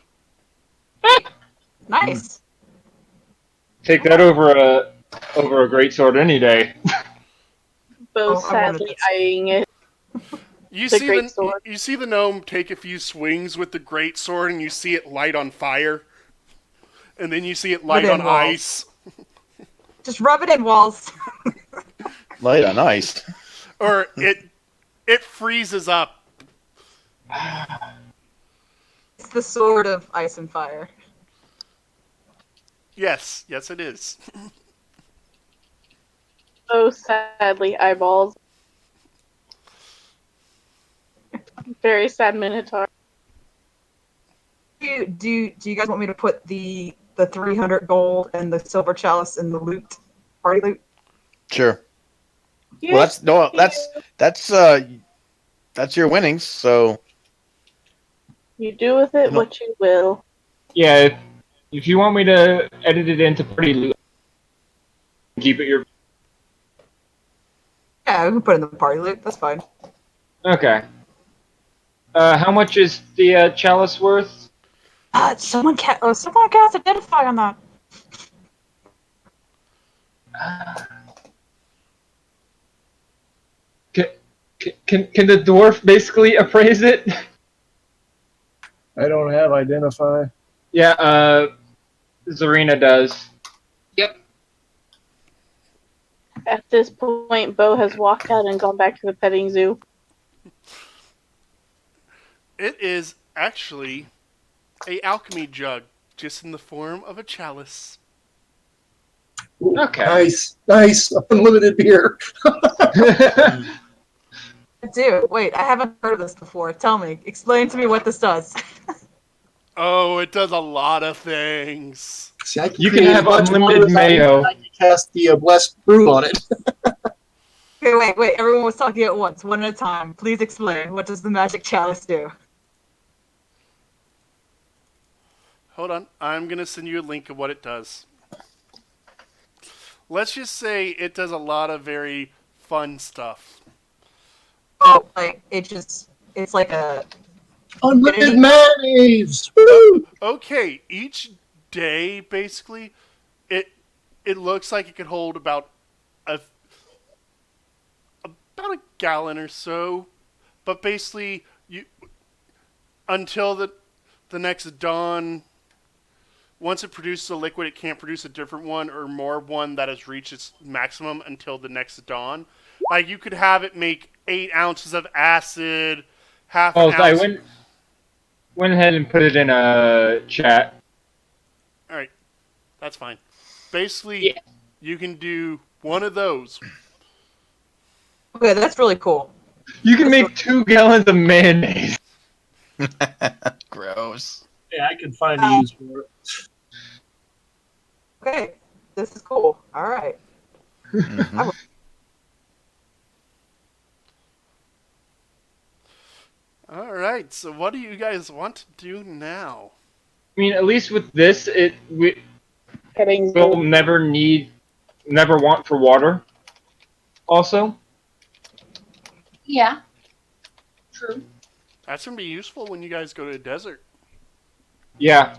Speaker 4: Nice.
Speaker 1: Take that over a greatsword any day.
Speaker 3: Bo
Speaker 4: Oh, I wanted
Speaker 3: sadly
Speaker 4: this.
Speaker 3: eyeing it.
Speaker 2: You
Speaker 3: The
Speaker 2: see
Speaker 3: greatsword.
Speaker 2: you see the gnome take a few swings with the greatsword, and you see it light on fire, and then you see it light
Speaker 4: Within
Speaker 2: on
Speaker 4: walls.
Speaker 2: ice,
Speaker 4: Just rub it in, Walls.
Speaker 6: Light on ice.
Speaker 2: or it freezes up.
Speaker 4: It's the sword of ice and fire.
Speaker 2: Yes, it is.
Speaker 3: So sadly, eyeballs. Very sad Minotaur.
Speaker 4: Do you guys want me to put the 300 gold and the silver chalice in the loot? Party loot?
Speaker 6: Sure.
Speaker 3: Yeah,
Speaker 6: Well, that's your winnings. So
Speaker 3: you do with it what you will.
Speaker 1: Yeah, If you want me to edit it into party loot, keep it your.
Speaker 4: Yeah, we can put it in the party loot. That's fine.
Speaker 1: Okay. How much is the chalice worth?
Speaker 4: Someone cast identify on that.
Speaker 1: Can the dwarf basically appraise it?
Speaker 8: I don't have identify.
Speaker 1: Yeah, Zarina does.
Speaker 3: At this point, Bo has walked out and gone back to the petting zoo.
Speaker 2: It is actually a alchemy jug, just in the form of a chalice.
Speaker 8: Ooh,
Speaker 1: Okay.
Speaker 8: Nice. Unlimited beer.
Speaker 4: Dude, wait, I haven't heard of this before. Tell me. Explain to me what this does.
Speaker 2: Oh, it does a lot of things.
Speaker 8: See, I
Speaker 1: You can
Speaker 8: create as
Speaker 1: have
Speaker 8: much
Speaker 1: unlimited
Speaker 8: water as I need,
Speaker 1: mayo.
Speaker 8: and I can cast the blessed brew on it.
Speaker 4: Okay, wait. Everyone was talking at once, one at a time. Please explain. What does the magic chalice do?
Speaker 2: Hold on, I'm going to send you a link of what it does. Let's just say it does a lot of very fun stuff.
Speaker 4: Oh, like, it's like a...
Speaker 8: Unlimited mayonnaise. Woo!
Speaker 2: Okay, each day, basically, it looks like it could hold about a gallon or so, but basically until the next dawn, once it produces a liquid, it can't produce a different one or more one that has reached its maximum until the next dawn. Like, you could have it make 8 ounces of acid, half an
Speaker 1: I
Speaker 2: ounce.
Speaker 1: went ahead and put it in a chat.
Speaker 2: Alright, that's fine. Basically, you can do one of those.
Speaker 4: Okay, that's really cool.
Speaker 1: You can make 2 gallons of mayonnaise.
Speaker 6: Gross.
Speaker 8: Yeah, I can find a use for it.
Speaker 4: Okay, this is cool. All right.
Speaker 6: Mhm.
Speaker 2: Alright, so what do you guys want to do now?
Speaker 1: I mean, at least with this, we
Speaker 3: Petting
Speaker 1: will
Speaker 3: zoo.
Speaker 1: never want for water. Also,
Speaker 5: Yeah. True.
Speaker 2: That's going to be useful when you guys go to the desert.
Speaker 1: yeah.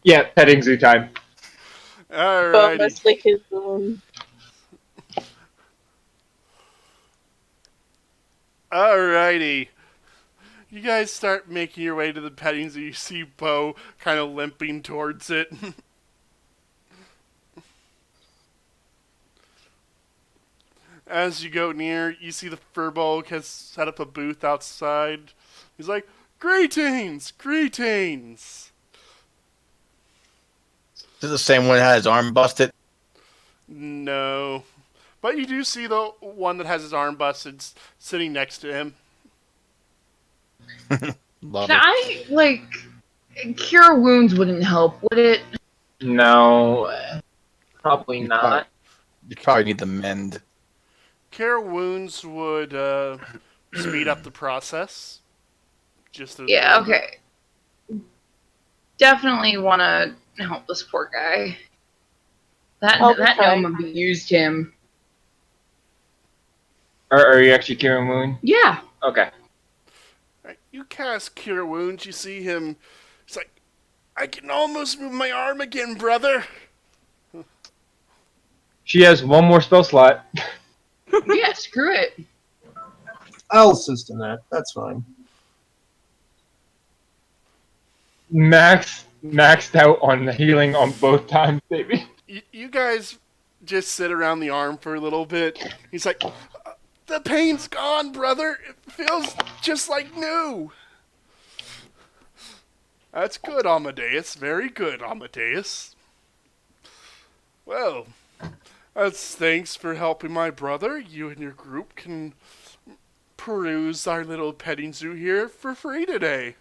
Speaker 1: Yeah, petting zoo time.
Speaker 3: Bo
Speaker 2: Alrighty.
Speaker 3: must lick his wound.
Speaker 2: Alrighty. You guys start making your way to the petting zoo. You see Bo kind of limping towards it. As you go near, you see the Furbolg has set up a booth outside. He's like, "Greetings! Greetings!"
Speaker 6: This is the same one that had his arm busted.
Speaker 2: No. But you do see the one that has his arm busted sitting next to him.
Speaker 6: Love
Speaker 5: Can
Speaker 6: it.
Speaker 5: I, cure wounds wouldn't help, would it?
Speaker 1: No, probably
Speaker 6: You
Speaker 1: not.
Speaker 6: You probably need the mend.
Speaker 2: Cure wounds would speed up the process. Just as
Speaker 5: Yeah, okay. Definitely want to help this poor guy. That gnome abused him.
Speaker 1: Are you actually curing wound?
Speaker 5: Yeah.
Speaker 1: Okay.
Speaker 2: Right, you cast Cure Wounds, you see him. He's like, "I can almost move my arm again, brother."
Speaker 1: She has one more spell slot.
Speaker 5: Yeah, screw it.
Speaker 8: I'll assist in that. That's fine.
Speaker 1: Maxed out on the healing on both times, baby.
Speaker 2: You guys just sit around the arm for a little bit. He's like, "The pain's gone, brother. It feels just like new." That's good, Amadeus. Very good, Amadeus. Well, that's thanks for helping my brother. You and your group can peruse our little petting zoo here for free today.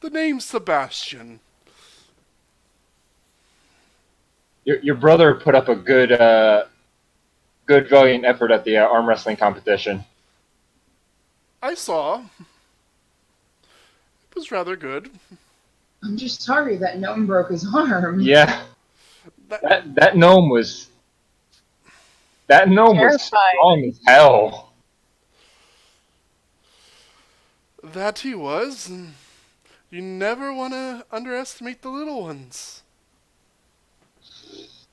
Speaker 2: The name's Sebastian.
Speaker 1: Your brother put up a good valiant effort at the arm wrestling competition.
Speaker 2: I saw. It was rather good.
Speaker 5: I'm just sorry that gnome broke his arm.
Speaker 1: Yeah,
Speaker 2: That,
Speaker 1: that gnome was
Speaker 3: Terrifying.
Speaker 1: strong as hell.
Speaker 2: that he was. And you never want to underestimate the little ones.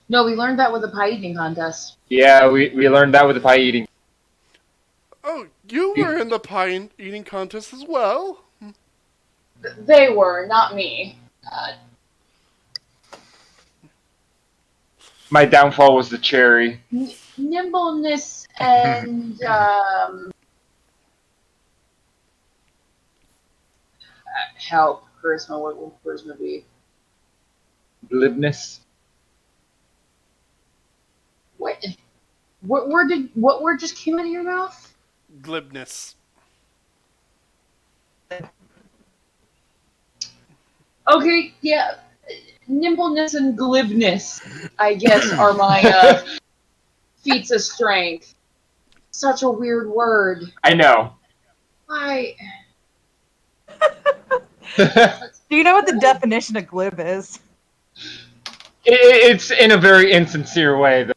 Speaker 5: No, we learned that with the pie eating contest.
Speaker 1: Yeah, we learned that with the pie eating.
Speaker 2: Oh, you were in the pie eating contest as well.
Speaker 5: They were, not me.
Speaker 1: My downfall was the cherry.
Speaker 5: Nimbleness and help. Charisma. What will charisma be?
Speaker 1: Glibness.
Speaker 5: What? What word just came out of your mouth?
Speaker 2: Glibness.
Speaker 5: Okay, yeah. Nimbleness and glibness, I guess, are my feats of strength. Such a weird word.
Speaker 1: I know.
Speaker 5: Why?
Speaker 4: Do you know what the definition of glib is?
Speaker 1: It's in a very insincere way, though.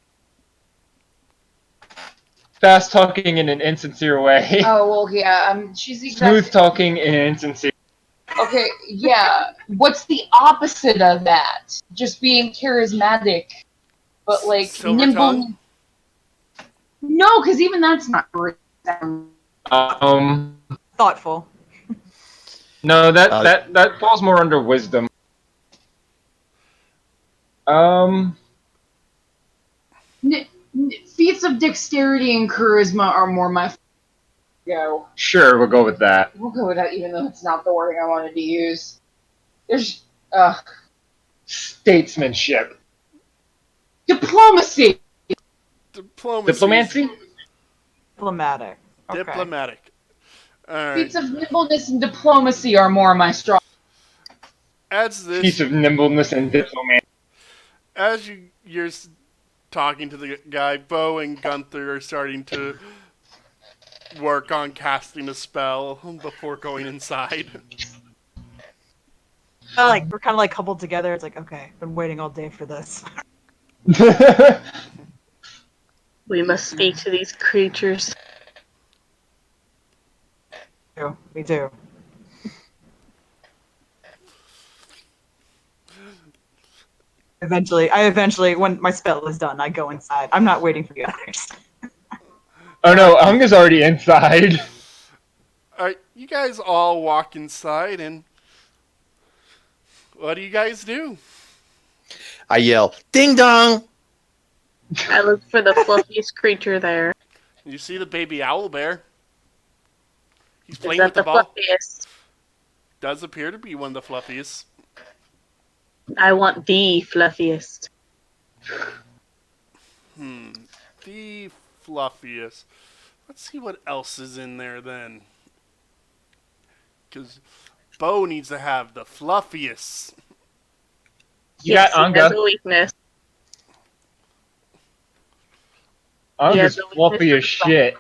Speaker 1: Fast talking in an insincere way.
Speaker 5: Oh well, yeah. She's the
Speaker 1: Smooth
Speaker 5: exact.
Speaker 1: talking in an insincere.
Speaker 5: Okay, yeah. What's the opposite of that? Just being charismatic, but like
Speaker 2: Silver
Speaker 5: nimble.
Speaker 2: tongue?
Speaker 5: No, because even that's not great.
Speaker 4: Thoughtful.
Speaker 1: No, that falls more under wisdom.
Speaker 5: Feats of dexterity and charisma are more my go.
Speaker 1: Sure, we'll go with that.
Speaker 5: We'll go with that, even though it's not the wording I wanted to use. There's
Speaker 1: Statesmanship.
Speaker 5: diplomacy.
Speaker 2: Diplomacy.
Speaker 4: Diplomatic. Okay.
Speaker 2: Diplomatic. Alright.
Speaker 5: Feats of nimbleness and diplomacy are more my strong.
Speaker 2: As this,
Speaker 1: Piece of nimbleness and diplomat.
Speaker 2: as you're talking to the guy, Bo and Gunther are starting to work on casting a spell before going inside.
Speaker 4: We're kind of like coupled together. It's like, okay, been waiting all day for this.
Speaker 3: We must speak to these creatures.
Speaker 4: We do. I eventually, when my spell is done, I go inside. I'm not waiting for the others.
Speaker 1: Oh no, Unga's already inside.
Speaker 2: Alright, you guys all walk inside, and what do you guys do?
Speaker 6: I yell, "Ding dong!"
Speaker 3: I look for the fluffiest creature there.
Speaker 2: You see the baby owl bear. He's
Speaker 3: Is
Speaker 2: playing
Speaker 3: that
Speaker 2: with the
Speaker 3: the
Speaker 2: ball.
Speaker 3: fluffiest?
Speaker 2: Does appear to be one of the fluffiest.
Speaker 3: I want the fluffiest.
Speaker 2: The fluffiest. Let's see what else is in there then. Because Bo needs to have the fluffiest.
Speaker 1: You
Speaker 3: Yes,
Speaker 1: got
Speaker 3: he has
Speaker 1: Unga.
Speaker 3: a weakness.
Speaker 1: Unga's
Speaker 3: Yeah, the
Speaker 1: fluffy as
Speaker 3: weakness for
Speaker 1: shit.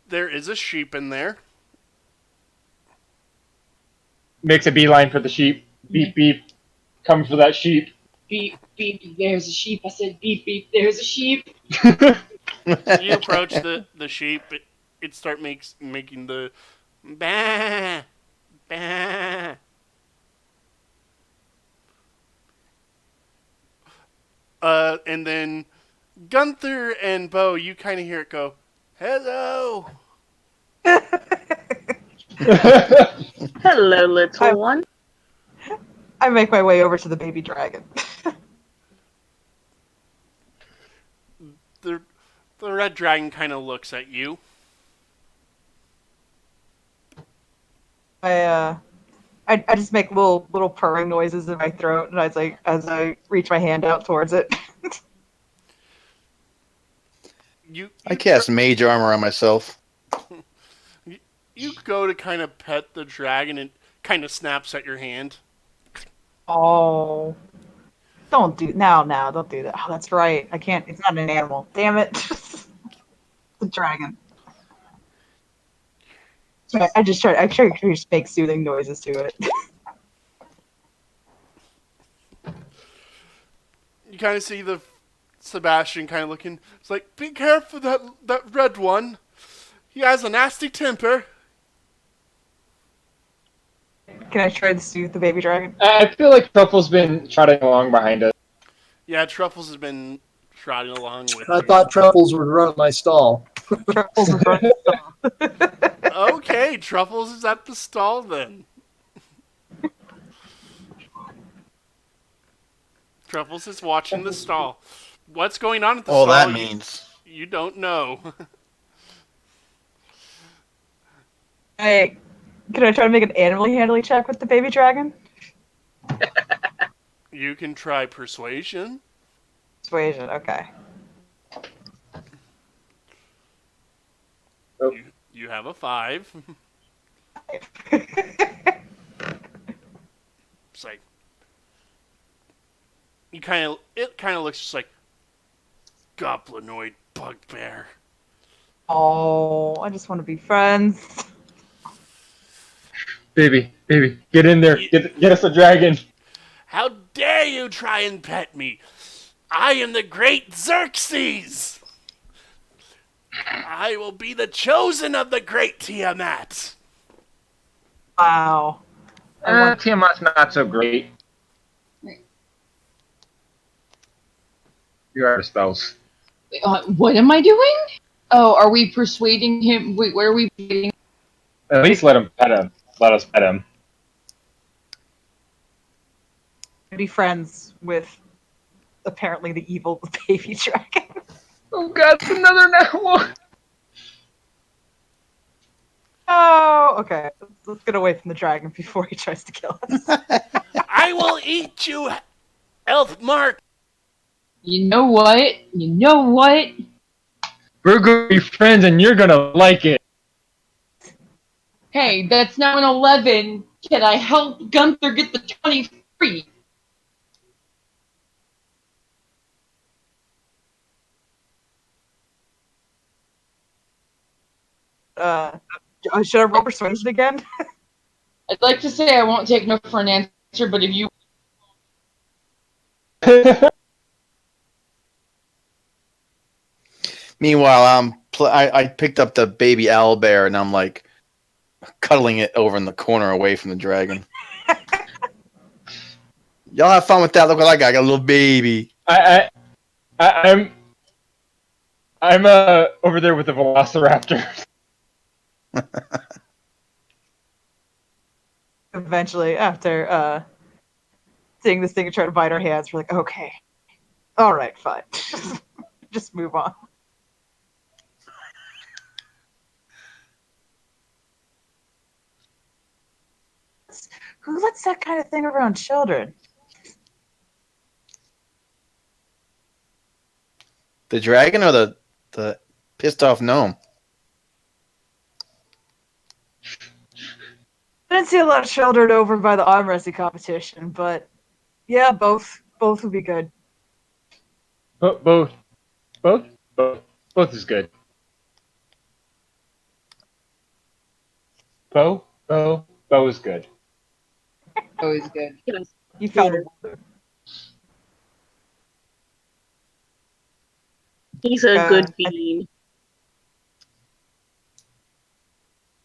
Speaker 2: There is a sheep in there.
Speaker 1: Makes a beeline for the sheep. Beep beep. Coming for that sheep.
Speaker 5: Beep beep. There's a sheep. I said beep beep. There's a sheep.
Speaker 2: You approach the sheep. It start making the bah, bah. And then Gunther and Bo, you kind of hear it go, "Hello."
Speaker 3: Hello, little one.
Speaker 4: I make my way over to the baby dragon.
Speaker 2: The red dragon kind of looks at you.
Speaker 4: I just make little purring noises in my throat, and as I reach my hand out towards it.
Speaker 6: I cast mage armor on myself.
Speaker 2: You go to kind of pet the dragon, and it kind of snaps at your hand.
Speaker 4: Oh, don't do don't do that. Oh, that's right. I can't. It's not an animal. Damn it. The dragon. I try to just make soothing noises to it.
Speaker 2: You kind of see the Sebastian kind of looking. It's like, be careful that red one. He has a nasty temper.
Speaker 4: Can I try to soothe the baby dragon?
Speaker 1: I feel like Truffle's been trotting along behind us.
Speaker 2: Yeah, Truffles has been trotting along with
Speaker 8: I
Speaker 2: you.
Speaker 8: thought Truffles would run my stall.
Speaker 4: Truffles is running
Speaker 2: Okay, Truffles is at the stall then. Truffles is watching the stall. What's going on at the
Speaker 6: All
Speaker 2: stall?
Speaker 6: that means.
Speaker 2: You don't know.
Speaker 4: Hey, can I try to make an animally handling check with the baby dragon?
Speaker 2: You can try persuasion.
Speaker 4: Persuasion, okay.
Speaker 1: Oh.
Speaker 2: You have a 5. It's like it kind of looks just like goblinoid bugbear.
Speaker 4: Oh, I just want to be friends.
Speaker 1: Baby, get in there. Get us a dragon.
Speaker 2: How dare you try and pet me? I am the great Xerxes. I will be the chosen of the great Tiamat.
Speaker 4: Wow.
Speaker 1: Tiamat's not so great. You are spells.
Speaker 9: What am I doing? Oh, are we persuading him? Wait, where are we persuading?
Speaker 1: At least let him pet him. Let us pet him.
Speaker 4: Be friends with apparently the evil baby dragon.
Speaker 1: Oh God, it's another net one.
Speaker 4: Oh, okay. Let's get away from the dragon before he tries to kill us.
Speaker 2: I will eat you, Elf Mark.
Speaker 9: You know what?
Speaker 1: We're gonna be friends, and you're gonna like it.
Speaker 9: Hey, that's now an 11. Can I help Gunther get the 23?
Speaker 4: Should I roll persuasion again?
Speaker 9: I'd like to say I won't take no for an answer, but if you...
Speaker 6: Meanwhile, I picked up the baby owlbear and I'm like cuddling it over in the corner away from the dragon. Y'all have fun with that. Look what I got. I got a little baby.
Speaker 1: I'm over there with the Velociraptor.
Speaker 4: Eventually, after seeing this thing and trying to bite our hands, we're like, okay, all right, fine, just move on. Who lets that kind of thing around children?
Speaker 6: The dragon or the pissed off gnome?
Speaker 4: I didn't see a lot of children over by the arm wrestling competition, but yeah, both would be good.
Speaker 1: Both is good. Bo is good.
Speaker 9: Always good.
Speaker 4: You found it.
Speaker 3: He's a good bean.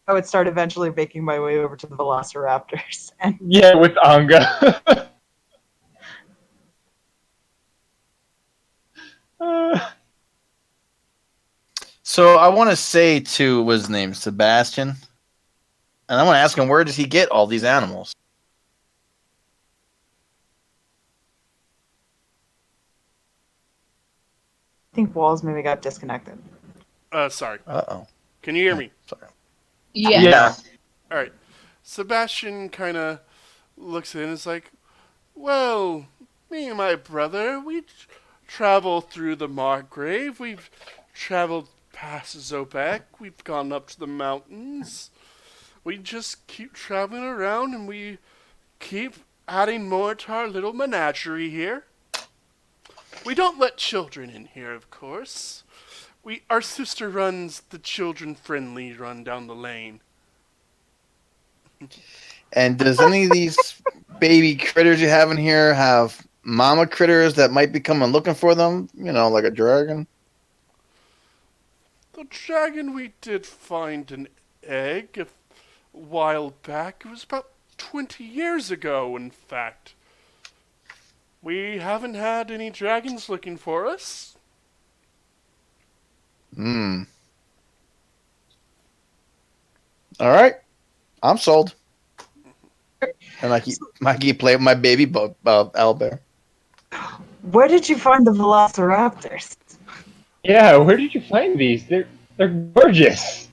Speaker 4: I would start eventually making my way over to the Velociraptors. And
Speaker 1: Yeah, with Anga.
Speaker 6: So I want to say to what's his name, Sebastian, and I want to ask him, where does he get all these animals?
Speaker 4: I think Walls maybe got disconnected.
Speaker 2: Sorry.
Speaker 6: Uh-oh.
Speaker 2: Can you hear me?
Speaker 6: Sorry.
Speaker 9: Yes.
Speaker 1: Yeah.
Speaker 2: All right. Sebastian kind of looks in and is like, well, me and my brother, we travel through the Margrave. We've traveled past Zobek. We've gone up to the mountains. We just keep traveling around and we keep adding more to our little menagerie here. We don't let children in here, of course. Our sister runs the children-friendly run down the lane.
Speaker 6: And does any of these baby critters you have in here have mama critters that might be coming looking for them? You know, like a dragon?
Speaker 2: The dragon, we did find an egg a while back. It was about 20 years ago, in fact. We haven't had any dragons looking for us.
Speaker 6: Hmm. All right. I'm sold. And I keep playing with my baby owlbear.
Speaker 4: Where did you find the velociraptors?
Speaker 1: Yeah, where did you find these? They're gorgeous.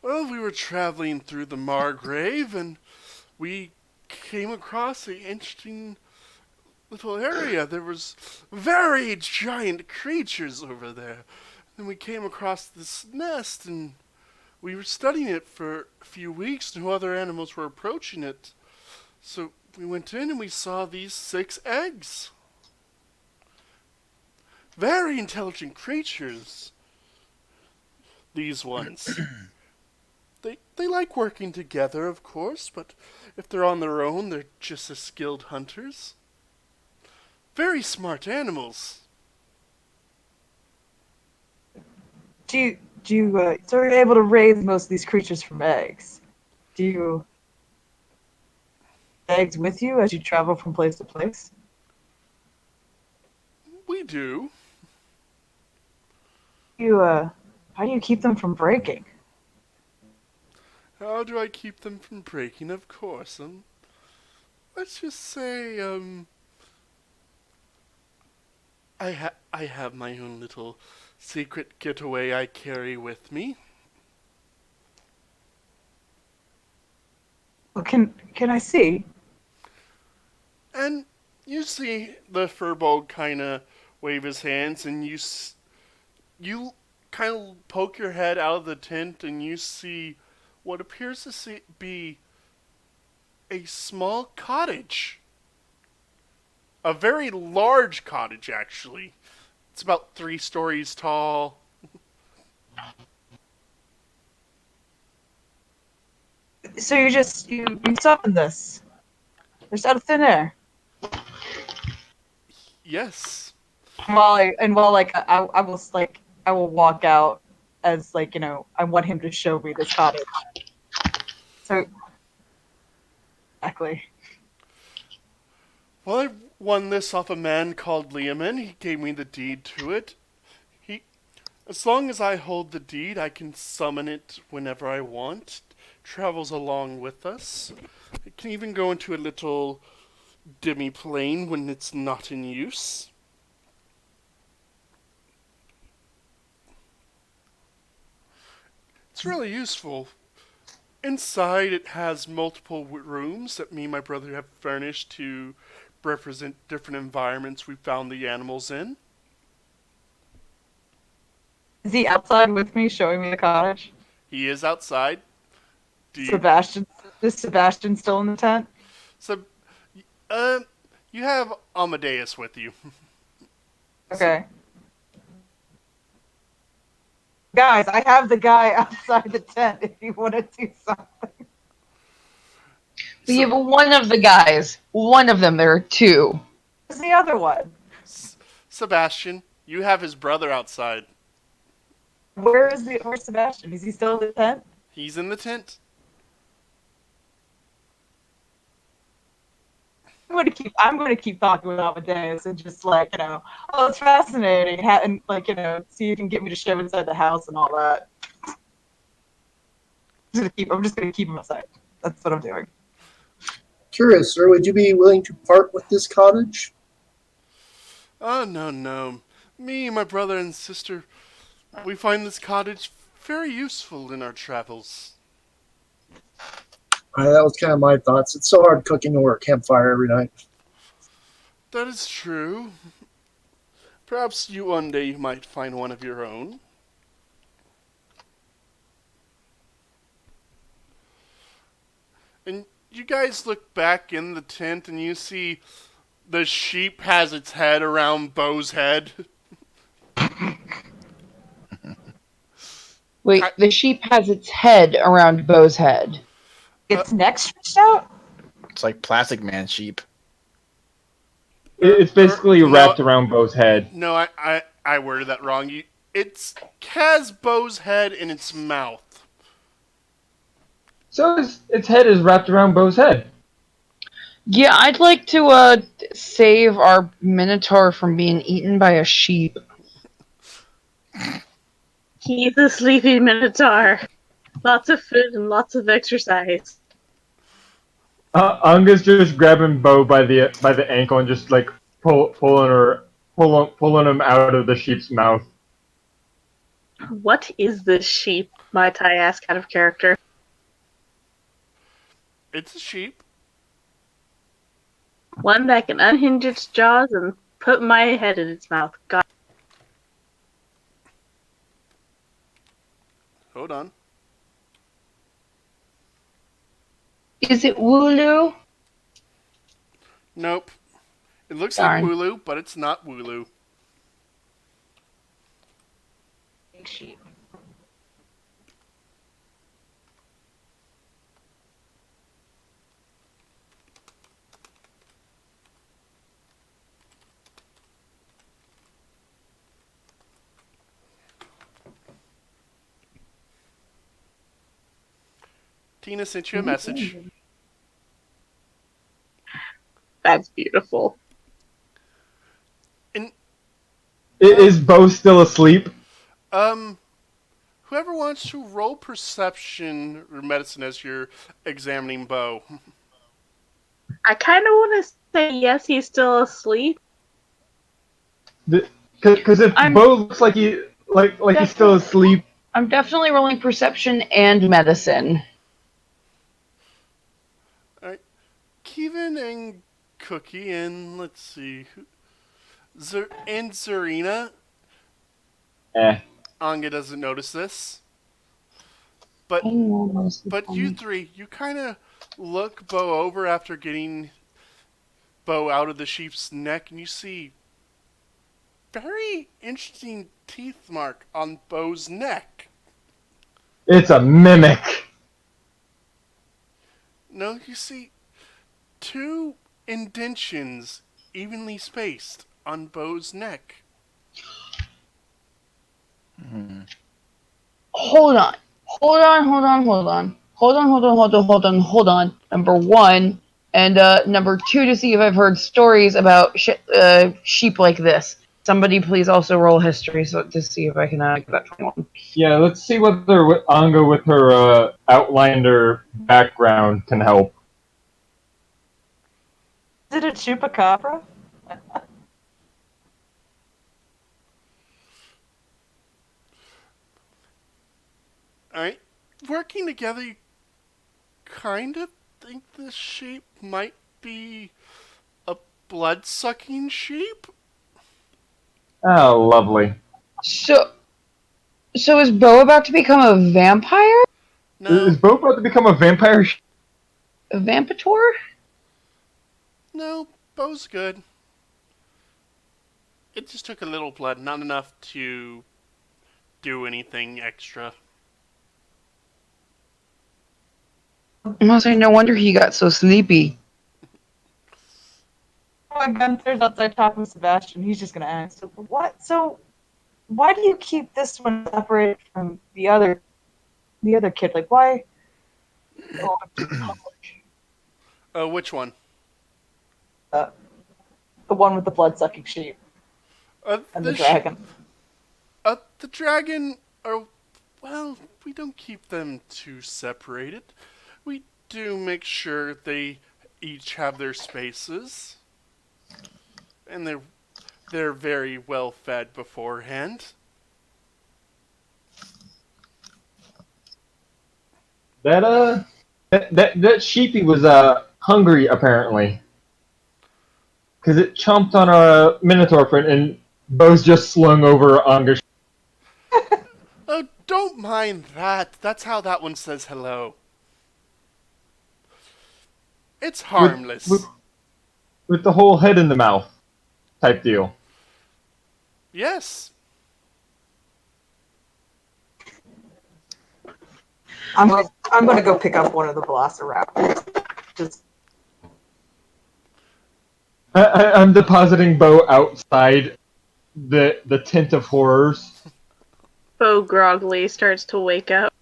Speaker 2: Well, we were traveling through the Margrave, and we came across an interesting little area. There was very giant creatures over there. And we came across this nest, and we were studying it for a few weeks. No other animals were approaching it. So we went in and we saw these 6 eggs. Very intelligent creatures, these ones. They like working together, of course, but if they're on their own, they're just as skilled hunters. Very smart animals.
Speaker 4: So you're able to raise most of these creatures from eggs. Do you eggs with you as you travel from place to place?
Speaker 2: We do.
Speaker 4: How do you keep them from breaking?
Speaker 2: How do I keep them from breaking? Of course. Let's just say, I have my own little secret getaway I carry with me.
Speaker 4: Well, can I see?
Speaker 2: And you see the furball kind of wave his hands, and you kind of poke your head out of the tent, and you see what appears to be a small cottage. A very large cottage, actually. It's about 3 stories tall.
Speaker 4: So you summoned this just out of thin air.
Speaker 2: Yes.
Speaker 4: I will walk out as I want him to show me this cottage. So exactly.
Speaker 2: Well, I won this off a man called Leoman. He gave me the deed to it. As long as I hold the deed, I can summon it whenever I want. It travels along with us. It can even go into a little demi-plane when it's not in use. It's really useful. Inside, it has multiple rooms that me and my brother have furnished to represent different environments we found the animals in.
Speaker 4: Is he outside with me, showing me the cottage?
Speaker 2: He is outside.
Speaker 4: Sebastian, is Sebastian still in the tent?
Speaker 2: So, you have Amadeus with you.
Speaker 4: Okay. Guys, I have the guy outside the tent if you want to do something.
Speaker 9: We have one of the guys. One of them. There are 2.
Speaker 4: Where's the other one?
Speaker 2: Sebastian, you have his brother outside.
Speaker 4: Where's Sebastian? Is he still in the tent?
Speaker 2: He's in the tent.
Speaker 4: I'm going to keep talking with Amadeus and just oh, it's fascinating, and see if you can get me to show inside the house and all that. I'm just going to keep him outside. That's what I'm doing.
Speaker 8: Curious, sir, would you be willing to part with this cottage?
Speaker 2: Oh, no. Me, my brother, and sister, we find this cottage very useful in our travels.
Speaker 8: That was kind of my thoughts. It's so hard cooking over a campfire every night.
Speaker 2: That is true. Perhaps one day you might find one of your own. And you guys look back in the tent and you see the sheep has its head around Bo's head.
Speaker 9: Wait, the sheep has its head around Bo's head.
Speaker 4: Its neck stretched out?
Speaker 6: It's like Plastic Man sheep.
Speaker 1: It's basically
Speaker 2: no.
Speaker 1: wrapped around Bo's head.
Speaker 2: No, I worded that wrong. It's has Bo's head in its mouth.
Speaker 1: So its head is wrapped around Bo's head.
Speaker 5: Yeah, I'd like to save our Minotaur from being eaten by a sheep.
Speaker 3: He's a sleepy minotaur. Lots of food and lots of exercise.
Speaker 1: Anga's just grabbing Bo by the ankle and just like pulling him out of the sheep's mouth.
Speaker 3: What is this sheep? Might I ask out of character?
Speaker 2: It's a sheep.
Speaker 3: One that can unhinge its jaws and put my head in its mouth. God.
Speaker 2: Hold on.
Speaker 5: Is it Wooloo?
Speaker 2: Nope. It looks
Speaker 5: Darn.
Speaker 2: like Wooloo, but it's not Wooloo.
Speaker 4: Big sheep.
Speaker 2: Tina sent you a message.
Speaker 3: That's beautiful.
Speaker 1: Is Bo still asleep?
Speaker 2: Whoever wants to roll perception or medicine as you're examining Bo.
Speaker 3: I kind of want to say yes, he's still asleep.
Speaker 1: Because if Bo looks like he's still asleep.
Speaker 5: I'm definitely rolling perception and medicine.
Speaker 2: Alright. Kevin and Cookie and let's see. And Zarina. Anga doesn't notice this. But you three, you kind of look Bo over after getting Bo out of the sheep's neck, and you see very interesting teeth mark on Bo's neck.
Speaker 1: It's a mimic.
Speaker 2: No, you see two indentions evenly spaced on Bo's neck.
Speaker 5: Hold on. Number one, and number two, to see if I've heard stories about sheep like this. Somebody please also roll history to see if I can get that 21.
Speaker 1: Yeah, let's see whether Anga with her Outlander background can help.
Speaker 4: Is it a chupacabra?
Speaker 2: Alright, working together, you kind of think this sheep might be a blood-sucking sheep?
Speaker 1: Oh, lovely.
Speaker 5: So is Bo about to become a vampire?
Speaker 2: No,
Speaker 1: Is Bo about to become a vampire?
Speaker 5: A vampator?
Speaker 2: no, Bo's good. It just took a little blood, not enough to do anything extra.
Speaker 5: I must say, no wonder he got so sleepy.
Speaker 4: Oh, my Gunther's outside talking to Sebastian. He's just gonna ask, "What? So, why do you keep this one separate from the other kid? Like, why?"
Speaker 2: Oh, which one?
Speaker 4: The one with the blood-sucking sheep and the dragon.
Speaker 2: The dragon are, well, we don't keep them too separated. We do make sure they each have their spaces. And they're very well fed beforehand.
Speaker 1: That sheepy was hungry apparently, because it chomped on our Minotaur friend, and Bo's just slung over Anga's.
Speaker 2: Oh, don't mind that. That's how that one says hello. It's harmless.
Speaker 1: With the whole head in the mouth type deal.
Speaker 2: Yes.
Speaker 4: I'm gonna go pick up one of the velociraptors. Just
Speaker 1: I'm depositing Bo outside the tent of horrors.
Speaker 3: Bo groggily starts to wake up.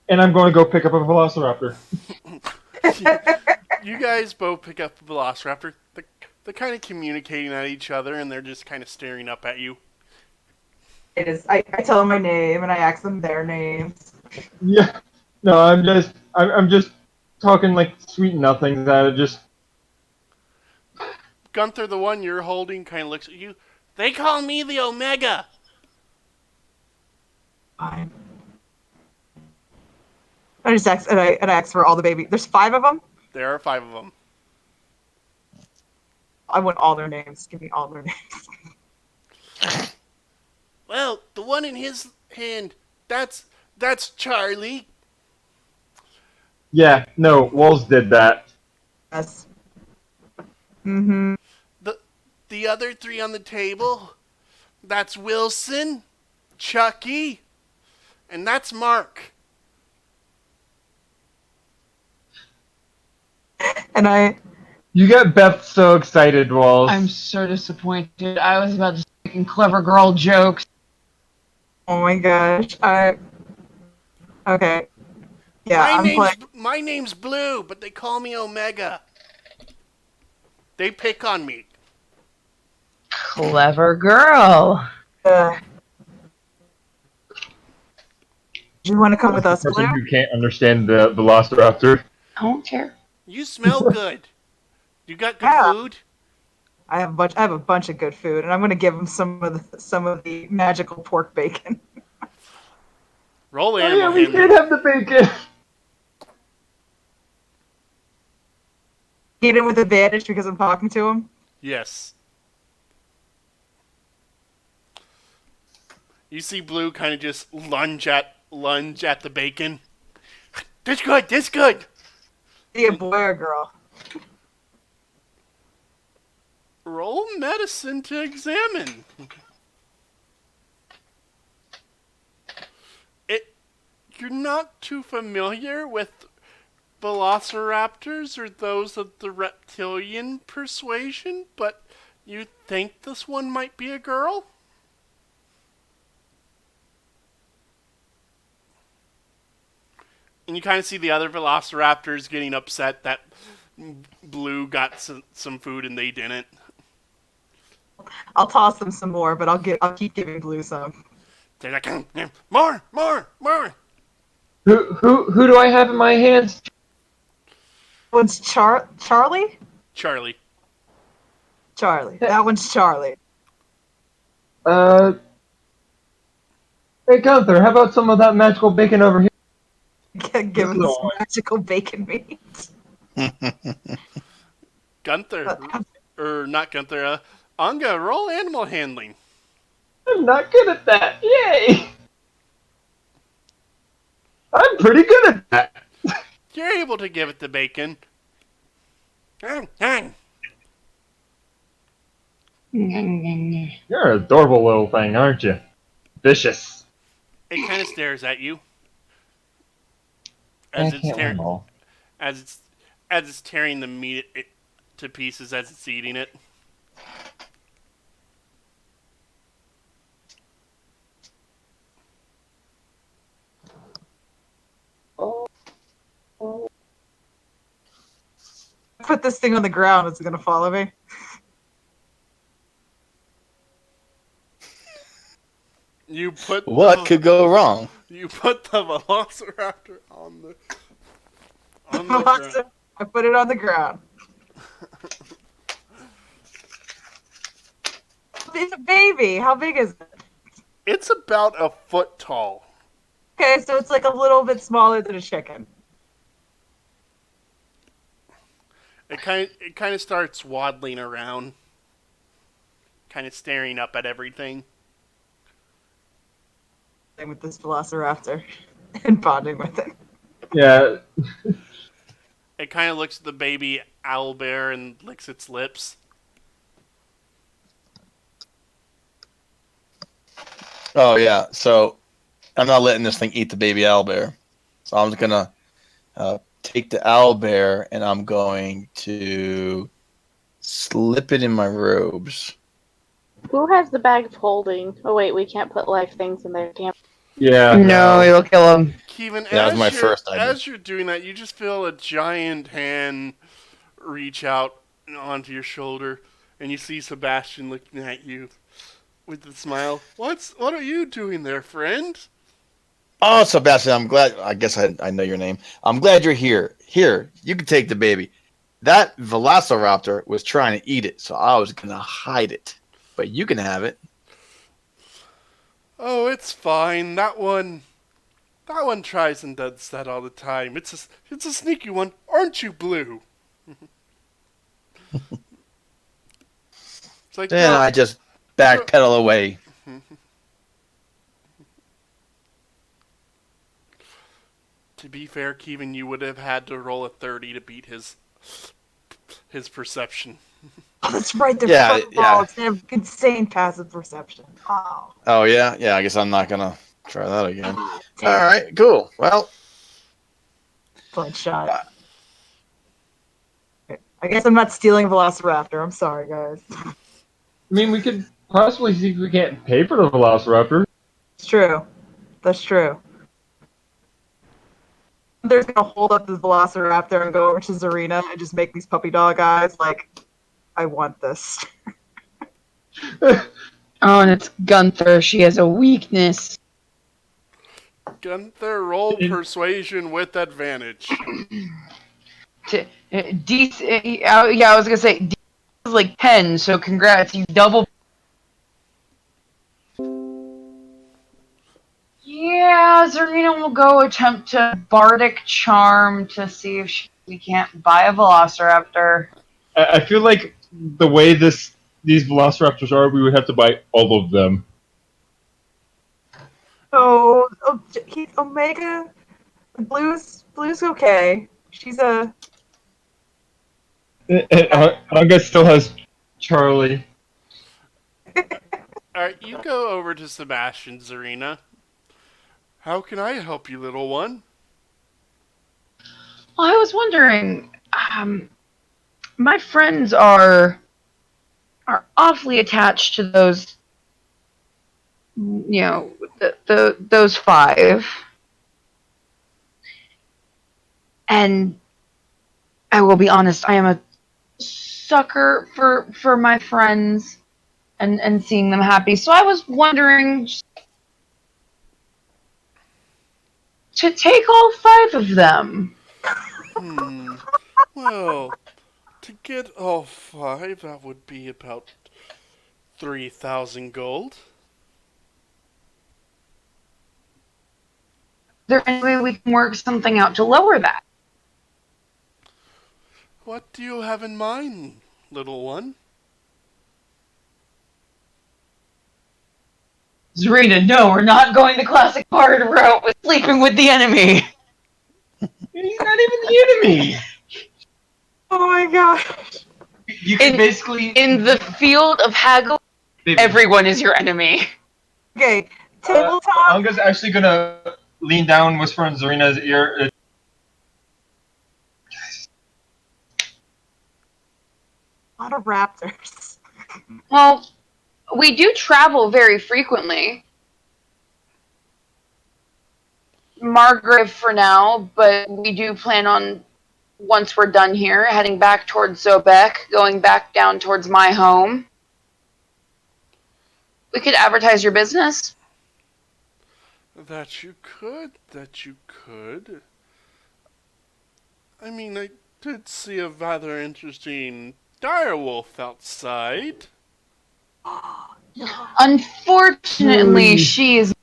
Speaker 1: And I'm going to go pick up a velociraptor.
Speaker 2: You guys both pick up the Velociraptor. They're kind of communicating at each other, and they're just kind of staring up at you.
Speaker 4: it is. I tell them my name and I ask them their names.
Speaker 1: Yeah. No, I'm just talking like sweet nothings that are just.
Speaker 2: Gunther, the one you're holding, kind of looks at you. They call me the Omega.
Speaker 4: Fine. I just ask and I ask for all the baby. There's 5 of them.
Speaker 2: There are 5 of them.
Speaker 4: I want all their names. Give me all their names.
Speaker 2: Well, the one in his hand, that's Charlie.
Speaker 1: Yeah, no, Walls did that.
Speaker 4: Yes. Mm-hmm.
Speaker 2: The other 3 on the table, that's Wilson, Chucky, and that's Mark.
Speaker 4: And I.
Speaker 1: You got Beth so excited, Walls.
Speaker 9: I'm so disappointed. I was about to start making clever girl jokes.
Speaker 4: Oh my gosh. Okay. Yeah,
Speaker 2: My name's Blue, but they call me Omega. They pick on me.
Speaker 9: Clever girl.
Speaker 4: Do you want to come with us,
Speaker 1: The person
Speaker 4: Blue?
Speaker 1: who can't understand the velociraptor.
Speaker 9: I don't care.
Speaker 2: You smell good. You got good
Speaker 4: Yeah.
Speaker 2: food?
Speaker 4: I have a bunch of good food, and I'm gonna give them some of the magical pork bacon.
Speaker 2: Roll
Speaker 1: Oh yeah,
Speaker 2: animal
Speaker 1: we
Speaker 2: handling.
Speaker 1: did have the bacon.
Speaker 4: Eat it with advantage because I'm talking to him.
Speaker 2: Yes. You see Blue kind of just lunge at the bacon. This good. This good.
Speaker 4: Is he a boy or a girl?
Speaker 2: Roll medicine to examine. You're not too familiar with velociraptors or those of the reptilian persuasion, but you think this one might be a girl? And you kind of see the other velociraptors getting upset that Blue got some food and they didn't.
Speaker 4: I'll toss them some more, but I'll keep giving Blue some.
Speaker 2: They're like, more.
Speaker 1: Who do I have in my hands?
Speaker 4: One's Charlie?
Speaker 2: Charlie.
Speaker 4: Charlie. That one's Charlie.
Speaker 1: Hey Gunther, how about some of that magical bacon over here?
Speaker 4: Give him some magical bacon meat.
Speaker 2: Gunther, or not Gunther, Anga, roll animal handling.
Speaker 1: I'm not good at that. Yay! I'm pretty good at that.
Speaker 2: You're able to give it the bacon.
Speaker 1: You're an adorable little thing, aren't you? Vicious.
Speaker 2: It kind of stares at you
Speaker 1: I
Speaker 2: as it's
Speaker 1: can't
Speaker 2: tearing,
Speaker 1: win all.
Speaker 2: as it's tearing the meat to pieces as it's eating it.
Speaker 4: Put this thing on the ground. It's gonna follow me.
Speaker 2: You put
Speaker 6: What could go wrong?
Speaker 2: You put the velociraptor on the ground.
Speaker 4: I put it on the ground. It's a baby. How big is it?
Speaker 2: It's about a foot tall.
Speaker 4: Okay, so it's like a little bit smaller than a chicken.
Speaker 2: It kind of starts waddling around, kind of staring up at everything.
Speaker 4: With this velociraptor and bonding with it.
Speaker 1: Yeah.
Speaker 2: It kind of looks at the baby owlbear and licks its lips.
Speaker 6: Oh yeah. So I'm not letting this thing eat the baby owlbear. So I'm just gonna take the owlbear and I'm going to slip it in my robes.
Speaker 3: Who has the bag of holding? Oh wait, we can't put live things in there. Damn.
Speaker 1: Yeah.
Speaker 5: No, it'll kill him.
Speaker 2: Kevin,
Speaker 6: That was my first idea.
Speaker 2: as you're doing that, you just feel a giant hand reach out onto your shoulder, and you see Sebastian looking at you with a smile. What are you doing there, friend?
Speaker 6: Oh, Sebastian, I'm glad. I guess I know your name. I'm glad you're here. Here, you can take the baby. That velociraptor was trying to eat it, so I was going to hide it. But you can have it.
Speaker 2: Oh, it's fine. That one tries and does that all the time. It's a sneaky one, aren't you, Blue? It's like,
Speaker 6: Then
Speaker 2: no,
Speaker 6: I just backpedal away.
Speaker 2: to be fair, Kevin, you would have had to roll a 30 to beat his perception.
Speaker 4: Oh, that's right. They're
Speaker 6: Yeah,
Speaker 4: fucking balls. They have insane passive perception. Oh.
Speaker 6: Oh, yeah? Yeah, I guess I'm not going to try that again.
Speaker 4: Damn.
Speaker 6: All right, cool. Well,
Speaker 4: Bloodshot. I guess I'm not stealing Velociraptor. I'm sorry, guys.
Speaker 1: I mean, we could possibly see if we can't pay for the Velociraptor.
Speaker 4: It's true. That's true. They're gonna hold up the Velociraptor and go over to Zarina and just make these puppy dog eyes like, I want this.
Speaker 9: Oh, and it's Gunther. She has a weakness.
Speaker 2: Gunther, roll persuasion with advantage.
Speaker 9: Yeah, I was gonna say D is like 10, so congrats, you double. Yeah, Zarina will go attempt to bardic charm to see if we can't buy a Velociraptor.
Speaker 1: I feel like the way these Velociraptors are, we would have to buy all of them.
Speaker 4: Oh, he's Omega. Blue's okay. She's a.
Speaker 1: And Anga still has Charlie.
Speaker 2: Alright, you go over to Sebastian, Zarina. How can I help you, little one?
Speaker 9: Well, I was wondering, my friends are awfully attached to those, those 5. And I will be honest, I am a sucker for my friends and seeing them happy. So I was wondering to take all 5 of them.
Speaker 2: Well, to get all 5, that would be about 3,000 gold.
Speaker 9: Is there any way we can work something out to lower that?
Speaker 2: What do you have in mind, little one?
Speaker 9: Zarina, no, we're not going the classic bard route with sleeping with the enemy.
Speaker 1: He's not even the enemy.
Speaker 4: Oh my gosh.
Speaker 1: You can basically
Speaker 9: In the field of haggle, everyone is your enemy.
Speaker 4: Okay, tabletop.
Speaker 1: Anga's actually gonna lean down, whisper in Zarina's ear.
Speaker 4: A lot of raptors.
Speaker 5: Well, we do travel very frequently. Margaret for now, but we do plan on, once we're done here, heading back towards Zobek, going back down towards my home. We could advertise your business.
Speaker 2: That you could. I mean, I did see a rather interesting direwolf outside.
Speaker 5: Unfortunately, she is.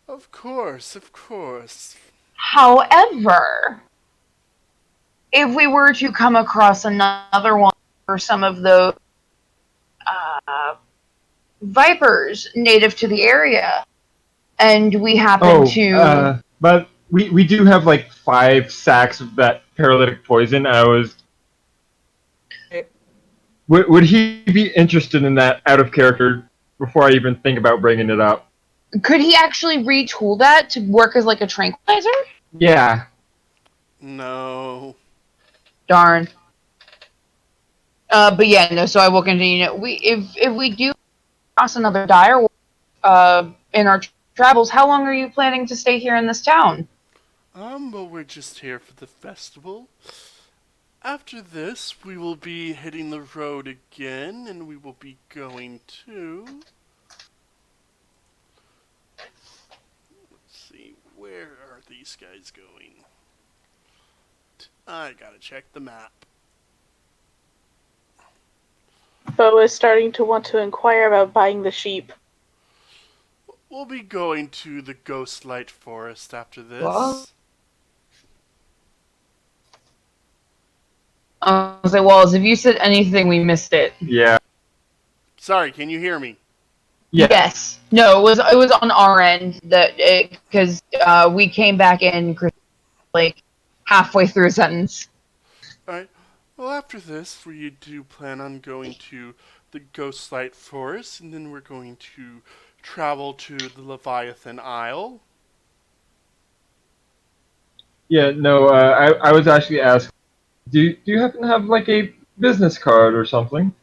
Speaker 2: Of course.
Speaker 5: However, if we were to come across another one or some of those vipers native to the area, and we happen to...
Speaker 1: But we do have like 5 sacks of that paralytic poison. Would he be interested in that out of character before I even think about bringing it up?
Speaker 9: Could he actually retool that to work as like a tranquilizer?
Speaker 1: Yeah.
Speaker 2: No.
Speaker 9: Darn. But yeah, no. So I will continue. If we do cross another dire in our travels, how long are you planning to stay here in this town?
Speaker 2: But we're just here for the festival. After this, we will be hitting the road again, and we will be going to... Let's see, where are these guys going? I gotta check the map.
Speaker 3: Bo is starting to want to inquire about buying the sheep.
Speaker 2: We'll be going to the Ghostlight Forest after this.
Speaker 9: What? I was like, Wallace, if you said anything, we missed it.
Speaker 1: Yeah.
Speaker 2: Sorry, can you hear me?
Speaker 1: Yeah.
Speaker 9: Yes. No, it was on our end that because we came back in like halfway through a sentence.
Speaker 2: Alright. Well, after this, we do plan on going to the Ghostlight Forest, and then we're going to travel to the Leviathan Isle.
Speaker 1: Yeah, no, I was actually asked, do you happen to have like a business card or something?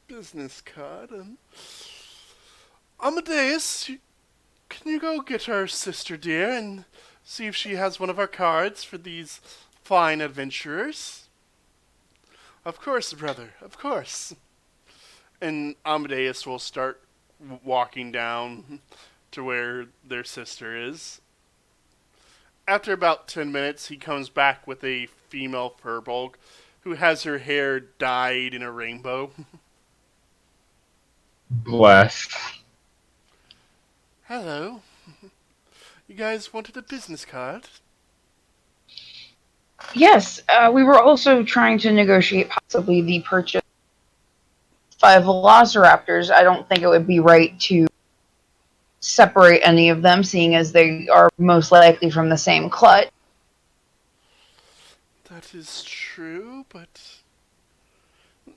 Speaker 2: Business card. Amadeus, can you go get our sister dear and see if she has one of our cards for these fine adventurers? Of course, brother, of course. And Amadeus will start walking down to where their sister is. After about 10 minutes, he comes back with a female furbolg who has her hair dyed in a rainbow.
Speaker 1: Blessed.
Speaker 2: Hello. You guys wanted a business card?
Speaker 9: Yes, we were also trying to negotiate possibly the purchase of 5 velociraptors. I don't think it would be right to separate any of them, seeing as they are most likely from the same clut.
Speaker 2: That is true, but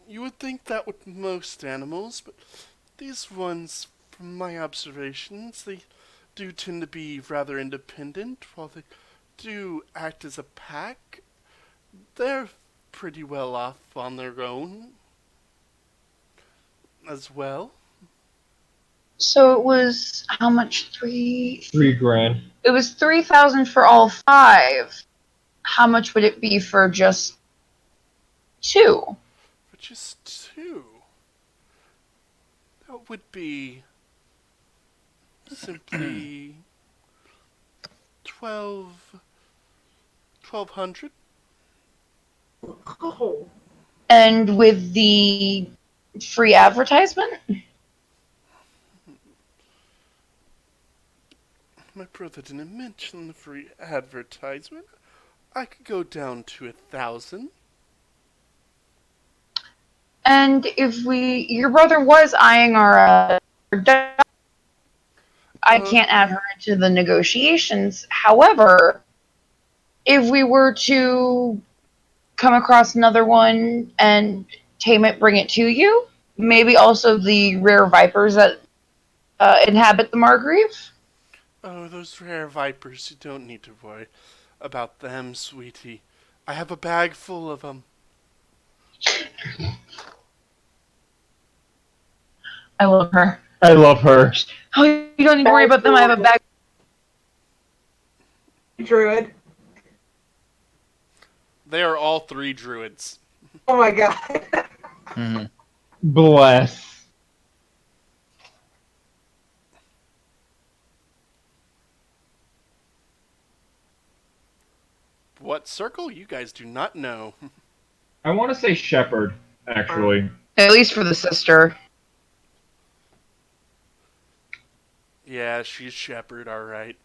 Speaker 2: you would think that with most animals, but these ones, from my observations, they do tend to be rather independent. While they do act as a pack, they're pretty well off on their own as well.
Speaker 9: So it was how much?
Speaker 1: $3,000.
Speaker 9: It was 3,000 for all 5. How much would it be for just 2?
Speaker 2: For just 2, that would be simply 1,200.
Speaker 4: Oh.
Speaker 9: And with the free advertisement?
Speaker 2: My brother didn't mention the free advertisement. I could go down to 1,000.
Speaker 9: And if your brother was eyeing our I can't add her into the negotiations. However, if we were to come across another one and tame it, bring it to you, maybe also the rare vipers that inhabit the Margrave.
Speaker 2: Oh, those rare vipers, you don't need to worry about them, sweetie. I have a bag full of them.
Speaker 9: I love her.
Speaker 1: I love her.
Speaker 9: Oh, you don't need to worry about them. I have a bag.
Speaker 4: Druid.
Speaker 2: They are all 3 druids.
Speaker 4: Oh my god.
Speaker 6: Mm-hmm.
Speaker 1: Bless.
Speaker 2: What circle? You guys do not know.
Speaker 1: I want to say shepherd, actually.
Speaker 9: At least for the sister.
Speaker 2: Yeah, she's shepherd, alright.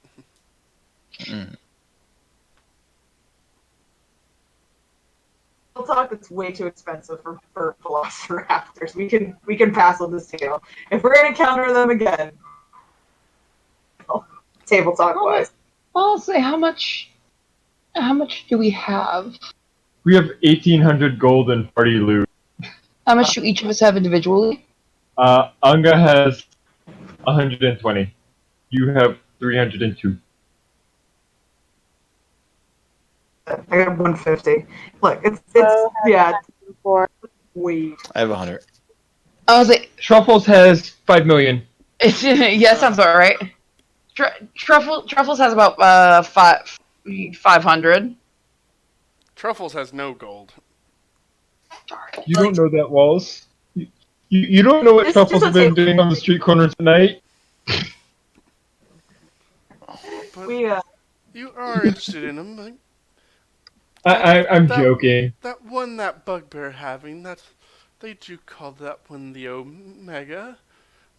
Speaker 4: We'll talk. It's way too expensive for velociraptors. We can pass on this deal. If we're gonna encounter them again, table talk wise.
Speaker 9: I'll say how much do we have?
Speaker 1: We have 1,800 gold in party loot.
Speaker 9: How much do each of us have individually?
Speaker 1: Unga has 120. You have 302.
Speaker 4: I got 150. Look, it's
Speaker 3: So,
Speaker 4: yeah,
Speaker 3: for
Speaker 4: we.
Speaker 6: I have 100.
Speaker 5: I was like,
Speaker 1: Truffles has 5 million.
Speaker 5: yeah, sounds about right. Truffles has about 500.
Speaker 2: Truffles has no gold.
Speaker 1: You don't know that, Walls. You don't know what
Speaker 4: Just
Speaker 1: Truffles
Speaker 4: a
Speaker 1: have been
Speaker 4: table.
Speaker 1: doing on the street corners at night?
Speaker 2: But
Speaker 4: We
Speaker 2: you are interested in them.
Speaker 1: I'm
Speaker 2: That-
Speaker 1: joking.
Speaker 2: That one that Bugbear having, that they do call that one the Omega.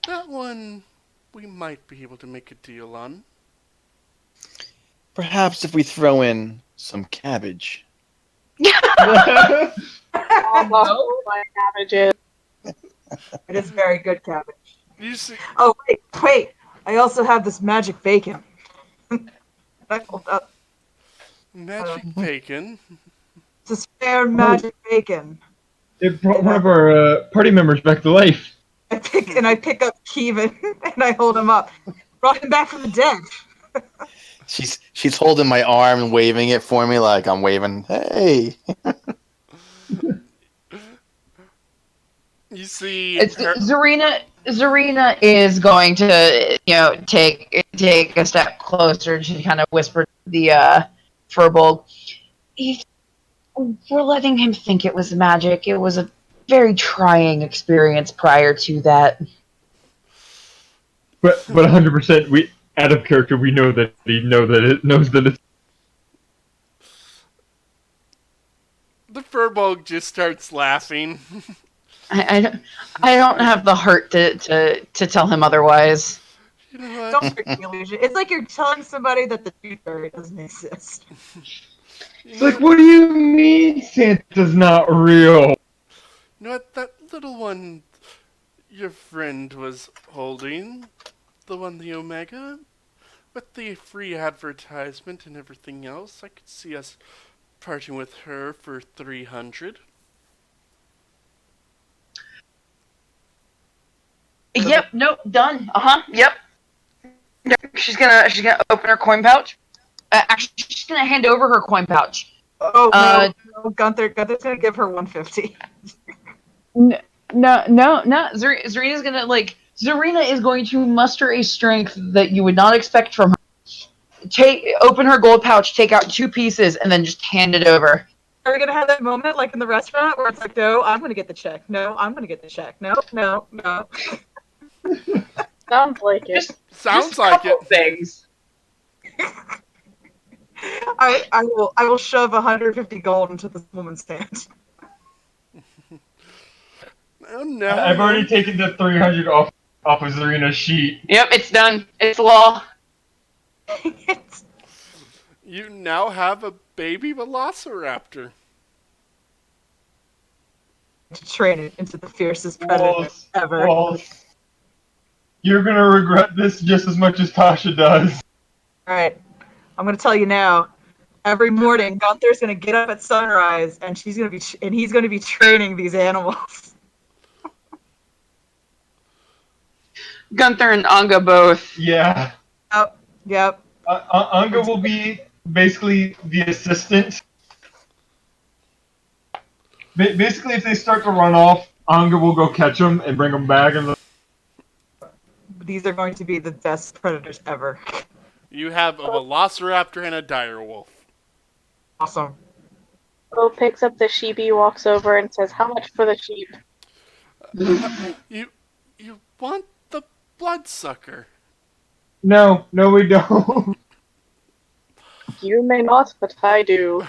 Speaker 2: That one we might be able to make a deal on.
Speaker 6: Perhaps if we throw in some cabbage.
Speaker 3: my cabbages.
Speaker 4: it is very good cabbage.
Speaker 2: You see,
Speaker 4: Oh wait! I also have this magic bacon. I pulled up.
Speaker 2: magic bacon.
Speaker 4: It's a spare magic bacon.
Speaker 1: It brought one of our party members back to life.
Speaker 4: I pick up Kevin and I hold him up. Brought him back from the dead.
Speaker 6: She's holding my arm and waving it for me like I'm waving. Hey.
Speaker 2: You see,
Speaker 5: It's
Speaker 2: her,
Speaker 5: Zarina is going to, take a step closer. She kind of whispered to the Furbolg. We're letting him think it was magic. It was a very trying experience prior to that.
Speaker 1: But 100%, we out of character. We know that he knows that it's.
Speaker 2: the Furbolg just starts laughing.
Speaker 5: I don't have the heart to tell him otherwise.
Speaker 2: You know what?
Speaker 4: Don't break the illusion. It's like you're telling somebody that the tooth fairy doesn't exist.
Speaker 1: It's like, what do you mean Santa's not real?
Speaker 2: You know what? That little one your friend was holding, the one, the Omega, with the free advertisement and everything else, I could see us parting with her for 300.
Speaker 5: Yep. Nope. Done. Yep. She's gonna open her coin pouch. Actually, she's gonna hand over her coin pouch.
Speaker 4: Oh no, Gunther's gonna give her 150.
Speaker 5: No. Zarina's gonna Zarina is going to muster a strength that you would not expect from her. Open her gold pouch, take out 2 pieces, and then just hand it over.
Speaker 4: Are we gonna have that moment like in the restaurant where it's like, no, I'm gonna get the check. No, I'm gonna get the check. No.
Speaker 3: Sounds like it.
Speaker 2: Sounds like it.
Speaker 5: Things.
Speaker 4: I will shove 150 gold into this woman's hand.
Speaker 2: Oh no.
Speaker 1: I've already taken the 300 off of Zarina's sheet.
Speaker 5: Yep, it's done. It's law.
Speaker 2: You now have a baby velociraptor.
Speaker 4: To train it into the fiercest predator ever.
Speaker 1: Walls. You're gonna regret this just as much as Tasha does.
Speaker 4: Alright. I'm gonna tell you now. Every morning, Gunther's gonna get up at sunrise, and he's gonna be training these animals.
Speaker 5: Gunther and Anga both.
Speaker 1: Yeah.
Speaker 4: Yep.
Speaker 1: Anga will be basically the assistant. Basically, if they start to run off, Anga will go catch them and bring them back. And
Speaker 4: These are going to be the best predators ever.
Speaker 2: You have a velociraptor and a direwolf.
Speaker 4: Awesome.
Speaker 3: Bo picks up the sheep, he walks over and says, "How much for the sheep?"
Speaker 2: You want the bloodsucker?
Speaker 1: no, we don't.
Speaker 3: You may not, but I do.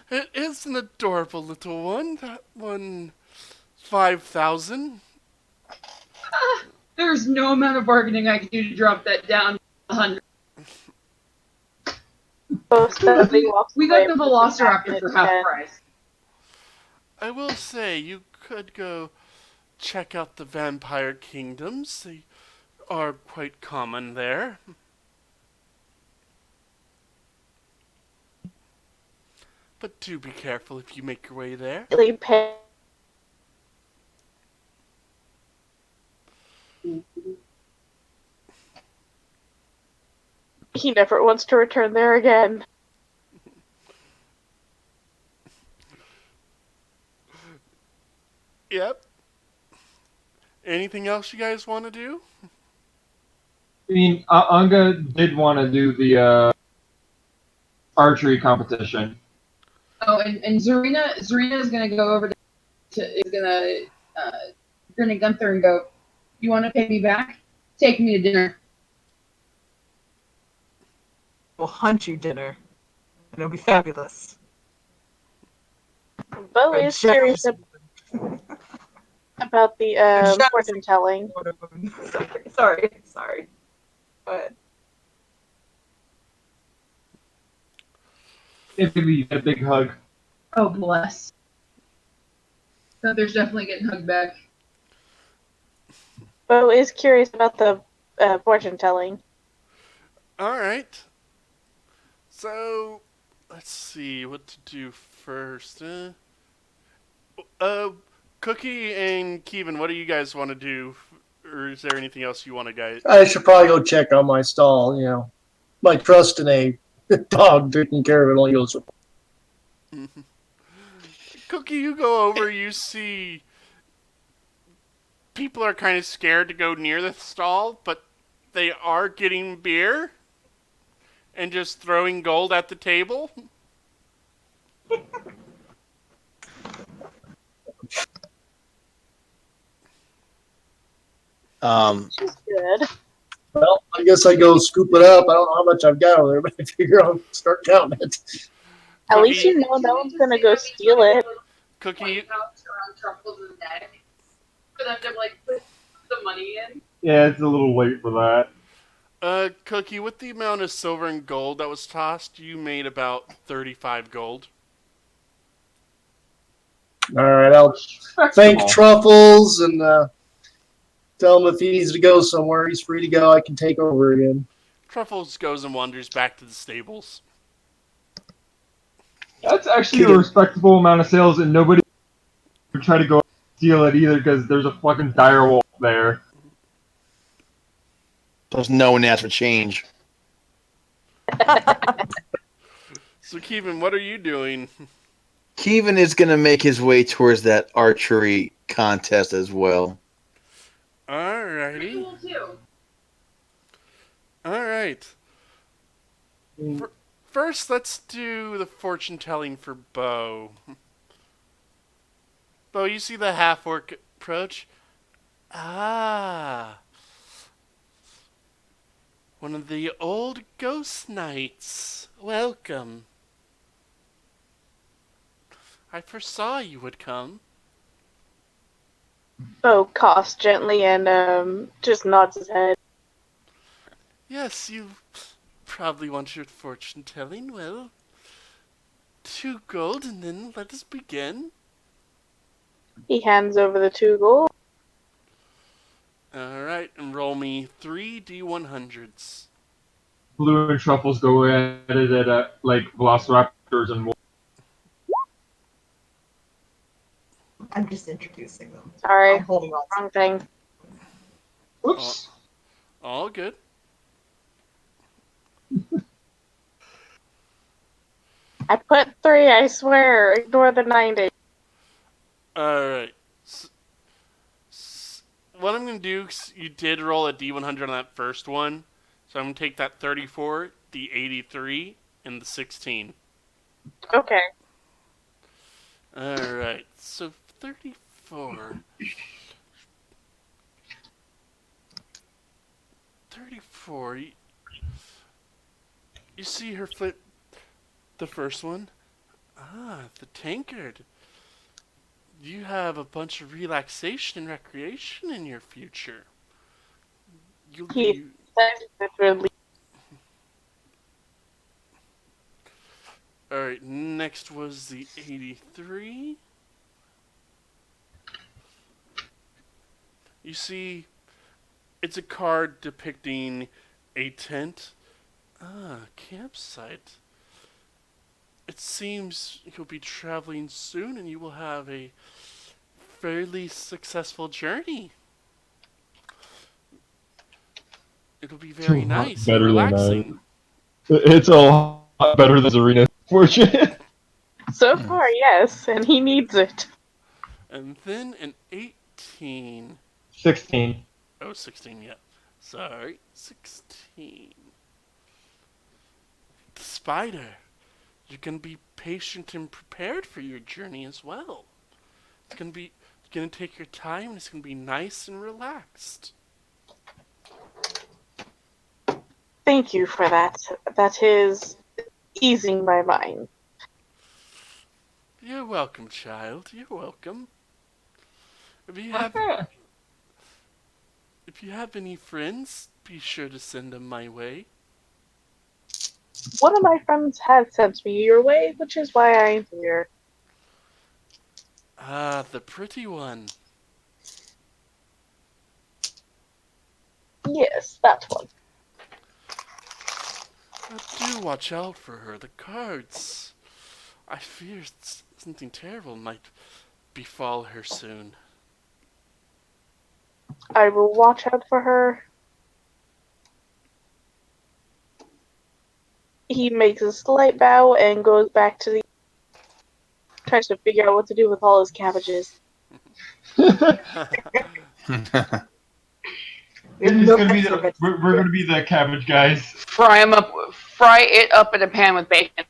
Speaker 2: It is an adorable little one. That one, 5,000.
Speaker 5: There's no amount of bargaining I can do to drop that down to 100.
Speaker 3: Bo steadily walks
Speaker 5: We
Speaker 3: away
Speaker 5: got the
Speaker 3: with
Speaker 5: Velociraptor
Speaker 3: in
Speaker 5: for
Speaker 3: his
Speaker 5: half
Speaker 3: hand.
Speaker 5: price.
Speaker 2: I will say, you could go check out the vampire kingdoms. They are quite common there. But do be careful if you make your way there.
Speaker 3: Really pay- He never wants to return there again.
Speaker 2: Yep. Anything else you guys want to do?
Speaker 1: I mean, Anga did want to do the archery competition.
Speaker 5: Oh, and Zarina is gonna go over is gonna Gunther and go, "You want to pay me back? Take me to dinner."
Speaker 4: We'll hunt you dinner. It'll be fabulous.
Speaker 3: Bo is curious about the fortune telling.
Speaker 4: Sorry. But
Speaker 1: Give me a big hug.
Speaker 5: Oh, bless. Gunther's definitely getting hugged back.
Speaker 3: Bo is curious about the fortune telling.
Speaker 2: All right. So, let's see what to do first. Cookie and Kevin, what do you guys want to do? Or is there anything else you want to guys?
Speaker 8: I should probably go check on my stall. You know, my trust in a dog taking care of it only goes.
Speaker 2: Cookie, you go over, you see people are kind of scared to go near the stall, but they are getting beer and just throwing gold at the table.
Speaker 3: Which is good.
Speaker 8: Well, I guess I go scoop it up. I don't know how much I've got over there, but I figure I'll start counting it.
Speaker 3: At least you know no one's gonna go steal it.
Speaker 2: Cookie,
Speaker 5: Around Truffles' neck for them to like put the money in.
Speaker 1: Yeah, it's a little late for that.
Speaker 2: Cookie, with the amount of silver and gold that was tossed, you made about 35 gold.
Speaker 8: All right, I'll thank Truffles and tell him if he needs to go somewhere, he's free to go. I can take over again.
Speaker 2: Truffles goes and wanders back to the stables.
Speaker 1: That's actually a respectable amount of sales, and nobody would try to go steal it either because there's a fucking dire wolf there.
Speaker 6: There's no one asked for change.
Speaker 2: So, Kevin, what are you doing?
Speaker 6: Kevin is going to make his way towards that archery contest as well.
Speaker 2: Alrighty.
Speaker 5: Cool too.
Speaker 2: Alright. First, let's do the fortune telling for Bo. Bo, you see the half-orc approach? Ah. One of the old ghost knights. Welcome. I foresaw you would come.
Speaker 3: Bo coughs gently and just nods his head.
Speaker 2: Yes, you probably want your fortune telling. Well, 2 gold and then let us begin.
Speaker 3: He hands over the 2 gold.
Speaker 2: Alright, and roll me 3 D100s.
Speaker 1: Blue and Truffles go at it at like velociraptors and wolves.
Speaker 4: I'm just introducing them.
Speaker 3: Sorry,
Speaker 4: I'm holding on.
Speaker 3: wrong thing.
Speaker 1: Whoops.
Speaker 2: All good.
Speaker 3: I put 3, I swear. Ignore the 90.
Speaker 2: Alright. What I'm going to do, you did roll a D100 on that first one. So I'm going to take that 34, the 83, and the 16.
Speaker 3: Okay.
Speaker 2: Alright, so 34. 34. You see her flip the first one? Ah, the tankard. You have a bunch of relaxation and recreation in your future. You'll be... Alright, next was the 83. You see, it's a card depicting a tent. Ah, campsite. It seems you'll be traveling soon and you will have a fairly successful journey. It'll be very nice and relaxing.
Speaker 1: It's a lot better than Zarina. Fortunate.
Speaker 3: So far, yes, and he needs it.
Speaker 2: And then an 18.
Speaker 1: 16.
Speaker 2: Oh, 16, yeah. Sorry, 16. Spider, you can be patient and prepared for your journey as well. You're gonna take your time and it's gonna be nice and relaxed.
Speaker 3: Thank you for that. That is easing my mind.
Speaker 2: You're welcome, child. You're welcome. If you have If you have any friends, be sure to send them my way.
Speaker 3: One of my friends has sent me your way, which is why I'm here.
Speaker 2: Ah, the pretty one.
Speaker 3: Yes, that one.
Speaker 2: Do watch out for her. The cards. I fear something terrible might befall her soon.
Speaker 3: I will watch out for her. He makes a slight bow and goes back to the. Tries to figure out what to do with all his cabbages.
Speaker 1: We're gonna be the cabbage guys.
Speaker 5: Fry it up in a pan with bacon.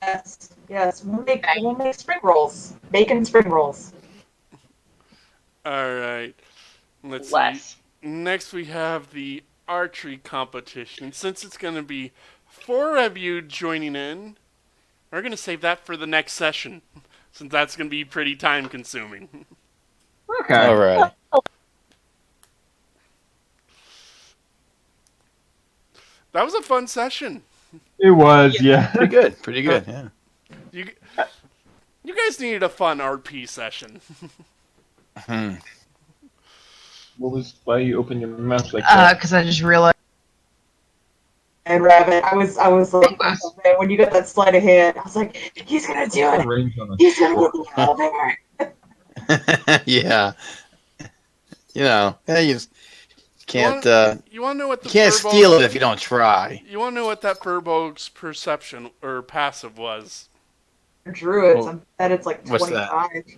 Speaker 4: Yes, yes. We'll make spring rolls. Bacon spring rolls.
Speaker 2: Alright. Let's
Speaker 5: Less.
Speaker 2: see. Next we have the archery competition. Since it's going to be 4 of you joining in, we're going to save that for the next session. Since that's going to be pretty time consuming.
Speaker 1: Okay.
Speaker 6: All right.
Speaker 2: That was a fun session.
Speaker 1: It was, yeah.
Speaker 6: Pretty good. Pretty good. Yeah.
Speaker 2: You guys needed a fun RP session.
Speaker 6: Hmm.
Speaker 1: What was why you open your mouth like that?
Speaker 9: Because I just realized.
Speaker 4: And Rabbit, I was like, oh, man, when you got that sleight of hand, I was like, he's gonna do it.
Speaker 1: Range on
Speaker 4: He's gonna get the yellow bear.
Speaker 6: Yeah. You just can't.
Speaker 2: You want to know what the
Speaker 6: You can't
Speaker 2: Furbolg-
Speaker 6: steal it if you don't try.
Speaker 2: You want to know what that Furbolg's perception or passive was?
Speaker 4: Druids,
Speaker 6: Well,
Speaker 4: I bet it's like
Speaker 6: what's that?
Speaker 4: 25.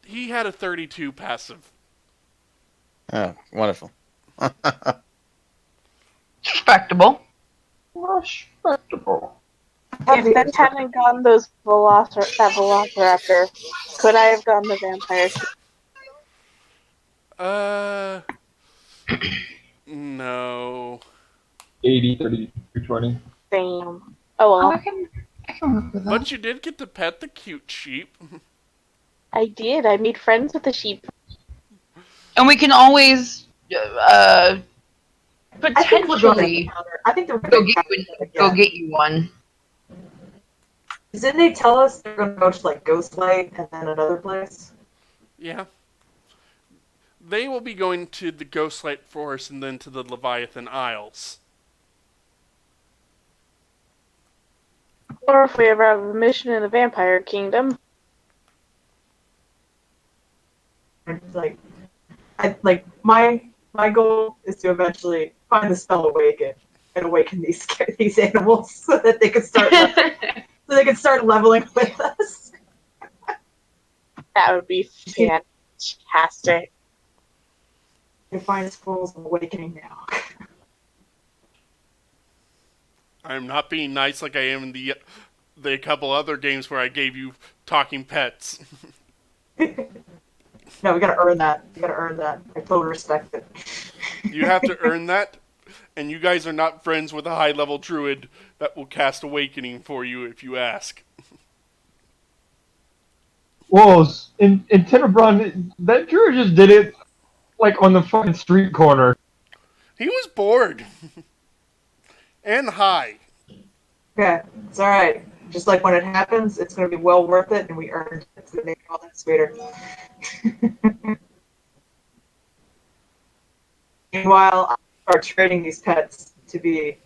Speaker 2: He had a 32 passive.
Speaker 6: Oh, wonderful.
Speaker 5: Respectable.
Speaker 1: Respectable.
Speaker 3: If that hadn't gone that Velociraptor, could I have gone the vampire?
Speaker 2: No.
Speaker 1: 80, 30, 20.
Speaker 3: Damn. Oh
Speaker 9: Oh,
Speaker 3: well.
Speaker 9: I can work with that.
Speaker 2: But you did get to pet the cute sheep.
Speaker 3: I did. I made friends with the sheep.
Speaker 9: And we can always
Speaker 4: I think we're going
Speaker 9: potentially
Speaker 4: to I think they're
Speaker 9: go
Speaker 4: going
Speaker 9: go get you one.
Speaker 4: Didn't they tell us they're going to go to like Ghostlight and then another place?
Speaker 2: Yeah. They will be going to the Ghostlight Forest and then to the Leviathan Isles.
Speaker 3: Or if we ever have a mission in the Vampire Kingdom.
Speaker 4: It's like my goal is to eventually find the spell awaken and awaken these animals so that they can start leveling with us.
Speaker 3: That would be fantastic.
Speaker 4: The finest fools of awakening now.
Speaker 2: I'm not being nice like I am in the couple other games where I gave you talking pets.
Speaker 4: No, we gotta earn that. We gotta earn that. I totally respect it.
Speaker 2: You have to earn that, and you guys are not friends with a high-level druid that will cast Awakening for you if you ask.
Speaker 1: Well, in Tenebron, that druid just did it like on the fucking street corner.
Speaker 2: He was bored. And high.
Speaker 4: Okay, it's alright. Just like when it happens, it's gonna be well worth it, and we earned it. It's gonna make it all that sweeter. Meanwhile, I'll start training these pets to be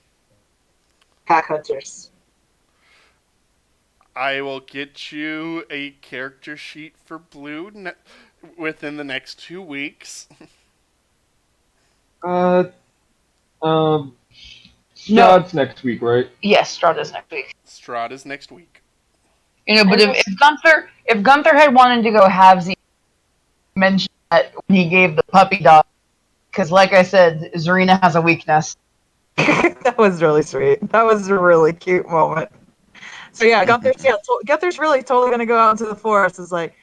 Speaker 4: pack hunters.
Speaker 2: I will get you a character sheet for Blue within the next 2 weeks.
Speaker 1: Strahd's next week, right?
Speaker 5: Yes, Strahda's next week.
Speaker 2: Strahda's next week.
Speaker 5: You know, but if Gunther had wanted to go halvesy, mention that when he gave the puppy dog, because like I said, Zarina has a weakness.
Speaker 4: That was really sweet. That was a really cute moment. So yeah, Gunther's really totally gonna go out into the forest. Is like,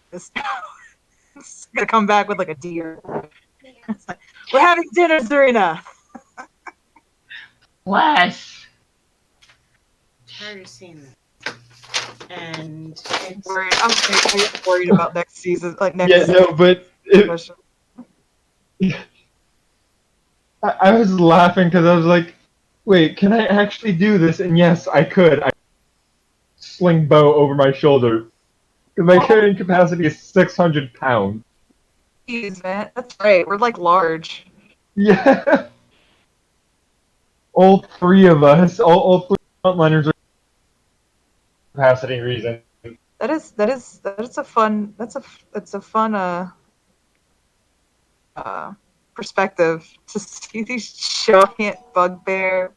Speaker 4: this gonna come back with like a deer. It's like, we're having dinner, Zarina.
Speaker 5: Less.
Speaker 10: Tired of seeing that. And
Speaker 4: I'm worried about next season. Like next.
Speaker 1: Yeah, no, but I was laughing because I was like, wait, can I actually do this? And yes, I could. I sling bow over my shoulder. My carrying capacity is 600 pounds.
Speaker 4: Jeez, man, that's right. We're like large.
Speaker 1: Yeah. All three of us, all three frontliners are capacity reason.
Speaker 4: That's a fun perspective to see these giant bugbear,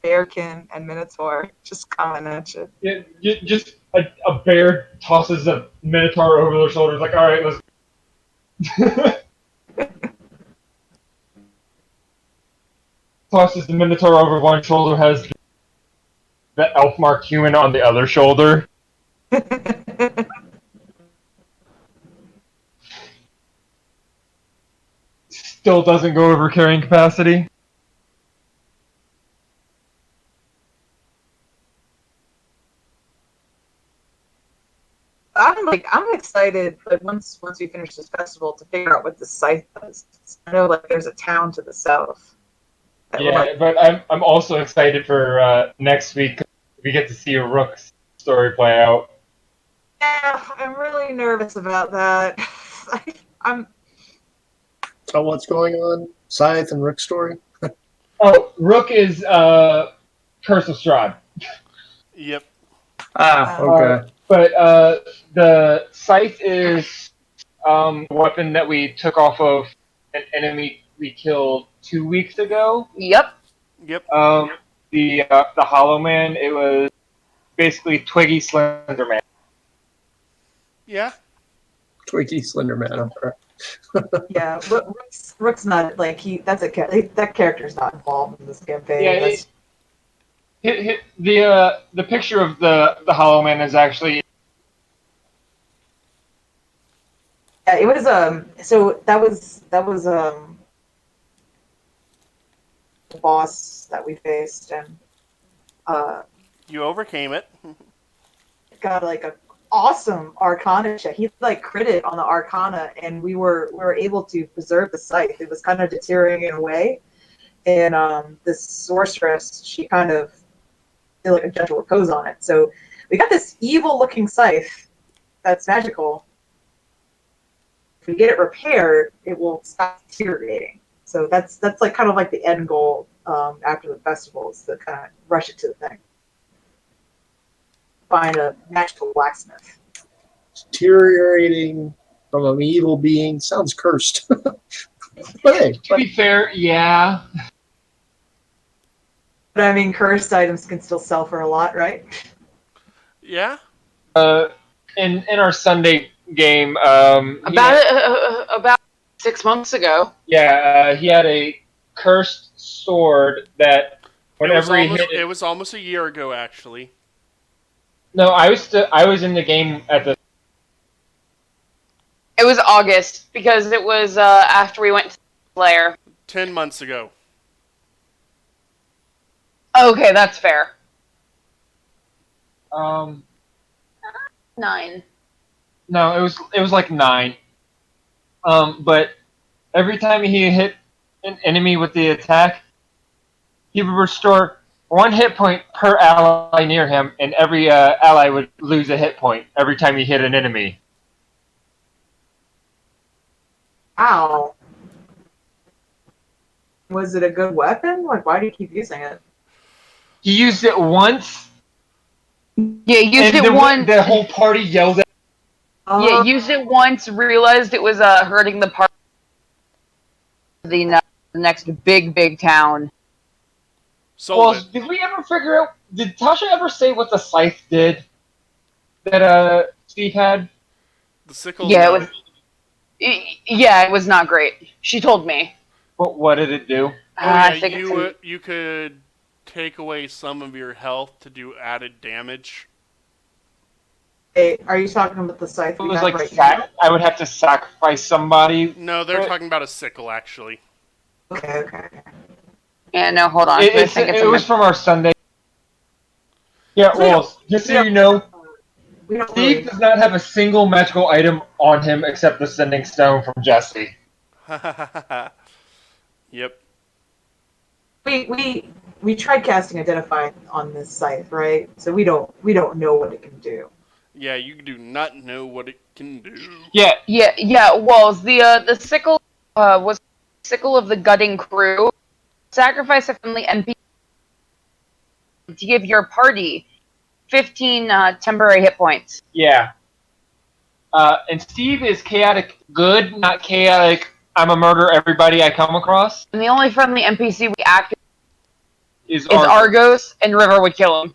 Speaker 4: bearkin, and minotaur just coming at you.
Speaker 1: Yeah, just a bear tosses a minotaur over their shoulders, like, all right, let's. Tosses the minotaur over one shoulder, has the elf marked human on the other shoulder. Still doesn't go over carrying capacity.
Speaker 4: I'm excited, but once we finish this festival, to figure out what the scythe does. I know like there's a town to the south.
Speaker 1: Yeah, but I'm also excited for next week. We get to see a Rook story play out.
Speaker 4: Yeah, I'm really nervous about that.
Speaker 8: So what's going on? Scythe and Rook story?
Speaker 1: Oh, Rook is Curse of Strahd.
Speaker 2: Yep.
Speaker 8: Okay.
Speaker 1: But the Scythe is a weapon that we took off of an enemy we killed 2 weeks ago.
Speaker 5: Yep.
Speaker 2: Yep.
Speaker 1: The Hollow Man, it was basically Twiggy Slenderman.
Speaker 2: Yeah.
Speaker 8: Twiggy Slenderman. Okay.
Speaker 4: Yeah, Rook's not like that character's not involved in this campaign.
Speaker 1: Yeah, the picture of the Hollow Man is actually.
Speaker 4: Yeah, it was so that was the boss that we faced, and
Speaker 2: You overcame it.
Speaker 4: got like a awesome Arcana check. He like critted on the Arcana, and we were able to preserve the scythe. It was kind of deteriorating away, and this sorceress, she kind of did like a gentle repose on it. So we got this evil-looking scythe that's magical. If we get it repaired, it will stop deteriorating. So that's like kind of like the end goal after the festival, is to kind of rush it to the thing. Find a magical blacksmith.
Speaker 8: Deteriorating from an evil being sounds cursed. But hey,
Speaker 1: To be fair, yeah.
Speaker 4: But I mean, cursed items can still sell for a lot, right?
Speaker 2: Yeah.
Speaker 1: In our Sunday game,
Speaker 5: About 6 months ago.
Speaker 1: yeah, he had a cursed sword that whenever he hit
Speaker 2: It was almost a year ago, actually.
Speaker 1: No, I was in the game at the.
Speaker 5: It was August because it was after we went to Slayer.
Speaker 2: 10 months ago.
Speaker 5: Okay, that's fair.
Speaker 9: 9.
Speaker 1: No, it was like 9. But every time he hit an enemy with the attack, he would restore 1 hit point per ally near him, and every ally would lose a hit point every time he hit an enemy.
Speaker 4: Ow. Was it a good weapon? Like, why do you keep using it?
Speaker 1: He used it once.
Speaker 5: Yeah, used
Speaker 1: and
Speaker 5: it once.
Speaker 1: The whole party yelled at.
Speaker 5: Yeah, used it once. Realized it was hurting the party. The next big town.
Speaker 2: Sold
Speaker 1: Well,
Speaker 2: it.
Speaker 1: did we ever figure out? Did Tasha ever say what the scythe did that Steve had?
Speaker 2: The sickle.
Speaker 5: Yeah,
Speaker 2: No.
Speaker 5: it was. Yeah, it was not great. She told me.
Speaker 1: What did it do?
Speaker 2: Oh yeah,
Speaker 5: I think it's
Speaker 2: you could take away some of your health to do added damage.
Speaker 4: Hey, are you talking about the scythe
Speaker 1: It
Speaker 4: we
Speaker 1: was
Speaker 4: have
Speaker 1: like
Speaker 4: right now?
Speaker 1: I would have to sacrifice somebody.
Speaker 2: No, they're
Speaker 1: But
Speaker 2: talking about a sickle actually.
Speaker 4: Okay.
Speaker 5: Yeah, no, hold on. I think it's
Speaker 1: it was from our Sunday. Yeah,
Speaker 4: We
Speaker 1: well,
Speaker 4: don't-
Speaker 1: just
Speaker 4: we
Speaker 1: so you know,
Speaker 4: We don't
Speaker 1: Steve
Speaker 4: really.
Speaker 1: does not have a single magical item on him except the sending stone from Jesse.
Speaker 2: Yep.
Speaker 4: We tried casting Identify on this scythe, right? So we don't know what it can do.
Speaker 2: Yeah, you do not know what it can do.
Speaker 1: Yeah,
Speaker 5: Yeah. Well, the sickle was sickle of the gutting crew. Sacrifice a friendly NPC to give your party 15 temporary hit points.
Speaker 1: yeah. And Steve is chaotic good, not chaotic. I'm a murder everybody I come across.
Speaker 5: And the only friendly NPC we act
Speaker 1: Is
Speaker 5: is Argos, and River would kill him.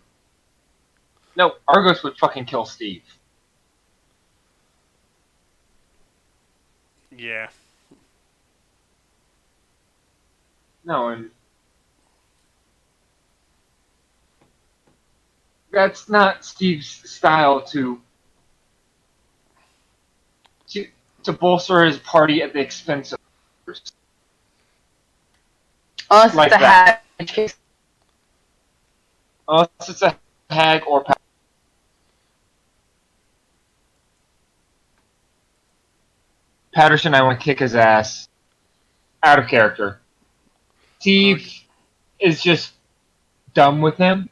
Speaker 1: No, Argos would fucking kill Steve.
Speaker 2: Yeah.
Speaker 1: No, and that's not Steve's style to bolster his party at the expense of others.
Speaker 5: Unless
Speaker 1: Like
Speaker 5: it's a
Speaker 1: that.
Speaker 5: hag.
Speaker 1: Unless it's a hag or Patterson, I want to kick his ass. Out of character. Steve is just done with him.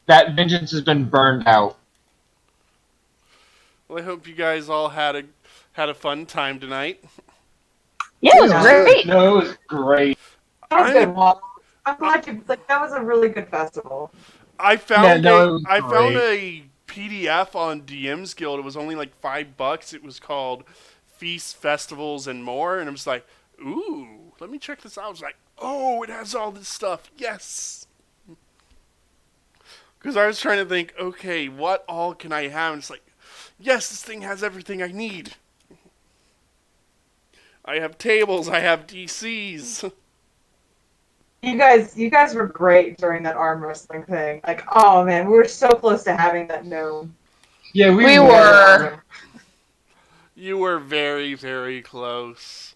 Speaker 1: That vengeance has been burned out.
Speaker 2: Well, I hope you guys all had a fun time tonight.
Speaker 5: Yeah, it was
Speaker 8: Yeah.
Speaker 5: great.
Speaker 1: No, it was great.
Speaker 4: That was
Speaker 2: I'm-
Speaker 4: good, Walt. I'm glad you like. That was a really good festival.
Speaker 2: I found
Speaker 1: Yeah, no, it was
Speaker 2: I found
Speaker 1: great.
Speaker 2: a PDF on DM's Guild. It was only like $5. It was called Feasts, Festivals, and More, and I was like, ooh, let me check this out. I was like, oh, it has all this stuff. Yes. Because I was trying to think, okay, what all can I have? And it's like, yes, this thing has everything I need. I have tables. I have DCs.
Speaker 4: You guys were great during that arm wrestling thing. Like, oh man, we were so close to having that gnome.
Speaker 1: Yeah,
Speaker 5: We were.
Speaker 2: You were very, very close.